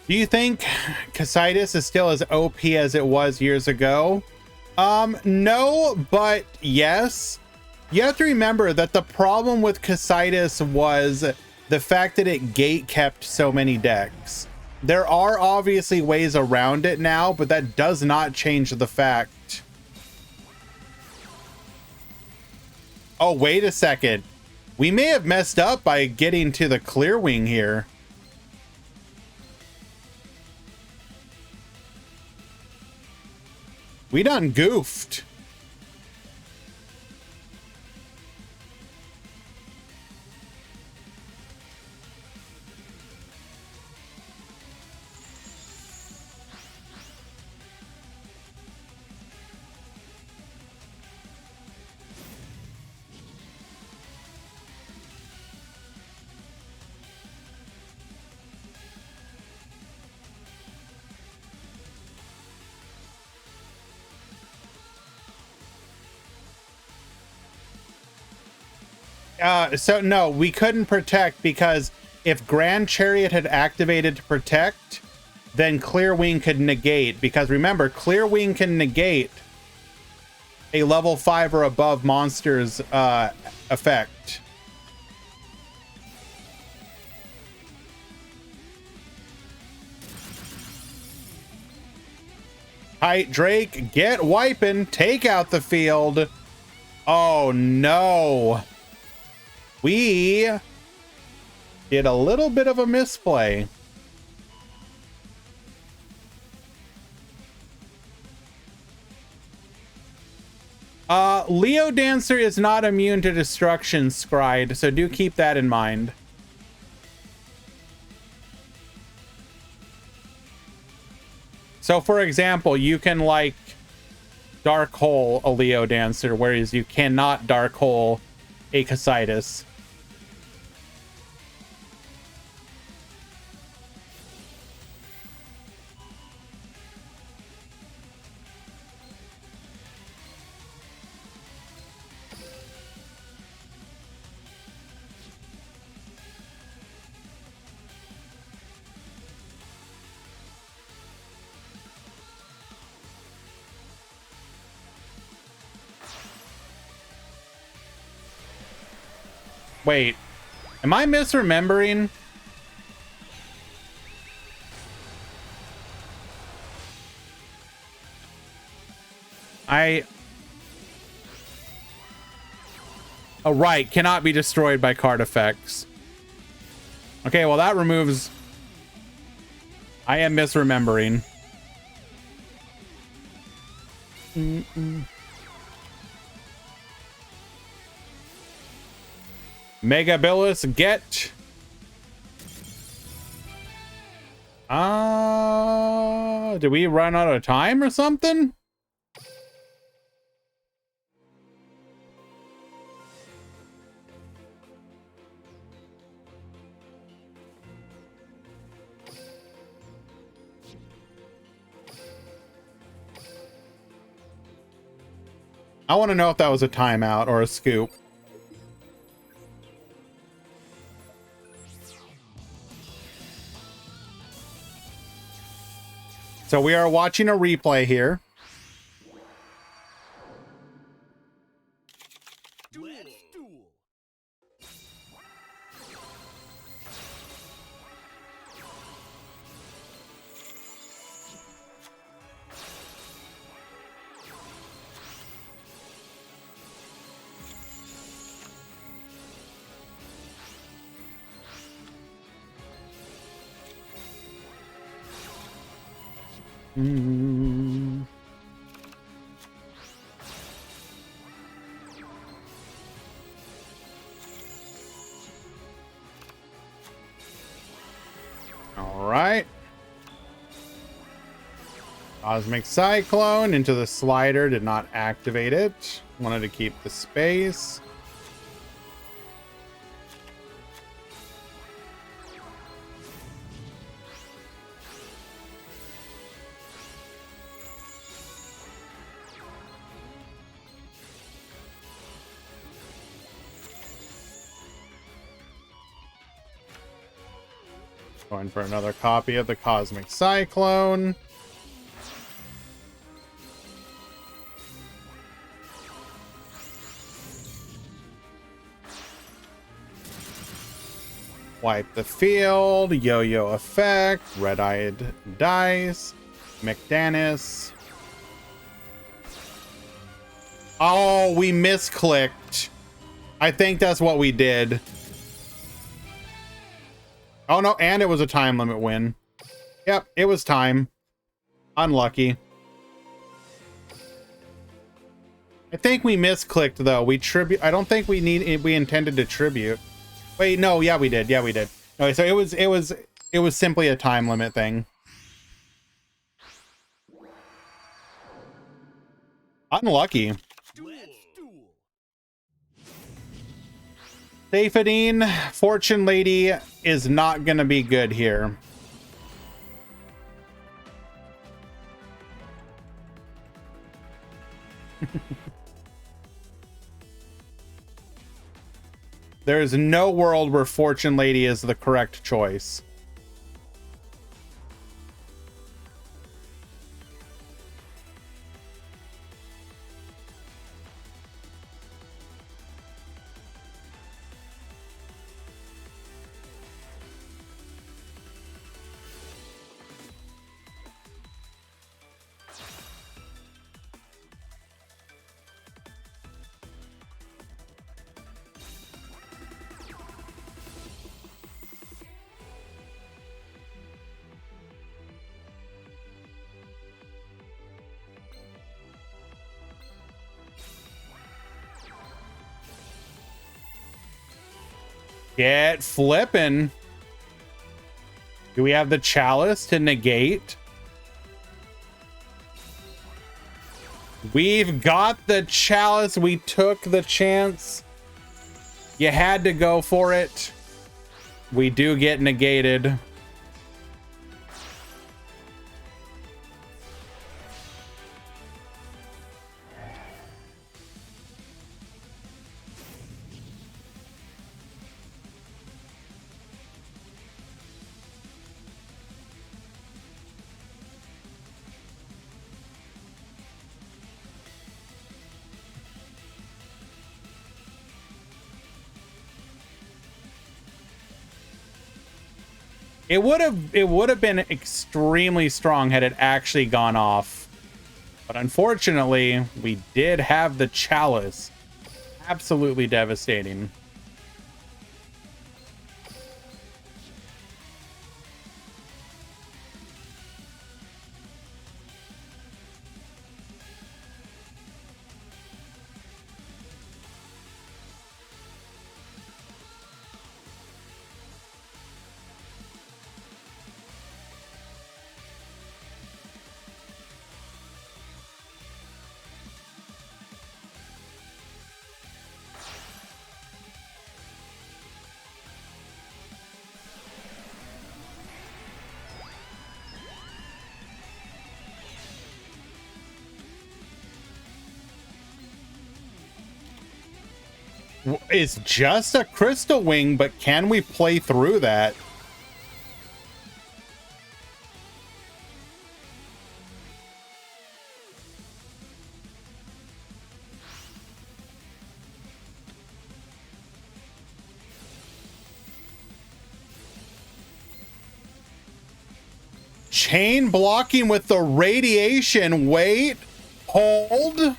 A: Do you think Casitas is still as OP as it was years ago? No, but yes. You have to remember that the problem with Casitas was the fact that it gate kept so many decks. There are obviously ways around it now, but that does not change the fact. Oh, wait a second. We may have messed up by getting to the clear wing here. We done goofed. So no, we couldn't protect because if Grand Chariot had activated to protect, then Clear Wing could negate. Because remember, Clear Wing can negate a level 5 or above monster's effect. Tight Drake, get wiping, take out the field. Oh no. We did a little bit of a misplay. Leo Dancer is not immune to destruction, Scryed, so do keep that in mind. So for example, you can like Dark Hole a Leo Dancer, whereas you cannot Dark Hole a Casitas. Wait, am I misremembering? Oh, right, cannot be destroyed by card effects. Okay, well that removes... I am misremembering. Megabilis, get. Did we run out of time or something? I want to know if that was a timeout or a scoop. So we are watching a replay here.
B: Duel.
A: All right. Cosmic Cyclone into the slider, did not activate it. Wanted to keep the space. Going for another copy of the Cosmic Cyclone. Wipe the field, yo-yo effect, red-eyed dice, McDanis. Oh, we misclicked. I think that's what we did. Oh no, and it was a time limit win. Yep, it was time. Unlucky. I think we misclicked though. I don't think we intended to tribute. Wait, no, yeah, we did. Yeah, we did. Okay, so it was simply a time limit thing. Unlucky. Safadine, Fortune Lady is not gonna be good here. There is no world where Fortune Lady is the correct choice. Get flippin'. Do we have the chalice to negate? We've got the chalice. We took the chance. You had to go for it. We do get negated. It would have been extremely strong had it actually gone off. But unfortunately, we did have the chalice. Absolutely devastating. It's just a crystal wing, but can we play through that? Chain blocking with the radiation. Wait, hold.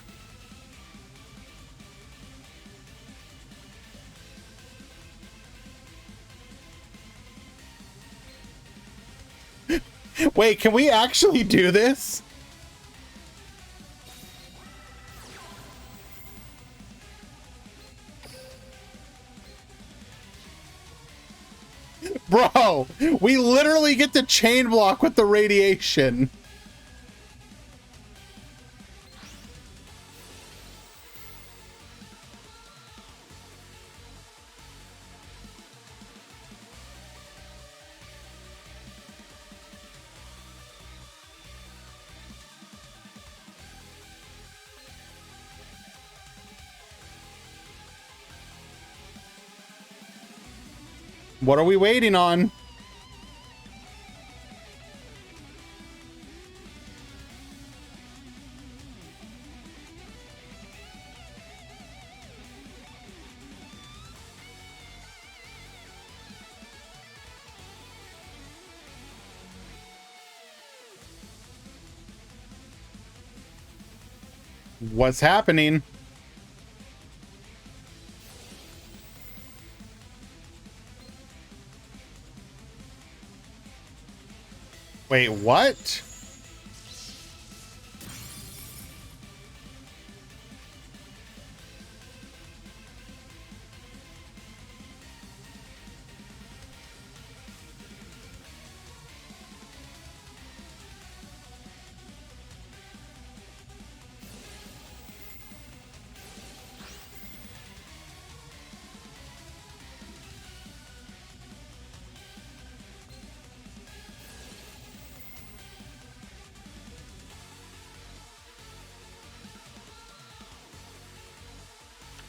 A: Wait, can we actually do this? Bro, we literally get to chain block with the radiation. What are we waiting on? What's happening? Wait, what?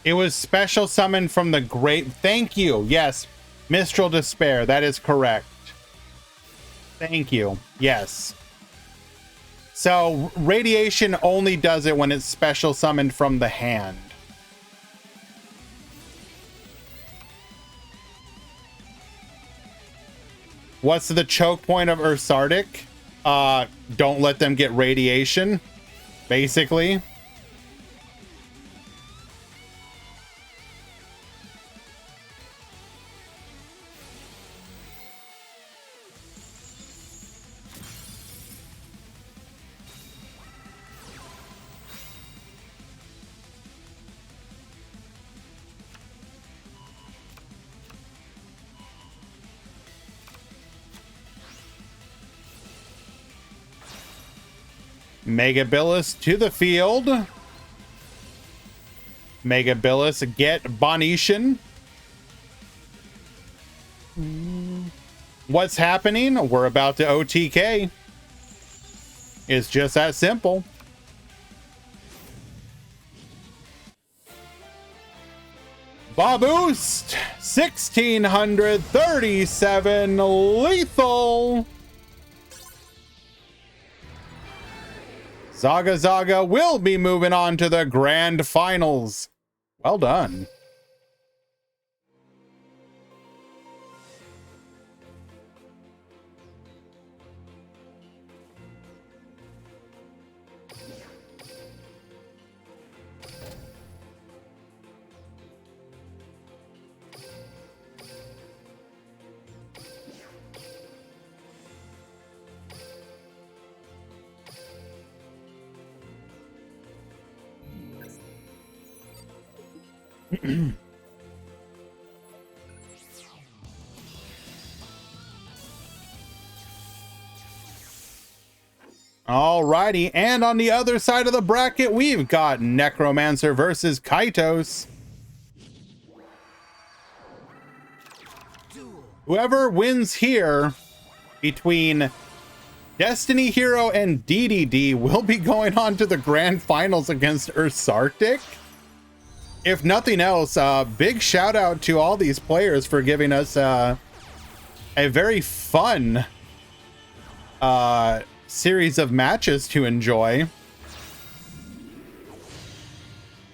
A: It was special summoned from the great. Thank you. Yes. Mistral Despair. That is correct. Thank you. Yes. So radiation only does it when it's special summoned from the hand. What's the choke point of Ursardic? Don't let them get radiation, basically. Megabilis to the field. Megabilis get Bonetian. What's happening? We're about to OTK. It's just that simple. Boost 1637 lethal. Zaga Zaga will be moving on to the grand finals. Well done. Alrighty, and on the other side of the bracket, we've got Necromancer versus Kaitos. Whoever wins here between Destiny Hero and DDD will be going on to the grand finals against Ursardic. If nothing else, big shout out to all these players for giving us a very fun series of matches to enjoy.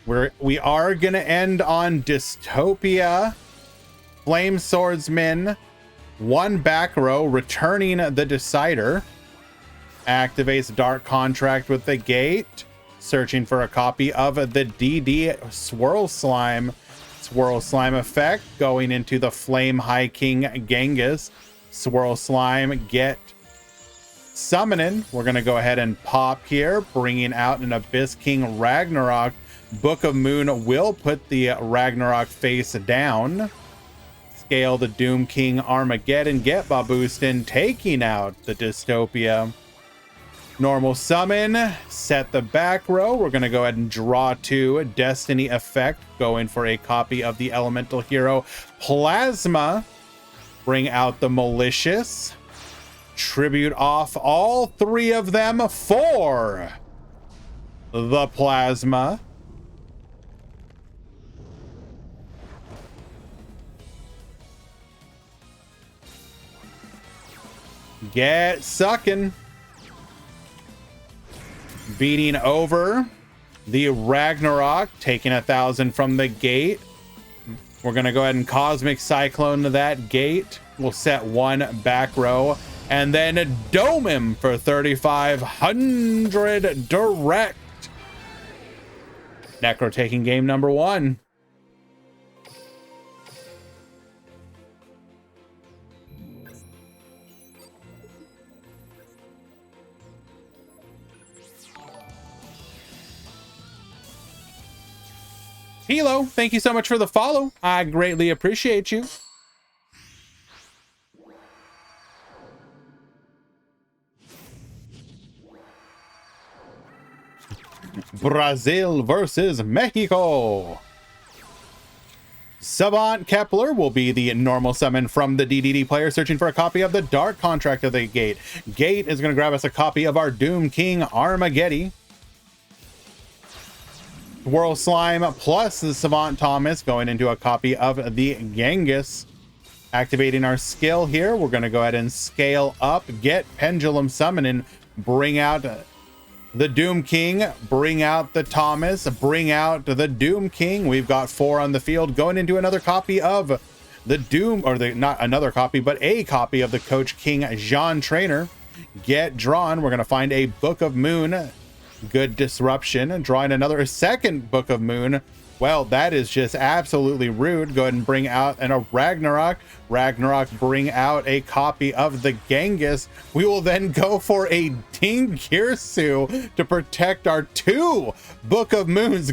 A: We are gonna end on Dystopia, Flame Swordsman, one back row, returning the Decider, activates Dark Contract with the gate, searching for a copy of the DD Swirl Slime effect, going into the Flame High King Genghis. Swirl Slime get summoning. We're going to go ahead and pop here, bringing out an Abyss King Ragnarok. Book of Moon will put the Ragnarok face down. Scale the Doom King Armageddon, get Babustin, taking out the Dystopia. Normal summon, set the back row. We're going to go ahead and draw two. Destiny effect, going for a copy of the Elemental Hero Plasma. Bring out the Malicious. Tribute off all three of them for the Plasma. Get sucking. Beating over the Ragnarok, taking 1,000 from the gate. We're going to go ahead and Cosmic Cyclone to that gate. We'll set one back row and then dome him for 3,500 direct. Necro taking game number 1. Hilo, thank you so much for the follow. I greatly appreciate you. Brazil versus Mexico. Savant Kepler will be the normal summon from the DDD player searching for a copy of the Dark Contract of the Gate. Gate is going to grab us a copy of our Doom King Armageddon. Swirl Slime plus the Savant Thomas going into a copy of the Genghis. Activating our skill here, we're going to go ahead and scale up, get Pendulum Summoning, bring out the Doom King, bring out the Thomas, bring out the Doom King. We've got 4 on the field, going into another copy of the Doom, or the not another copy, but a copy of the Coach King Jean Trainer. Get drawn. We're going to find a Book of Moon. Good disruption. Drawing another second Book of Moon. Well, that is just absolutely rude. Go ahead and bring out a Ragnarok. Ragnarok, bring out a copy of the Genghis. We will then go for a Dingirsu to protect our 2 Book of Moons.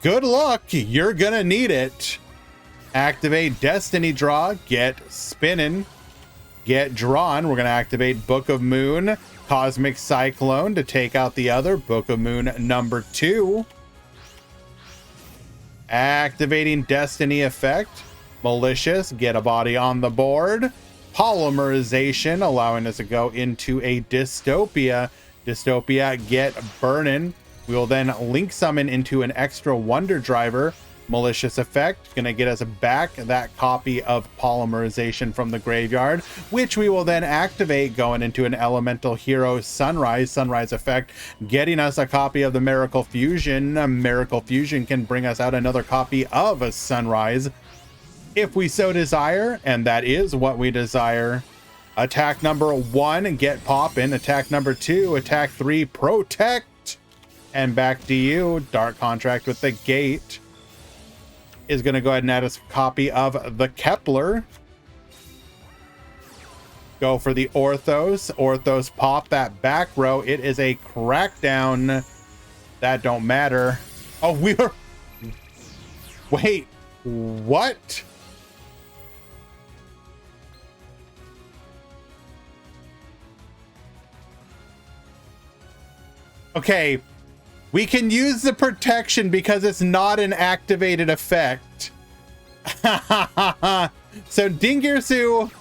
A: Good luck. You're gonna need it. Activate Destiny Draw. Get spinning. Get drawn. We're gonna activate Book of Moon. Cosmic Cyclone to take out the other Book of Moon number 2. Activating Destiny Effect. Malicious, get a body on the board. Polymerization, allowing us to go into a Dystopia. Dystopia, get burning. We will then link summon into an extra Wonder Driver. Malicious Effect, gonna get us back that copy of Polymerization from the graveyard, which we will then activate going into an Elemental Hero Sunrise. Sunrise Effect, getting us a copy of the Miracle Fusion. Miracle Fusion can bring us out another copy of a Sunrise if we so desire, and that is what we desire. Attack number 1, get poppin'. Attack number 2, attack 3, protect. And back to you. Dark Contract with the Gate is going to go ahead and add us a copy of the Kepler. Go for the Orthos. Orthos, pop that back row. It is a Crackdown. That don't matter. Oh, we were... Wait, what? Okay, we can use the protection because it's not an activated effect. So Dingirsu...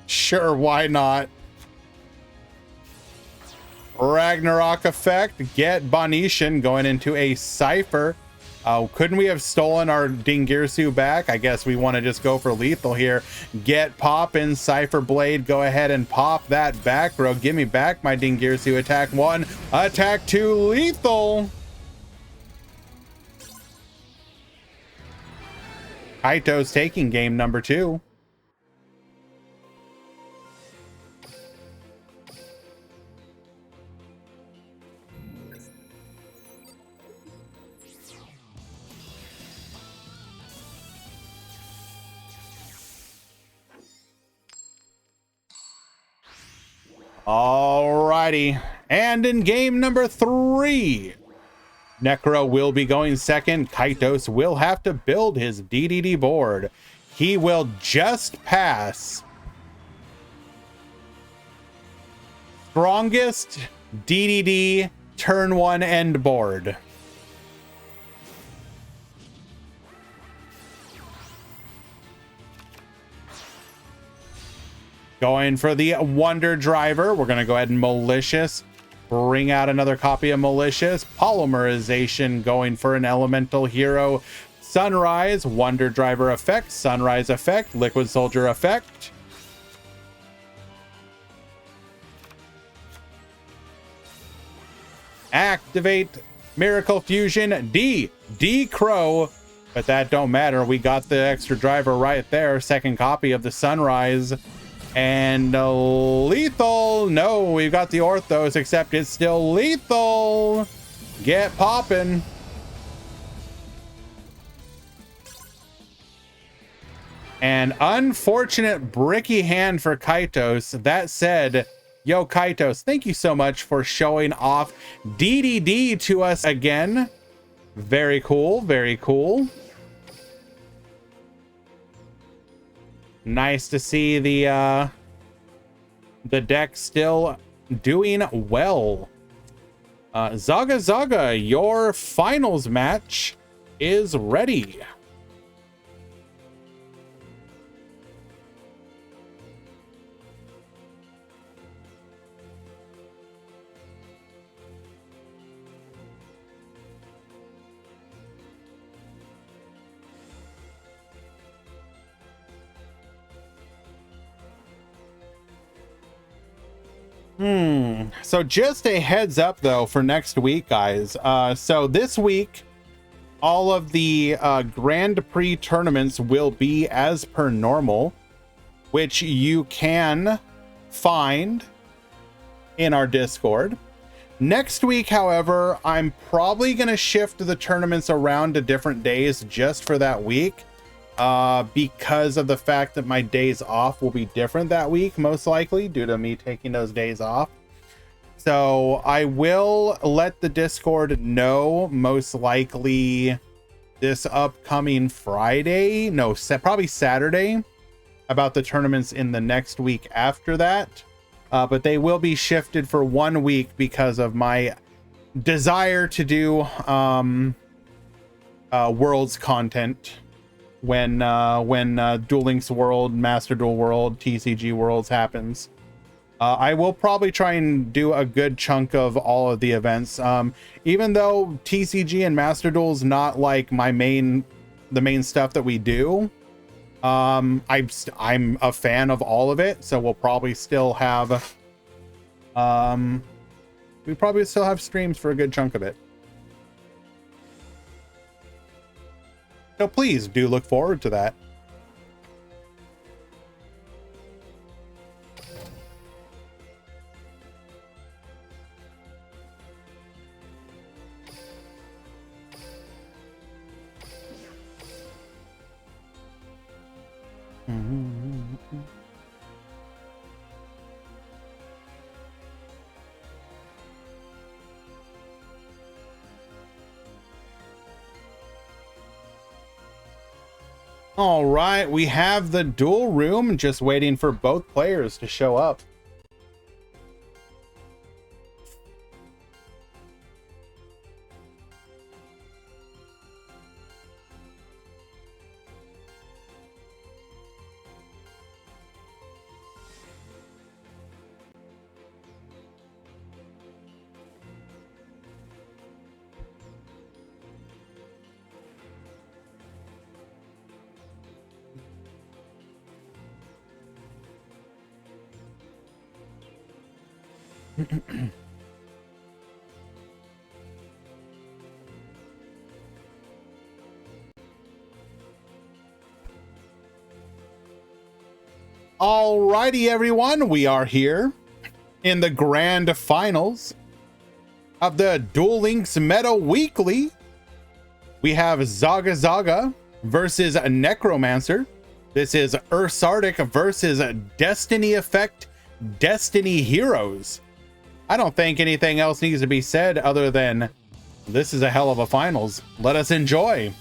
A: Sure, why not? Ragnarok effect, get Bonetian going into a Cypher. Couldn't we have stolen our Dingirsu back? I guess we want to just go for lethal here. Get poppin', Cypher Blade, go ahead and pop that back row. Give me back my Dingirsu. Attack 1, attack 2, lethal. Kaito's taking game number 2. Alrighty, and in game number 3, Necro will be going second. Kaitos will have to build his DDD board. He will just pass strongest DDD turn 1 end board. Going for the Wonder Driver. We're going to go ahead and Malicious. Bring out another copy of Malicious. Polymerization going for an Elemental Hero. Sunrise. Wonder Driver effect. Sunrise effect. Liquid Soldier effect. Activate Miracle Fusion. D Crow. But that don't matter. We got the extra driver right there. Second copy of the Sunrise. And lethal. No, we've got the Orthos, except it's still lethal. Get poppin'. And unfortunate bricky hand for Kaitos. That said, yo, Kaitos, thank you so much for showing off DDD to us again. Very cool. Very cool. Nice to see the deck still doing well. Zaga Zaga, your finals match is ready. So just a heads up though for next week, guys. So this week, all of the Grand Prix tournaments will be as per normal, which you can find in our Discord. Next week, however, I'm probably going to shift the tournaments around to different days just for that week. Because of the fact that my days off will be different that week, most likely due to me taking those days off. So I will let the Discord know most likely this upcoming Friday, no, probably Saturday, about the tournaments in the next week after that. But they will be shifted for 1 week because of my desire to do Worlds content when Duel Links World, Master Duel World, TCG Worlds happens. I will probably try and do a good chunk of all of the events. Even though TCG and Master Duel is not like the main stuff that we do. I'm a fan of all of it, so we'll probably still have streams for a good chunk of it. So please do look forward to that. All right, we have the duel room, just waiting for both players to show up. Alrighty, everyone, we are here in the grand finals of the Duel Links Meta Weekly. We have Zaga Zaga versus Necromancer. This is Ursardic versus Destiny Effect Destiny Heroes. I don't think anything else needs to be said other than this is a hell of a finals. Let us enjoy.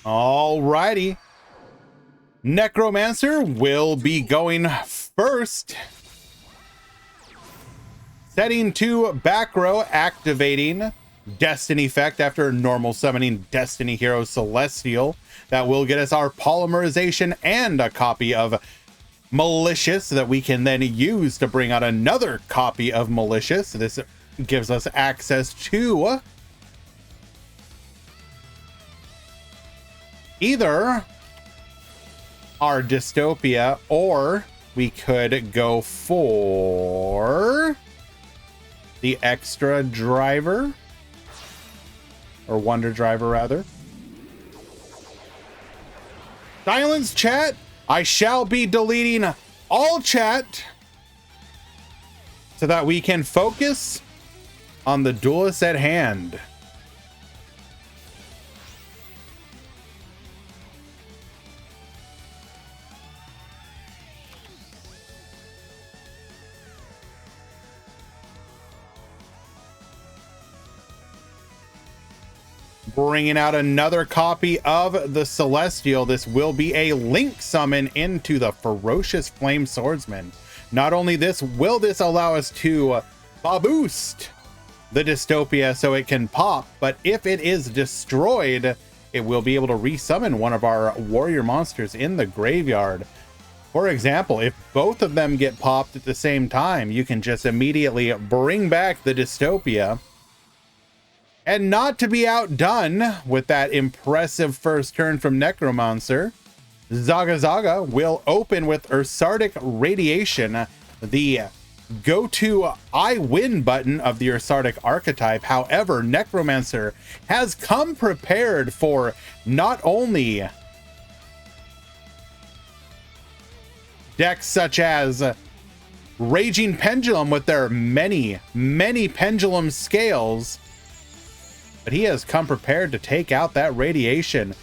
A: Alrighty. Necromancer will be going first. Setting to back row, activating Destiny Effect after normal summoning Destiny Hero Celestial. That will get us our polymerization and a copy of Malicious that we can then use to bring out another copy of Malicious. This gives us access to either our Dystopia, or we could go for the Extra Driver, or Wonder Driver rather. Silence chat. I shall be deleting all chat so that we can focus on the duelist at hand. Bringing out another copy of the Celestial. This will be a link summon into the Ferocious Flame Swordsman. Not only this, will this allow us to boost the Dystopia so it can pop, but if it is destroyed, it will be able to resummon one of our warrior monsters in the graveyard. For example, if both of them get popped at the same time, you can just immediately bring back the Dystopia. And not to be outdone with that impressive first turn from Necromancer, Zaga Zaga will open with Ursardic Radiation, the go-to I win button of the Ursardic archetype. However, Necromancer has come prepared for not only decks such as Raging Pendulum with their many pendulum scales, but he has come prepared to take out that radiation.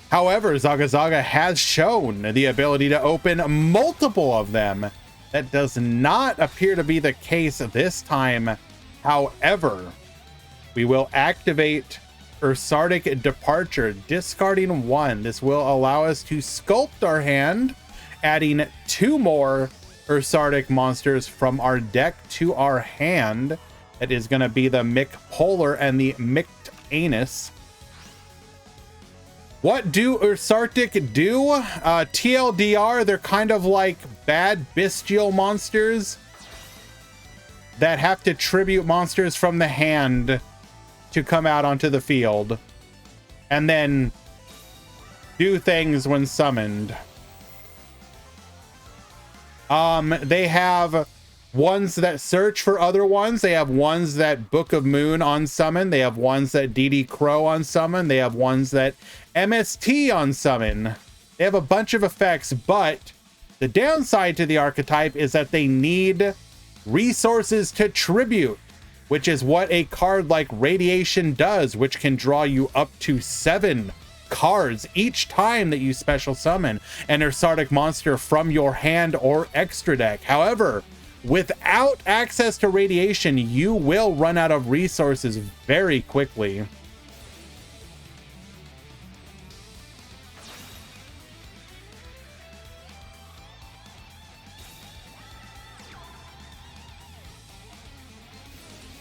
A: However, Zaga Zaga has shown the ability to open multiple of them. That does not appear to be the case this time. However, we will activate Ursardic Departure, discarding one. This will allow us to sculpt our hand, adding 2 more Ursardic monsters from our deck to our hand. That is going to be the Mick Polar and the Mick Anus. What do Ursardic do? TLDR, they're kind of like bad bestial monsters that have to tribute monsters from the hand to come out onto the field and then do things when summoned. They have ones that search for other ones. They have ones that Book of Moon on summon. They have ones that DD Crow on summon. They have ones that MST on summon. They have a bunch of effects, but the downside to the archetype is that they need resources to tribute, which is what a card like Radiation does, which can draw you up to 7 cards each time that you special summon an Ursardic monster from your hand or extra deck. However, without access to Radiation, you will run out of resources very quickly.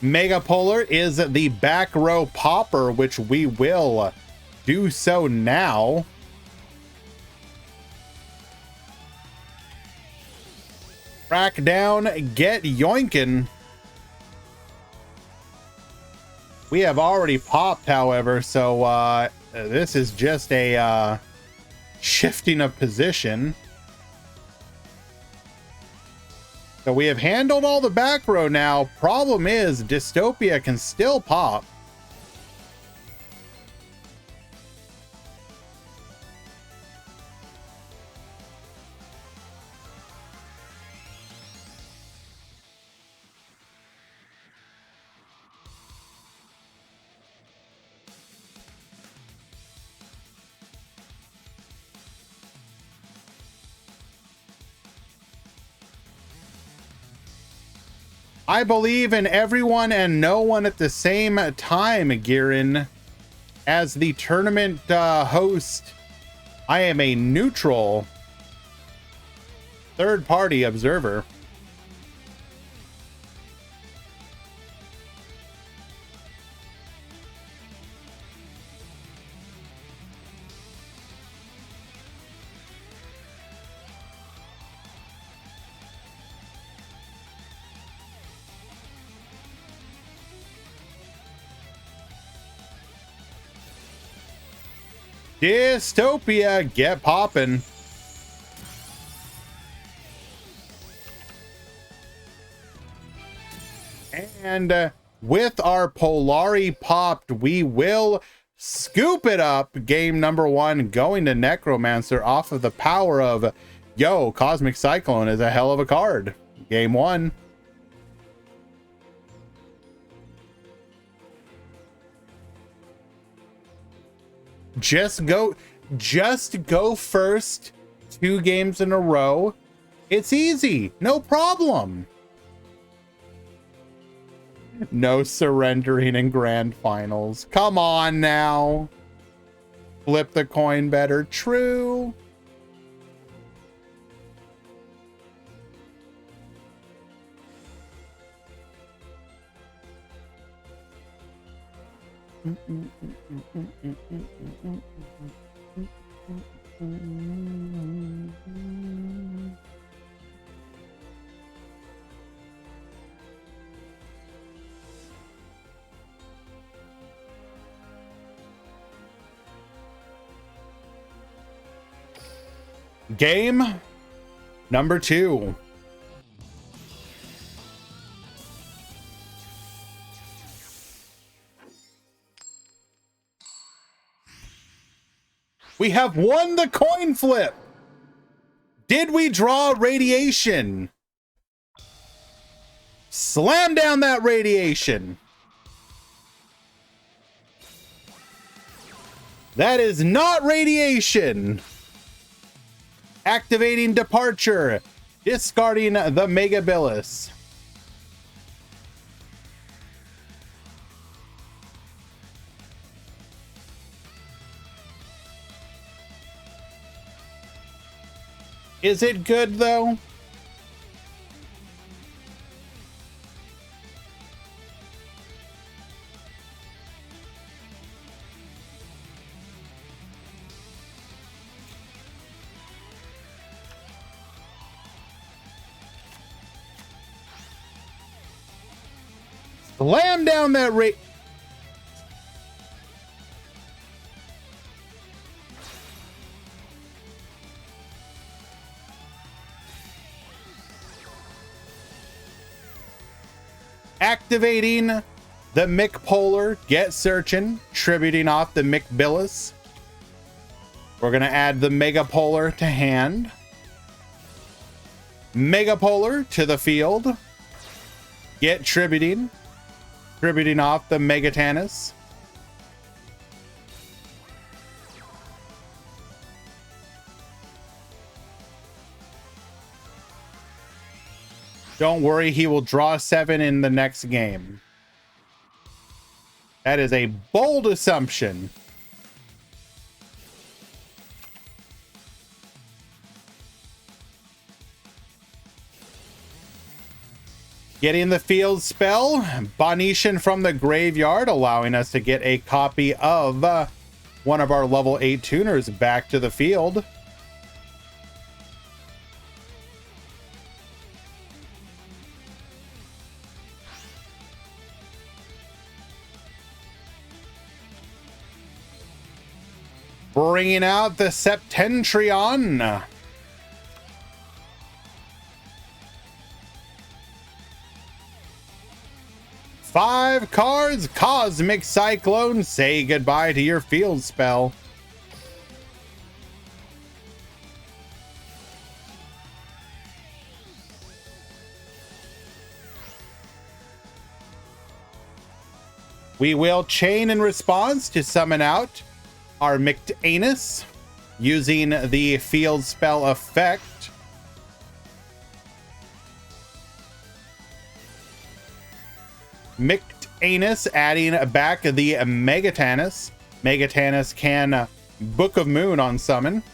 A: Mega Polar is the back row popper, which we will do so now. Crack down, get yoinkin'. We have already popped, however, so this is just a shifting of position. So we have handled all the back row now. Problem is, Dystopia can still pop. I believe in everyone and no one at the same time, Girin. As the tournament host, I am a neutral third-party observer. Dystopia, get poppin'. And with our Polari popped, we will Scoop it up. Game number 1 going to Necromancer off of the power of, yo, Cosmic Cyclone is a hell of a card. Game 1. Just go first 2 games in a row. It's easy. No problem. No surrendering in grand finals. Come on now. Flip the coin better. True. Game number 2. We have won the coin flip. Did we draw radiation? Slam down that radiation. That is not radiation. Activating departure. Discarding the Megabilis. Is it good though? Slam down that rate. Activating the Mick Polar, get searching, tributing off the Mick Billis. We're going to add the Mega Polar to hand. Mega Polar to the field. Get tributing. Tributing off the Megatanus. Don't worry, he will draw 7 in the next game. That is a bold assumption. Getting the field spell, Bonetian from the graveyard, allowing us to get a copy of one of our level 8 tuners back to the field. Bringing out the Septentrion. Five cards, Cosmic Cyclone. Say goodbye to your field spell. We will chain in response to summon out our Mictanus using the field spell effect. Mictanus adding back the Megatanus. Megatanus can Book of Moon on summon.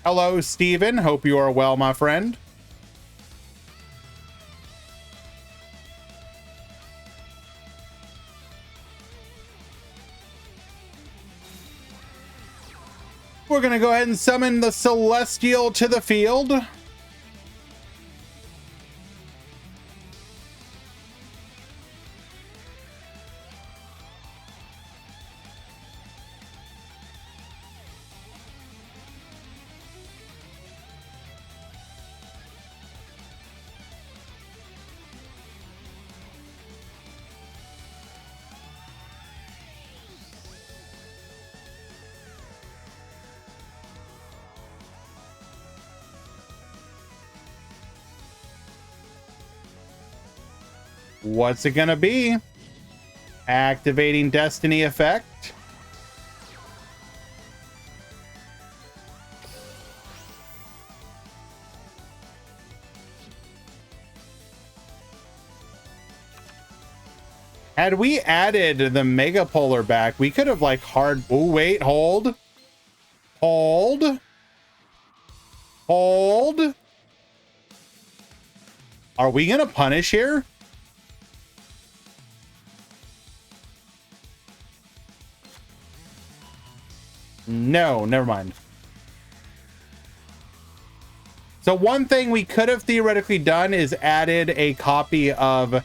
A: Hello, Steven. Hope you are well, my friend. We're going to go ahead and summon the Celestial to the field. What's it gonna be? Activating Destiny effect. Had we added the Mega Polar back, we could have like hard... Oh, wait, hold. Hold. Hold. Are we gonna punish here? No, never mind. So one thing we could have theoretically done is added a copy of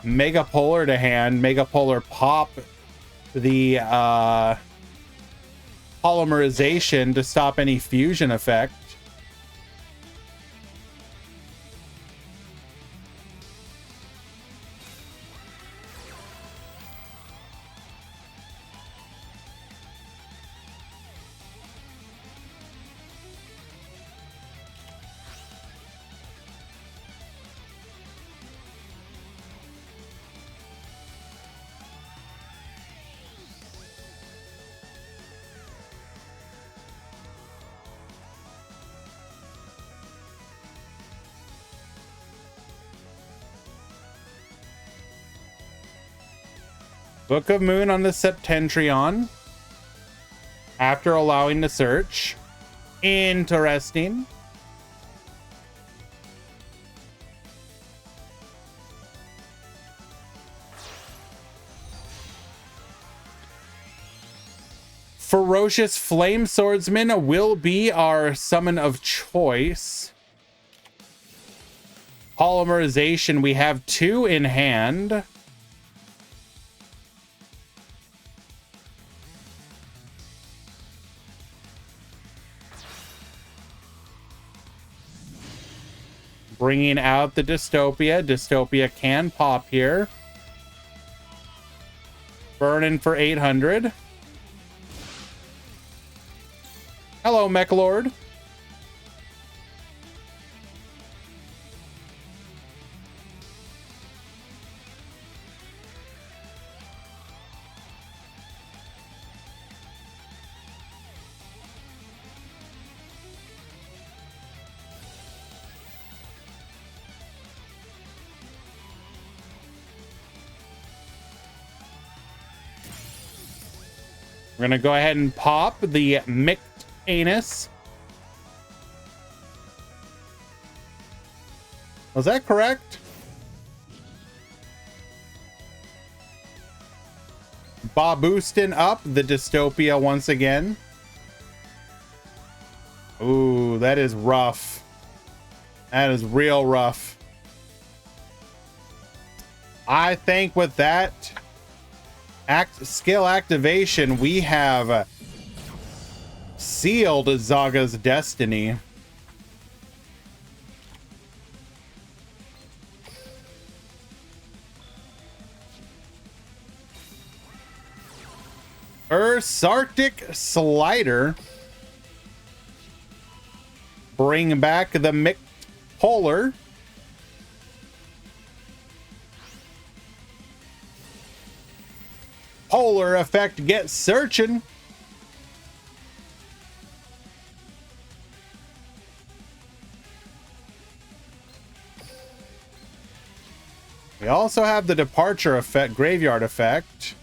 A: Mega Polar to hand. Mega Polar pop the polymerization to stop any fusion effect. Book of Moon on the Septentrion. After allowing the search. Interesting. Ferocious Flame Swordsman will be our summon of choice. Polymerization, we have 2 in hand. Bringing out the Dystopia. Dystopia can pop here. Burning for 800. Hello, Mech Lord. We're gonna go ahead and pop the Mict Anus. Was that correct? Boboostin up the Dystopia once again. Ooh, that is rough. That is real rough. I think with that skill activation, we have sealed Zaga's destiny. Sarctic Slider. Bring back the Mict Polar. Polar effect, get searching. We also have the departure effect, graveyard effect.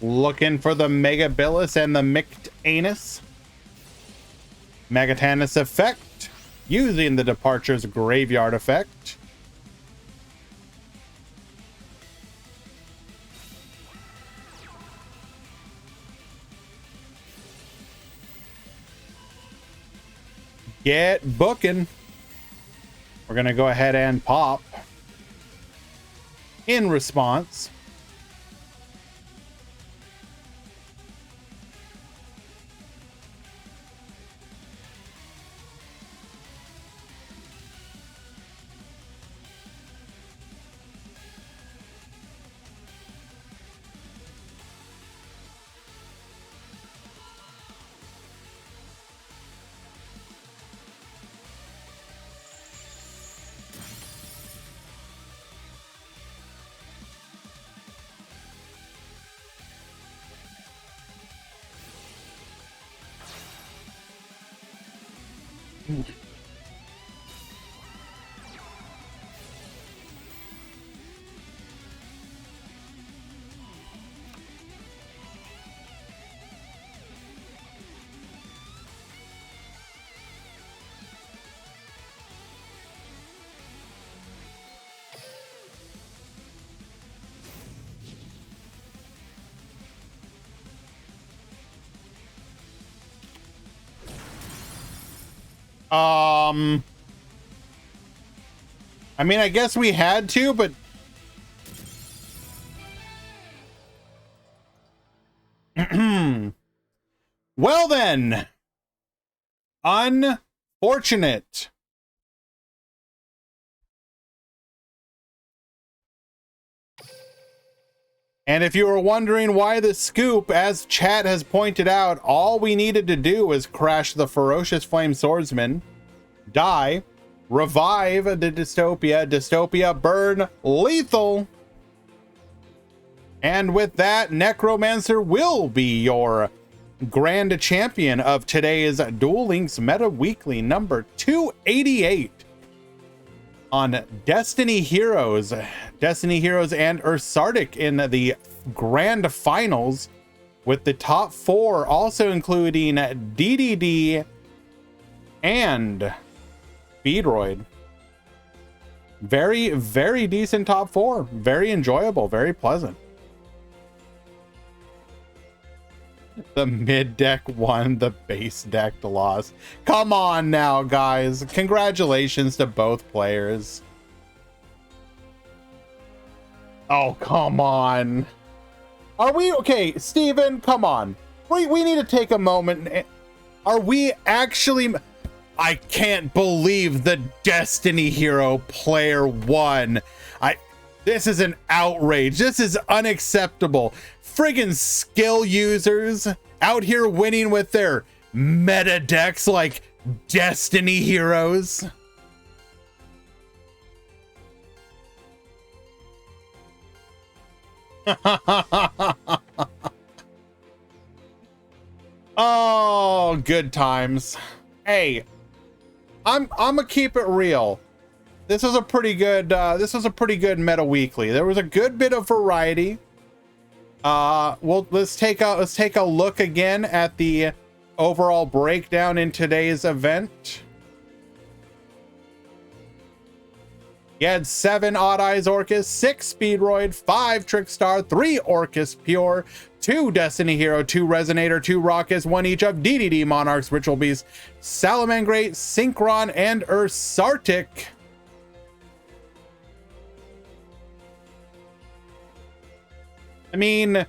A: Looking for the Megabilis and the Mict Anus. Megatanus effect. using the Departure's Graveyard effect. Get booking. We're going to go ahead and pop in response. I mean, I guess we had to, but well then, unfortunate. And if you were wondering why the scoop, as chat has pointed out, all we needed to do was crash the Ferocious Flame Swordsman, die, revive the Dystopia burn lethal. And with that, Necromancer will be your grand champion of today's Duel Links Meta Weekly number 288 on Destiny Heroes and Ursartic in the grand finals, with the top four also including DDD and Speedroid. Very, very decent top four. Very enjoyable, very pleasant. The mid deck won, the base deck lost. Come on now, guys. Congratulations to both players. Oh, come on. Are we okay, Steven? Come on. We need to take a moment. Are we actually... I can't believe the Destiny Hero player won. This is an outrage. This is unacceptable. Friggin' skill users out here winning with their meta decks like Destiny Heroes. Oh, good times. Hey, I'm gonna keep it real. This was a pretty good meta weekly. There was a good bit of variety. Let's take a look again at the overall breakdown in today's event. You had 7 Odd Eyes Orcus, 6 Speedroid, 5 Trickstar, 3 Orcus Pure, 2 Destiny Hero, 2 Resonator, 2 Raucous, 1 each of DDD, Monarchs, Ritual Beast, Salamangreat, Synchron, and Ursartic. I mean,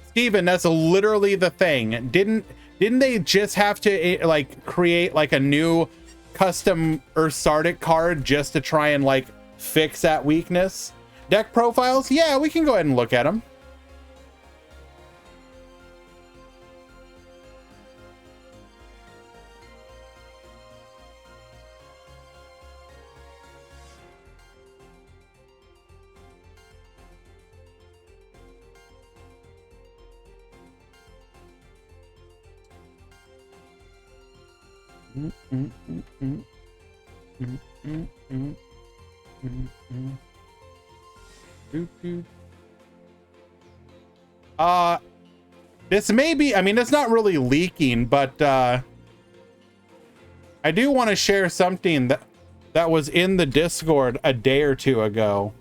A: Steven, that's literally the thing. Didn't they just have to like create like a new custom Ursartic card just to try and like fix that weakness? Deck profiles? Yeah, we can go ahead and look at them. This may be, I mean, it's not really leaking, but I do want to share something that was in the Discord a day or two ago.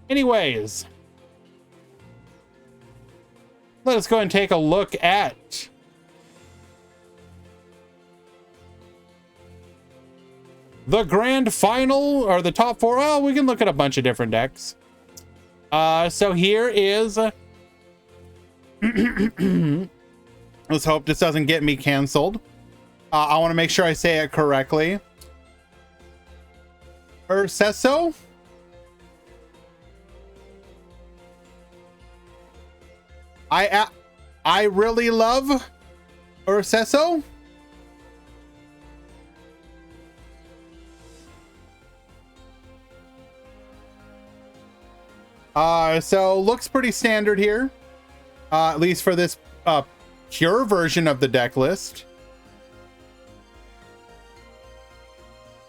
A: Anyways, let us go and take a look at the grand final, or the top four. Oh, we can look at a bunch of different decks. So here is let's hope this doesn't get me canceled. I want to make sure I say it correctly. Urseso. I really love Urseso. So looks pretty standard here, at least for this pure version of the deck list.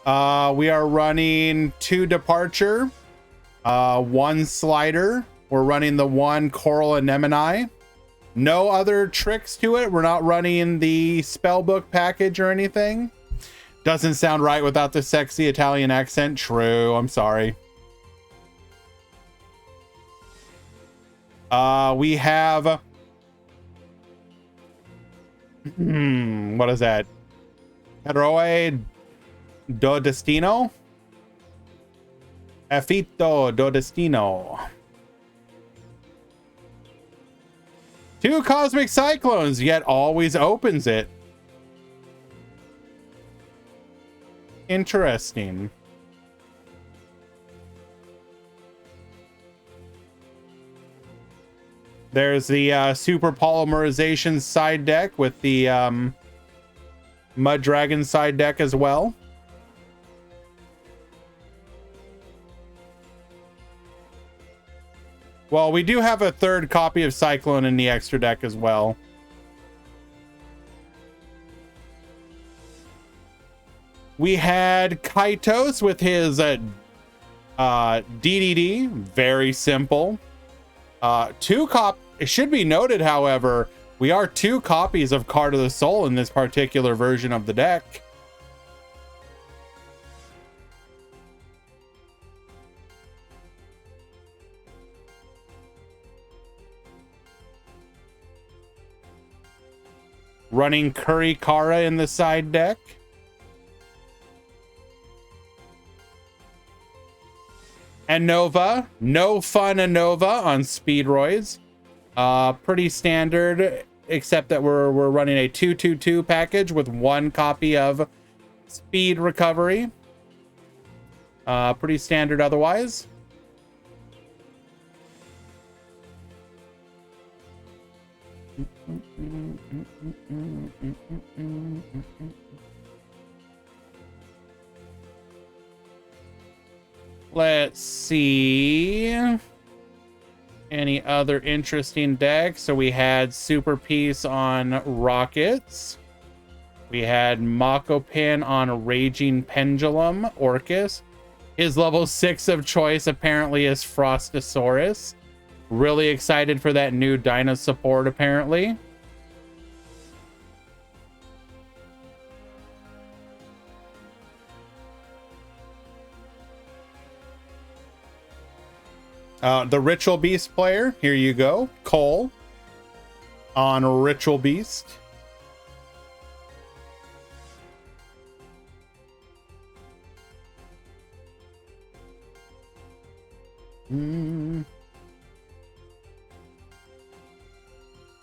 A: We are running 2 Departure, 1 Slider. We're running the 1 Coral Anemone. No other tricks to it. We're not running the spellbook package or anything. Doesn't sound right without the sexy Italian accent. True, I'm sorry. We have... what is that? Eroe do Destino? Effetto do Destino. 2 Cosmic Cyclones, yet always opens it. Interesting. There's the Super Polymerization side deck with the Mud Dragon side deck as well. Well, we do have a 3rd copy of Cyclone in the extra deck as well. We had Kaitos with his DDD. Very simple. It should be noted, however, we are 2 copies of Card of the Soul in this particular version of the deck. Running Kurikara in the side deck. And Nova. No fun Anova on Speedroids. Pretty standard, except that we're running a 2-2-2 package with 1 copy of Speed Recovery. Pretty standard otherwise. Let's see. Any other interesting decks? So we had Super Piece on Rockets. We had Mako Pin on Raging Pendulum, Orcus. His level 6 of choice apparently is Frostosaurus. Really excited for that new Dino support, apparently. The Ritual Beast player, here you go. Cole on Ritual Beast.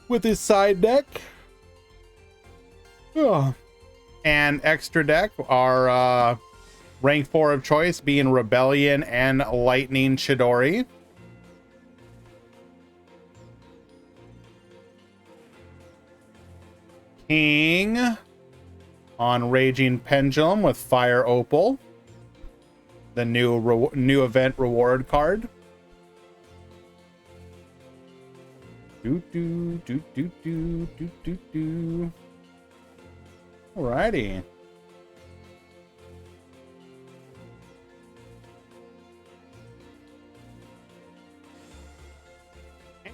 A: With his side deck. Oh. And extra deck are rank 4 of choice being Rebellion and Lightning Chidori. King on Raging Pendulum with Fire Opal. The new event reward card. Alrighty.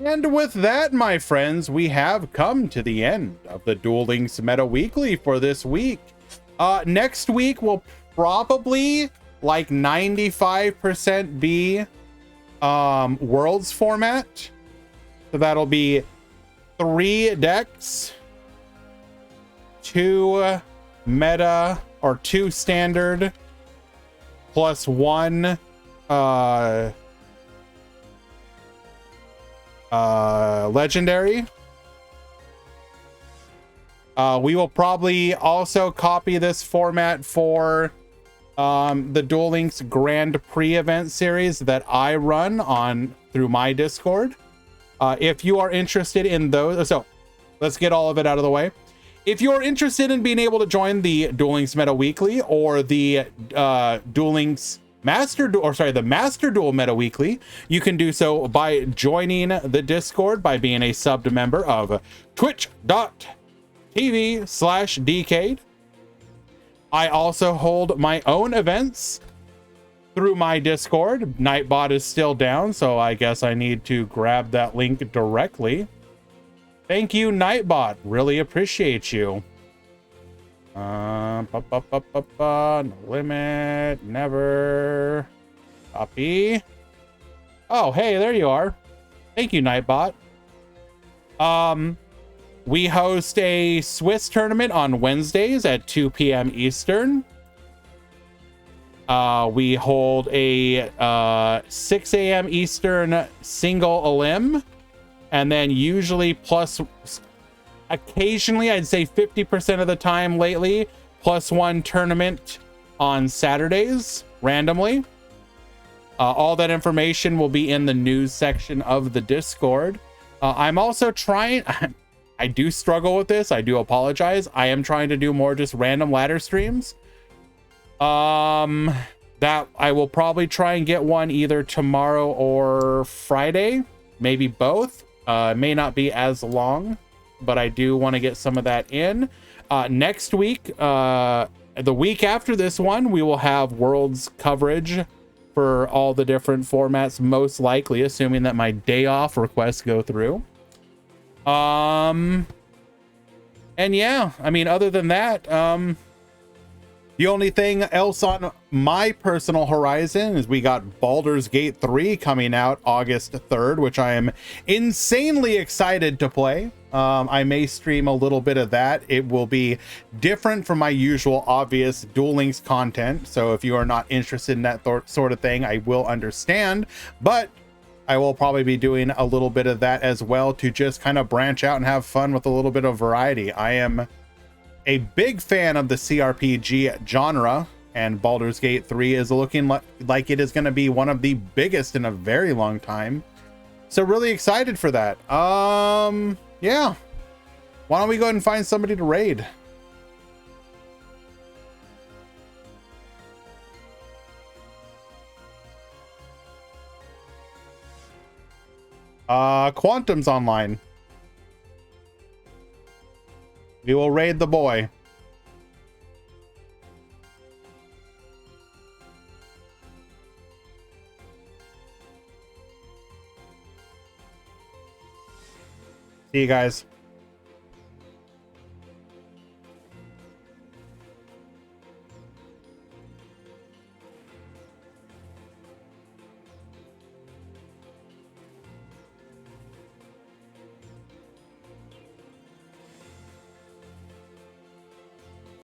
A: And with that, my friends, we have come to the end of the Duel Links Meta Weekly for this week. Next week will probably like 95% be Worlds format. So that'll be 3 decks, 2 meta or 2 standard, plus 1 legendary. We will probably also copy this format for the Duel Links Grand Prix event series that I run on through my Discord. If you are interested in those, so let's get all of it out of the way. If you're interested in being able to join the Duel Links Meta Weekly or the Duel Links the Master Duel Meta Weekly, you can do so by joining the Discord by being a subbed member of twitch.tv/dcade. I also hold my own events through my Discord. Nightbot is still down, so I guess I need to grab that link directly. Thank you, Nightbot. Really appreciate you. No limit, never. Copy. Oh, hey, there you are. Thank you, Nightbot. We host a Swiss tournament on Wednesdays at 2 p.m. Eastern. We hold a 6 a.m. Eastern single elim, and then usually plus occasionally, I'd say 50% of the time lately, +1 tournament on Saturdays randomly. All that information will be in the news section of the Discord. I'm also trying, I do struggle with this, I do apologize. I am trying to do more just random ladder streams. That I will probably try and get one either tomorrow or Friday, maybe both. It may not be as long, but I do want to get some of that in. Next week, the week after this one, we will have Worlds coverage for all the different formats, most likely, assuming that my day off requests go through. And yeah, I mean, other than that, the only thing else on my personal horizon is we got Baldur's Gate 3 coming out August 3rd, which I am insanely excited to play. I may stream a little bit of that. It will be different from my usual obvious Duel Links content. So if you are not interested in that sort of thing, I will understand. But I will probably be doing a little bit of that as well to just kind of branch out and have fun with a little bit of variety. I am a big fan of the CRPG genre, and Baldur's Gate 3 is looking like it is going to be one of the biggest in a very long time. So really excited for that. Yeah. Why don't we go ahead and find somebody to raid? Quantum's online. We will raid the boy. See you guys.